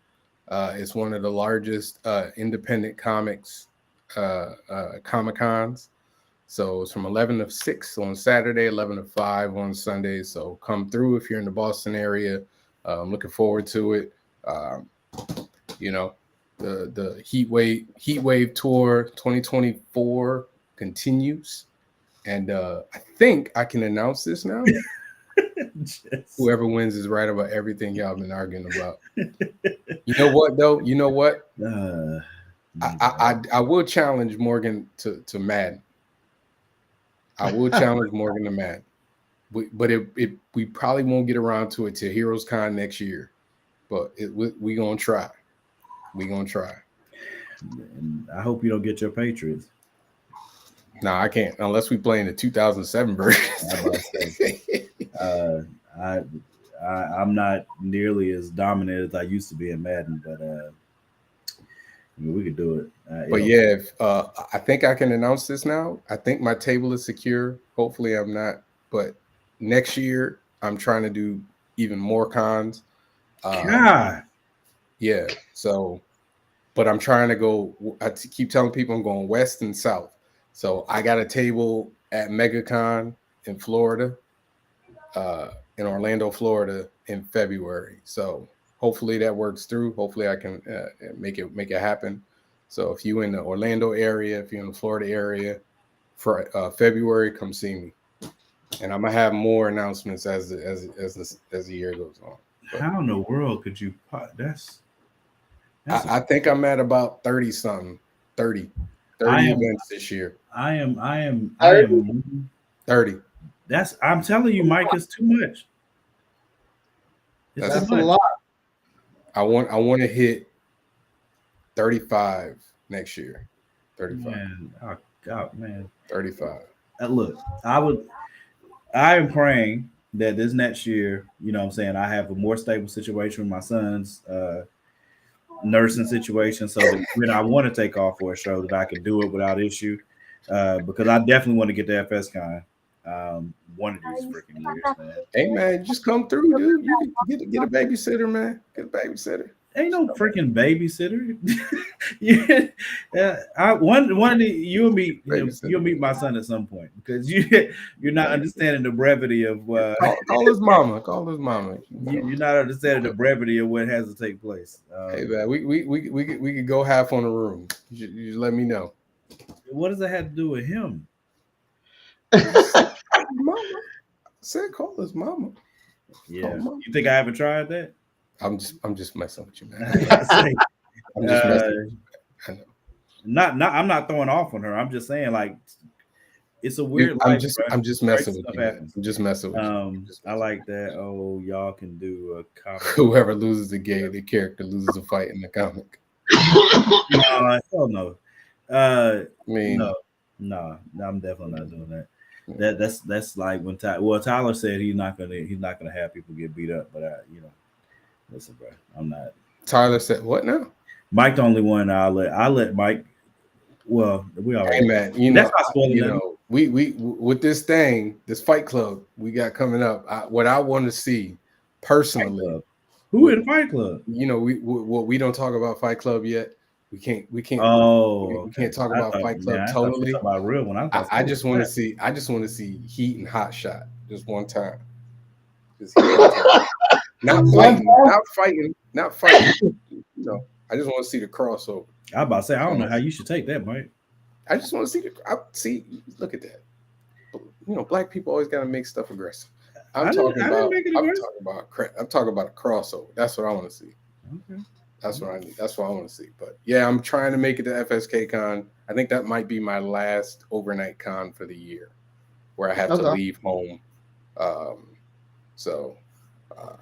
It's one of the largest independent comics Comic Cons. So it's from 11 to 6 on Saturday, 11 to 5 on Sunday. So come through if you're in the Boston area. I'm looking forward to it. The Heat Wave Tour 2024 continues, and I think I can announce this now. Whoever wins is right about everything y'all been arguing about. You know what though? You know what? I will challenge Morgan to Madden. I will challenge Morgan to Madden, but we probably won't get around to it till Heroes Con next year. but we gonna try. We gonna try. And I hope you don't get your Patriots. No, I can't unless we play in the 2007 version. I'm not nearly as dominant as I used to be in Madden, but we could do it. But yeah, I think I can announce this now. I think my table is secure. Hopefully, I'm not. But next year, I'm trying to do even more cons. God. Yeah. So, but I'm trying to go. I keep telling people I'm going west and south. So I got a table at MegaCon in Florida, in Orlando, Florida, in February. So hopefully that works through. Hopefully I can make it happen. So if you're in the Orlando area, if you're in the Florida area, for February, come see me. And I'm gonna have more announcements as the year goes on. But how in the world could you? I think I'm at about 30 events this year. I am 30. I'm telling you, Mike, it's too much. That's a lot. I want to hit 35 next year. 35. Man, oh God, man. 35. Look, I am praying that this next year, you know what I'm saying, I have a more stable situation with my son's nursing situation, so that when I want to take off for a show that I can do it without issue, because I definitely want to get to FSCon one of these freaking years, man. Hey man, just come through, dude. You get a babysitter, man. Get a babysitter. Ain't no freaking babysitter. Yeah, one day you'll meet my son at some point, because you're not understanding the brevity of call his mama. Call his mama. You're not understanding the brevity of what has to take place. Hey man, we could go half on the room. You just let me know. What does that have to do with him? Mama. I said call his mama. Yeah. You think I haven't tried that? I'm just messing with you, man. I'm just messing with you. I'm not throwing off on her. I'm just saying, like, it's a weird I'm life. I'm just messing with you. I'm just messing with you. I like that. Oh, y'all can do a comic. Whoever loses the game, the character loses a fight in the comic. No, hell no. I mean, no, I'm definitely not doing that. That's like when Tyler said he's not gonna have people get beat up, but listen, bro, I'm not. Tyler said what now? Mike the only one I let Mike. Well, we already. Hey man, that's not spoiling. We with this Fight Club we got coming up. What I want to see personally. Who in Fight Club? We don't talk about Fight Club yet. We can't. Oh, we can't talk about Fight Club totally. About real one. I just want to see. I just want to see Heat and Hot Shot just one time. Not fighting. I just want to see the crossover. I'm about to say I don't know how you should take that, Mike. I just want to see. Look at that. Black people always got to make stuff aggressive. I'm talking about a crossover. That's what I want to see. Okay. That's what I need. That's what I want to see. But yeah, I'm trying to make it to FSK Con. I think that might be my last overnight con for the year, where I have to leave home. So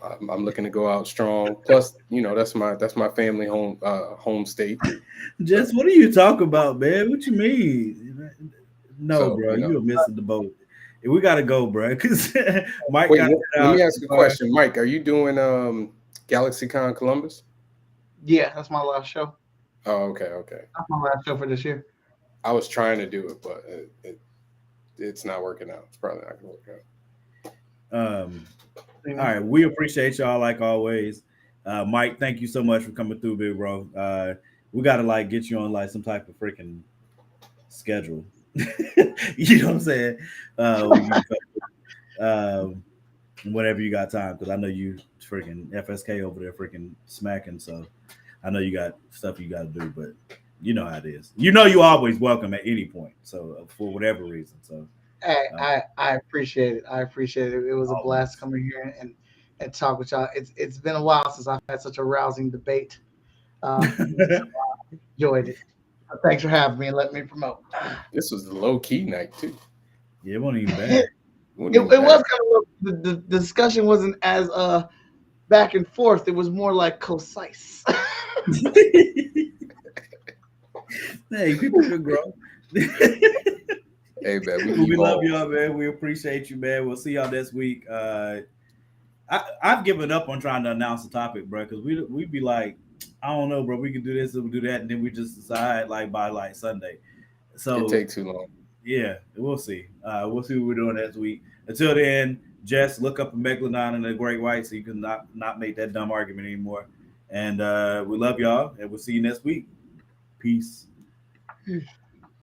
I'm looking to go out strong. Plus, that's my family home state. Just what are you talking about, man? What you mean? No, bro, you're missing the boat. We gotta go, bro. Because Mike. Wait, let me ask you a question, Mike. Are you doing GalaxyCon Columbus? Yeah, that's my last show. Oh, okay. That's my last show for this year. I was trying to do it, but it's not working out. It's probably not going to work out. All right, we appreciate y'all like always. Mike, thank you so much for coming through, big bro. We gotta get you on some type of freaking schedule. You know what I'm saying? Whenever you got time, because I know you freaking FSK over there freaking smacking, so I know you got stuff you got to do, but you know how it is. You always welcome at any point, so for whatever reason. So I appreciate it. I appreciate it. It was a blast coming here and talk with y'all. It's been a while since I've had such a rousing debate. Enjoyed it. Thanks for having me and letting me promote. This was the low key night too. Yeah, it wasn't even bad. It was kind of the discussion wasn't as back and forth. It was more like concise. Hey, people can grow. Hey man, we love y'all, man. We appreciate you, man. We'll see y'all next week. I've given up on trying to announce the topic, bro, because we'd be like, I don't know, bro. We can do this and we'll do that, and then we just decide like by like Sunday. So it take too long. Yeah, we'll see. We'll see what we're doing next week. Until then, Jess, look up a Megalodon and a Great White so you can not make that dumb argument anymore. And we love y'all, and we'll see you next week. Peace.